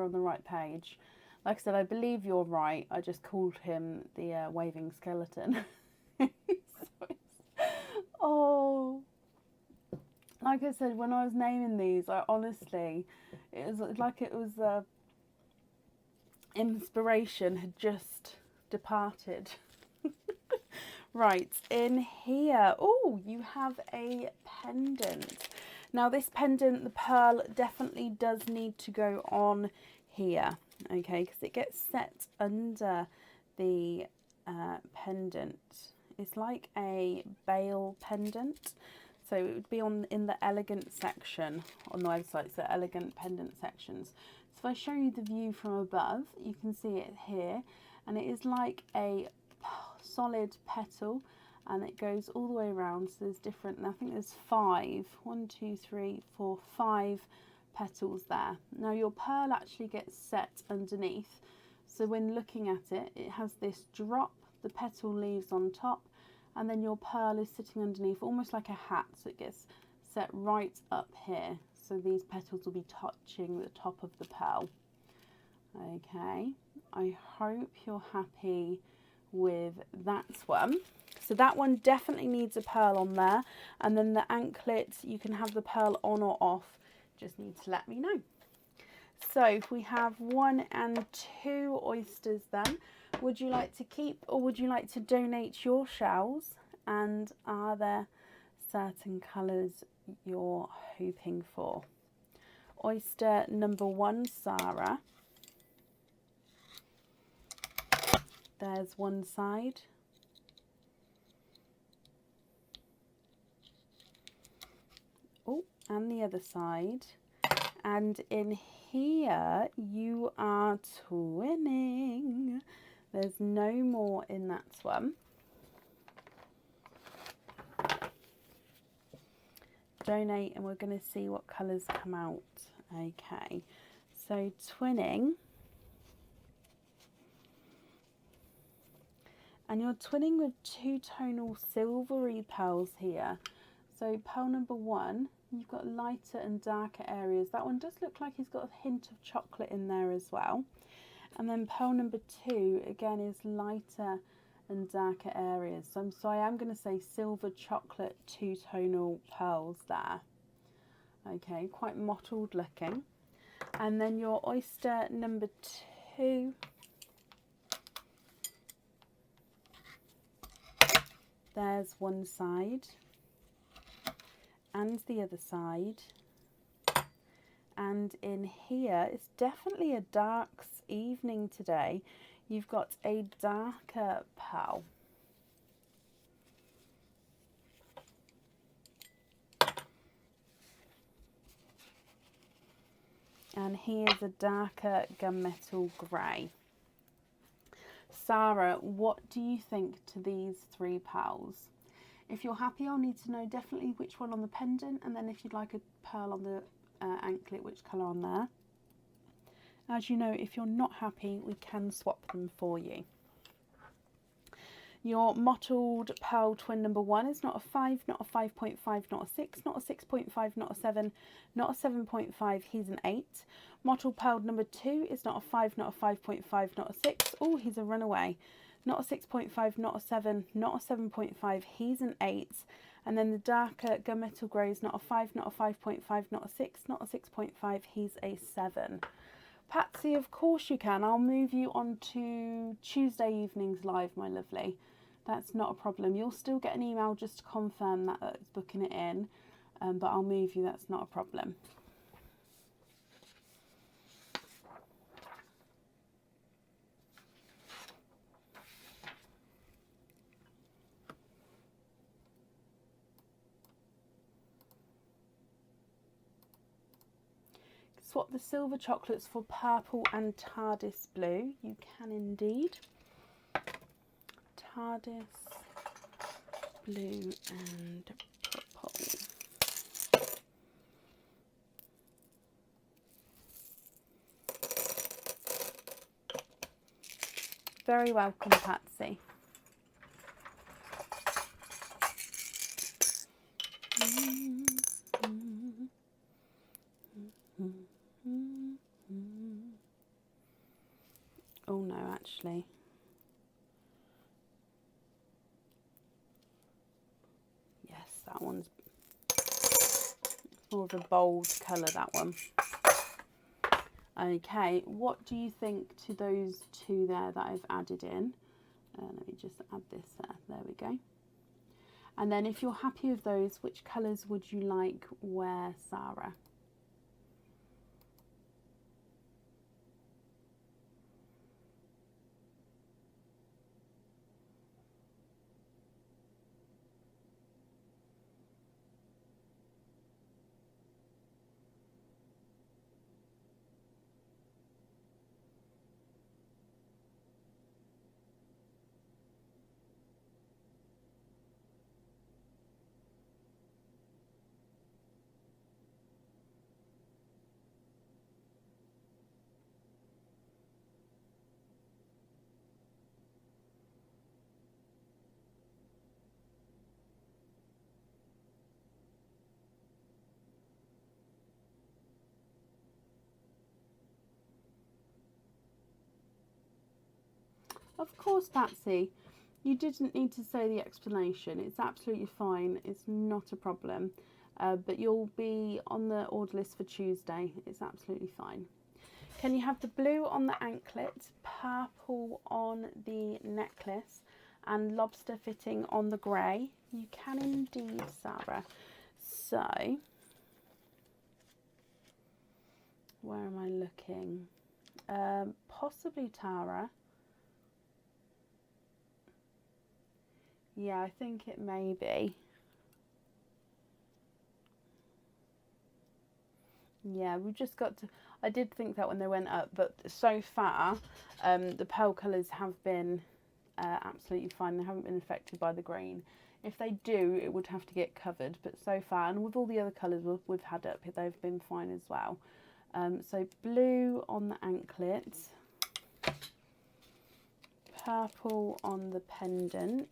we're on the right page. Like I said, I believe you're right. I just called him the waving skeleton. Oh, like I said, when I was naming these, I honestly, it was like it was inspiration had just departed. Right, in here, oh, you have a pendant. Now this pendant, the pearl definitely does need to go on here, okay, because it gets set under the pendant. It's like a bail pendant, so it would be on in the elegant section on the website, so elegant pendant sections. So if I show you the view from above, you can see it here, and it is like a solid petal, and it goes all the way around. So there's different, I think there's 5, 1, 2, 3, 4, 5 petals there. Now your pearl actually gets set underneath, so when looking at it, it has this drop, the petal leaves on top, and then your pearl is sitting underneath almost like a hat, so it gets set right up here, so these petals will be touching the top of the pearl. Okay, I hope you're happy with that one. So that one definitely needs a pearl on there, and then the anklet, you can have the pearl on or off, just need to let me know. So we have 1 and 2 oysters then. Would you like to keep or would you like to donate your shells? And are there certain colours you're hoping for? Oyster number 1, Sarah. There's one side. Oh, and the other side. And in here, you are twinning. There's no more in that one. Donate, and we're going to see what colours come out. Okay, so twinning. And you're twinning with 2-tonal silvery pearls here. So pearl number 1, you've got lighter and darker areas. That one does look like he's got a hint of chocolate in there as well. And then pearl number 2, again, is lighter and darker areas. So I am going to say silver chocolate 2-tonal pearls there. Okay, quite mottled looking. And then your oyster number 2. There's one side and the other side, and in here it's definitely a dark evening today. You've got a darker pearl. And here's a darker gunmetal grey. Sarah, what do you think to these 3 pearls? If you're happy, I'll need to know definitely which one on the pendant, and then if you'd like a pearl on the anklet, which colour on there. As you know, if you're not happy, we can swap them for you. Your mottled pearl twin number 1 is not a 5, not a 5.5, not a 6, not a 6.5, not a 7, not a 7.5, he's an 8. Mottled pearl number 2 is not a 5, not a 5.5, not a 6, oh, he's a runaway. Not a 6.5, not a 7, not a 7.5, he's an 8. And then the darker gunmetal grey is not a 5, not a 5.5, not a 6, not a 6.5, he's a 7. Patsy, of course you can. I'll move you on to Tuesday evenings live, my lovely. That's not a problem. You'll still get an email just to confirm that it's booking it in, but I'll move you, that's not a problem. Swap the silver chocolates for purple and TARDIS blue. You can indeed. TARDIS blue and purple. Very welcome, Patsy. actually. Yes, that one's more of a bold colour, that one. Okay, what do you think to those two there that I've added in? Let me just add this there. There we go. And then if you're happy with those, which colours would you like where, Sarah? Of course, Patsy. You didn't need to say the explanation. It's absolutely fine. It's not a problem. But you'll be on the order list for Tuesday. It's absolutely fine. Can you have the blue on the anklet, purple on the necklace, and lobster fitting on the grey? You can indeed, Sarah. So, where am I looking? Possibly Tara. Yeah, I think it may be. Yeah, we've just got to... I did think that when they went up, but so far, the pearl colours have been absolutely fine. They haven't been affected by the green. If they do, it would have to get covered, but so far, and with all the other colours we've had up, they've been fine as well. So blue on the anklet, purple on the pendant,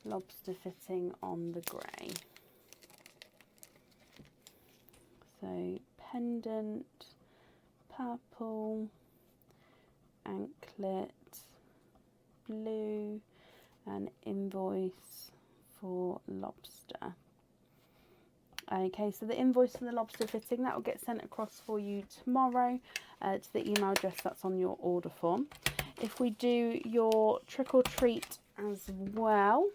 lobster fitting on the grey. So pendant, purple, anklet, blue, and invoice for lobster. Okay, so the invoice for the lobster fitting, that will get sent across for you tomorrow to the email address that's on your order form. If we do your trick or treat as well,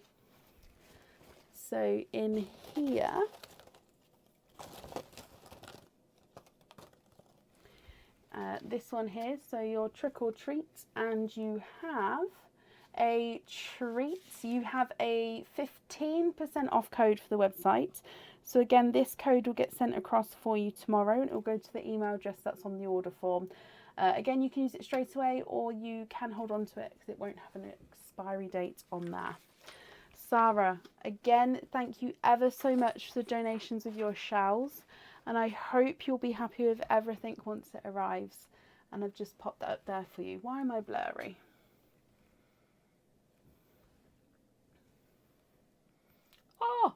so in here, this one here, so your trick or treat, and you have a treat. You have a 15% off code for the website. So again, this code will get sent across for you tomorrow, and it will go to the email address that's on the order form. Again, you can use it straight away, or you can hold on to it because it won't have an expiry date on there. Sarah, again, thank you ever so much for the donations of your shells, and I hope you'll be happy with everything once it arrives. And I've just popped that up there for you. Why am I blurry? Oh!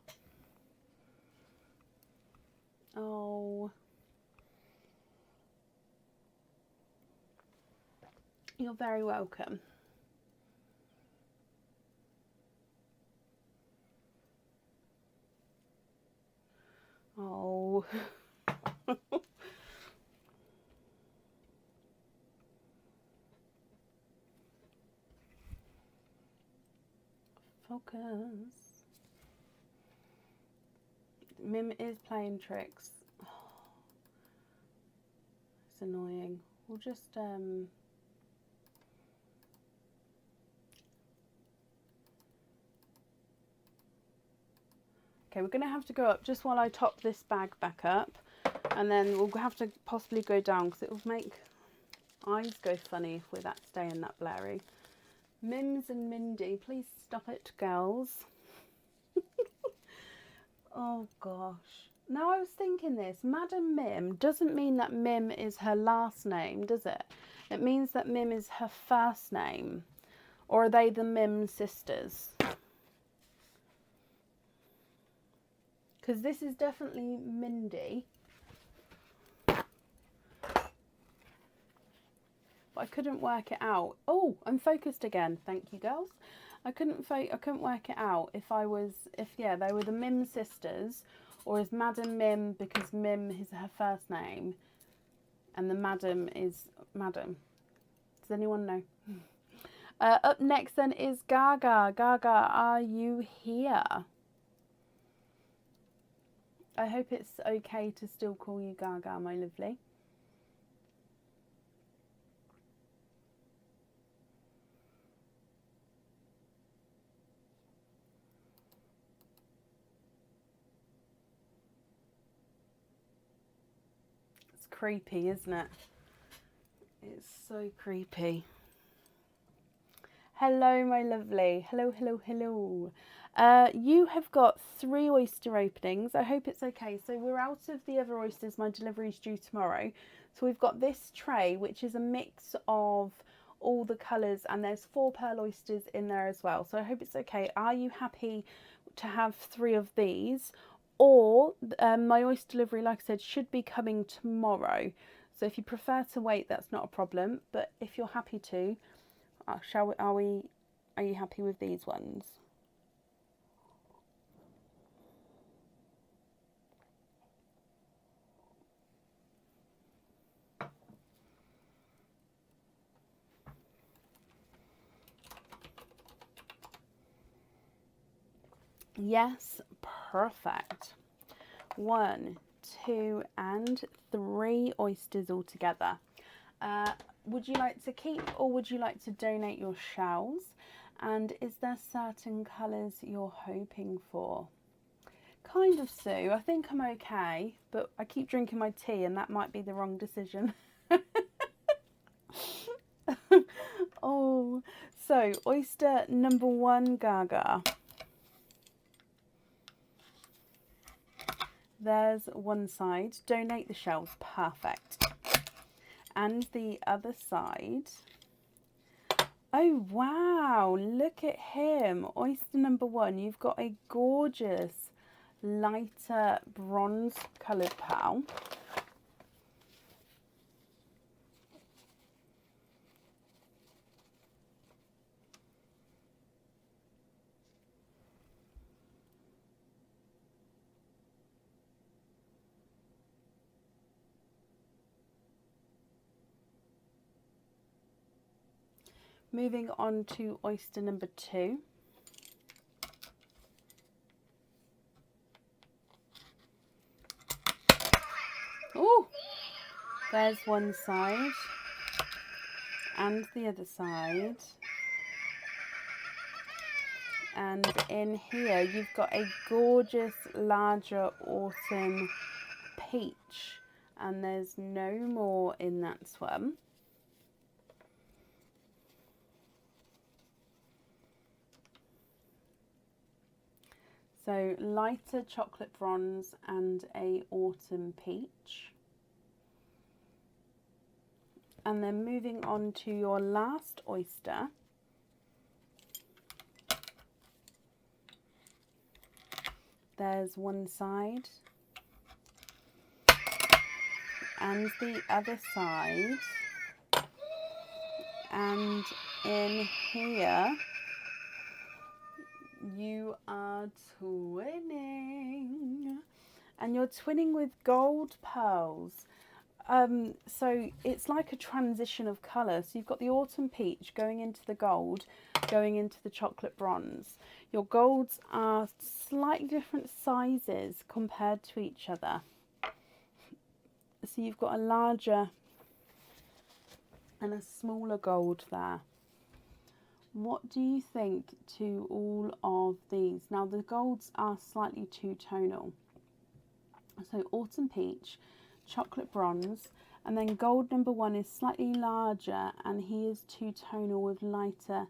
Oh. You're very welcome. Oh. Focus. Mim is playing tricks. Oh, it's annoying. We'll just okay, we're going to have to go up just while I top this bag back up, and then we'll have to possibly go down because it will make eyes go funny if we're staying that blurry. Mims and Mindy, please stop it, girls. Oh gosh. Now I was thinking this, Madam Mim doesn't mean that Mim is her last name, does it? It means that Mim is her first name. Or are they the Mim sisters? Because this is definitely Mindy. but I couldn't work it out. Oh, I'm focused again. Thank you, girls. I couldn't work it out if they were the Mims sisters, or is Madam Mim because Mim is her first name, and the Madam is Madam. Does anyone know? Up next then is Gaga. Gaga, are you here? I hope it's okay to still call you Gaga, my lovely. It's creepy, isn't it? It's so creepy. Hello, my lovely. Hello, hello, hello. You have got 3 oyster openings. I hope it's okay. So we're out of the other oysters. My delivery is due tomorrow. So we've got this tray, which is a mix of all the colours, and there's 4 pearl oysters in there as well. So I hope it's okay. Are you happy to have 3 of these? Or my oyster delivery, like I said, should be coming tomorrow. So if you prefer to wait, that's not a problem. But if you're happy to, are you happy with these ones? Yes, perfect. 1, 2, and 3 oysters all together. Would you like to keep, or would you like to donate your shells? And is there certain colours you're hoping for? Kind of, Sue. I think I'm okay, but I keep drinking my tea and that might be the wrong decision. Oh, so oyster number 1, Gaga. There's one side. Donate the shells. Perfect. And the other side. Oh, wow. Look at him. Oyster number 1. You've got a gorgeous lighter bronze coloured pearl. Moving on to oyster number 2. Oh, there's one side and the other side. And in here you've got a gorgeous larger autumn peach, and there's no more in that one. So lighter chocolate bronze and a autumn peach. And then moving on to your last oyster. There's one side and the other side. And in here you are twinning, and you're twinning with gold pearls. So it's like a transition of colour. So you've got the autumn peach going into the gold, going into the chocolate bronze. Your golds are slightly different sizes compared to each other. So you've got a larger and a smaller gold there. What do you think to all of these? Now the golds are slightly two-tonal. So autumn peach, chocolate bronze, and then gold number 1 is slightly larger and he is two-tonal with lighter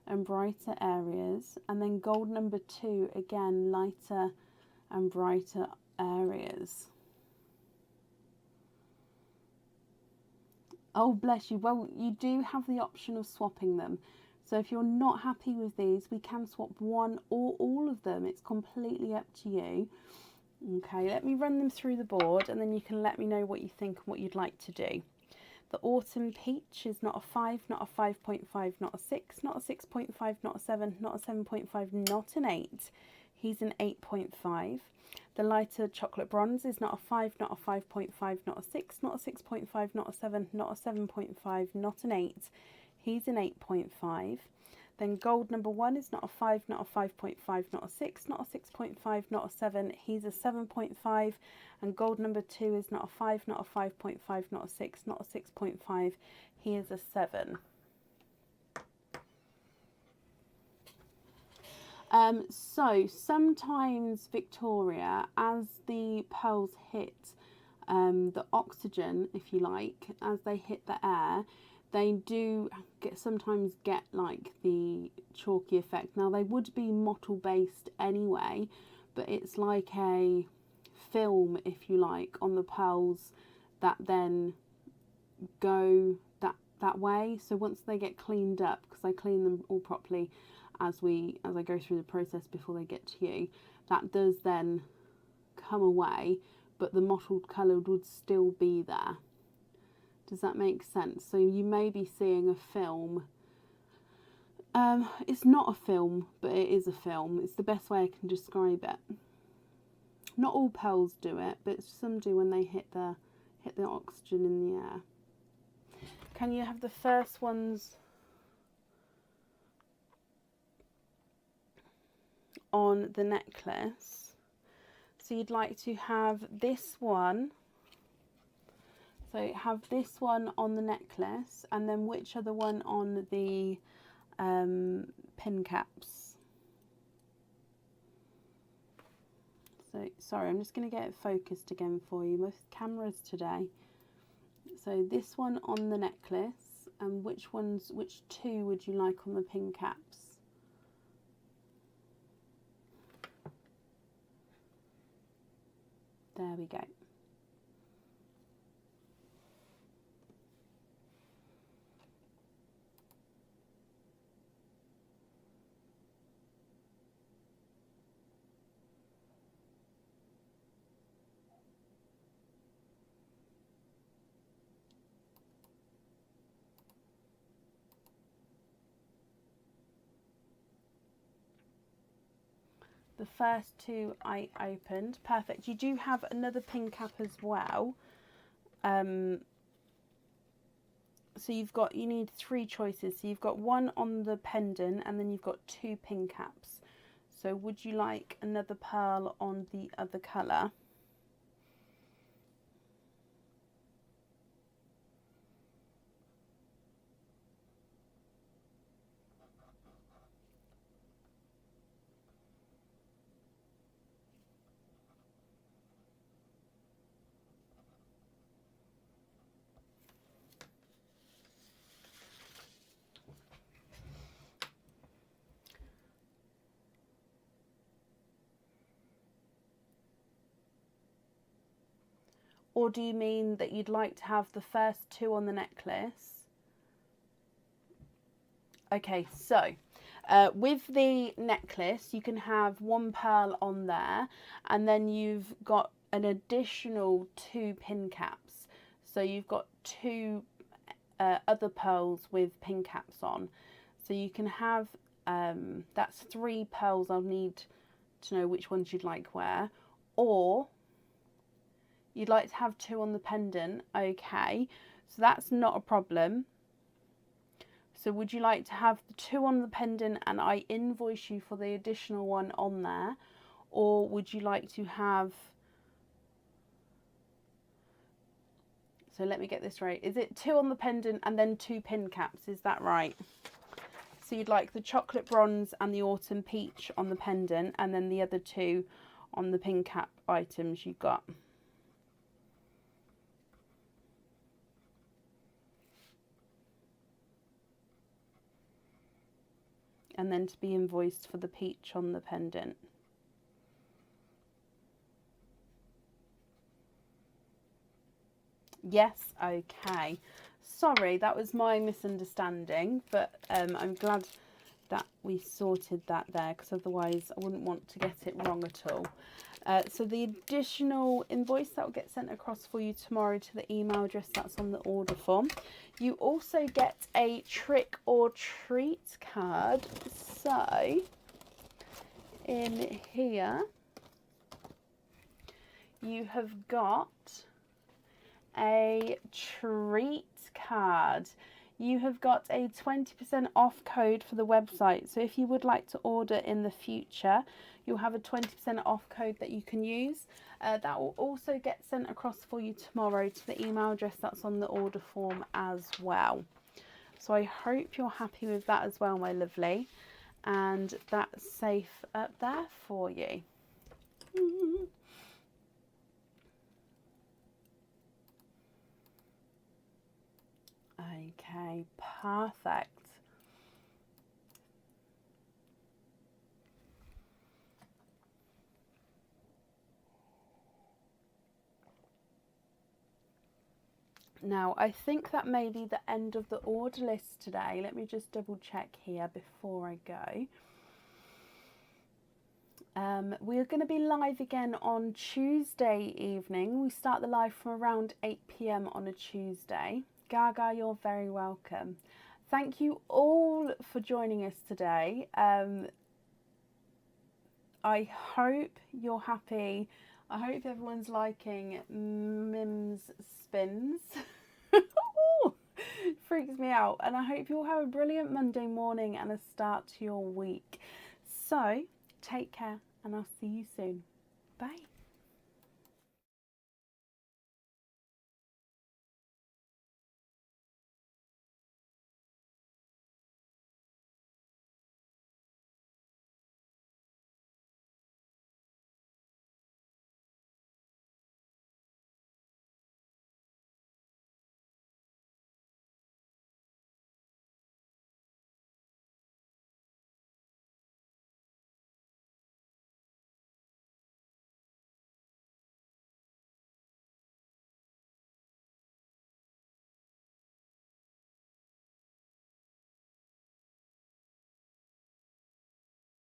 and brighter areas. And then gold number 2, again lighter and brighter areas. Oh, bless you. Well, you do have the option of swapping them. So if you're not happy with these, we can swap one or all of them. It's completely up to you. Okay, let me run them through the board and then you can let me know what you think and what you'd like to do. The autumn peach is not a 5, not a 5.5, not a 6, not a 6.5, not a 7, not a 7.5, not an 8. He's an 8.5. The lighter chocolate bronze is not a 5, not a 5.5, not a 6, not a 6.5, not a 7, not a 7.5, not an 8. He's an 8.5. Then gold number 1 is not a 5, not a 5.5, not a 6, not a 6.5, not a 7. He's a 7.5. And gold number 2 is not a 5, not a 5.5, not a 6, not a 6.5. He is a 7. So sometimes, Victoria, as the pearls hit the oxygen, if you like, as they hit the air, they do sometimes get like the chalky effect. Now they would be mottle based anyway, but it's like a film, if you like, on the pearls that then go that way. So once they get cleaned up, because I clean them all properly as I go through the process before they get to you, that does then come away, but the mottled colour would still be there. Does that make sense? So you may be seeing a film. It's not a film, but it is a film. It's the best way I can describe it. Not all pearls do it, but some do when they hit the oxygen in the air. Can you have the first ones on the necklace? So you'd like to have this one. So have this one on the necklace, and then which other one on the pin caps? So sorry, I'm just going to get it focused again for you. Most cameras today. So this one on the necklace, and which two would you like on the pin caps? There we go. The first two I opened. Perfect. You do have another pin cap as well. So you need 3 choices. So you've got one on the pendant, and then you've got 2 pin caps. So would you like another pearl on the other colour? Or do you mean that you'd like to have the first 2 on the necklace? Okay, so with the necklace, you can have 1 pearl on there, and then you've got an additional 2 pin caps. So you've got 2 other pearls with pin caps on. So you can have, that's 3 pearls. I'll need to know which ones you'd like where. Or you'd like to have 2 on the pendant. Okay, so that's not a problem. So would you like to have the 2 on the pendant and I invoice you for the additional one on there? Or would you like to have, so let me get this right. Is it 2 on the pendant and then 2 pin caps? Is that right? So you'd like the chocolate bronze and the autumn peach on the pendant, and then the other 2 on the pin cap items you've got. And then to be invoiced for the peach on the pendant. Yes, okay. Sorry, that was my misunderstanding, but I'm glad that we sorted that there, because otherwise I wouldn't want to get it wrong at all. So the additional invoice that will get sent across for you tomorrow to the email address that's on the order form. You also get a trick or treat card. So in here you have got a treat card. You have got a 20% off code for the website. So if you would like to order in the future, you'll have a 20% off code that you can use. That will also get sent across for you tomorrow to the email address that's on the order form as well. So I hope you're happy with that as well, my lovely. And that's safe up there for you. Okay, perfect. Now, I think that may be the end of the order list today. Let me just double check here before I go. We're going to be live again on Tuesday evening. We start the live from around 8 p.m. on a Tuesday. Gaga, you're very welcome. Thank you all for joining us today. I hope you're happy. I hope everyone's liking Mims spins. Freaks me out. And I hope you'll have a brilliant Monday morning and a start to your week. So take care and I'll see you soon. Bye.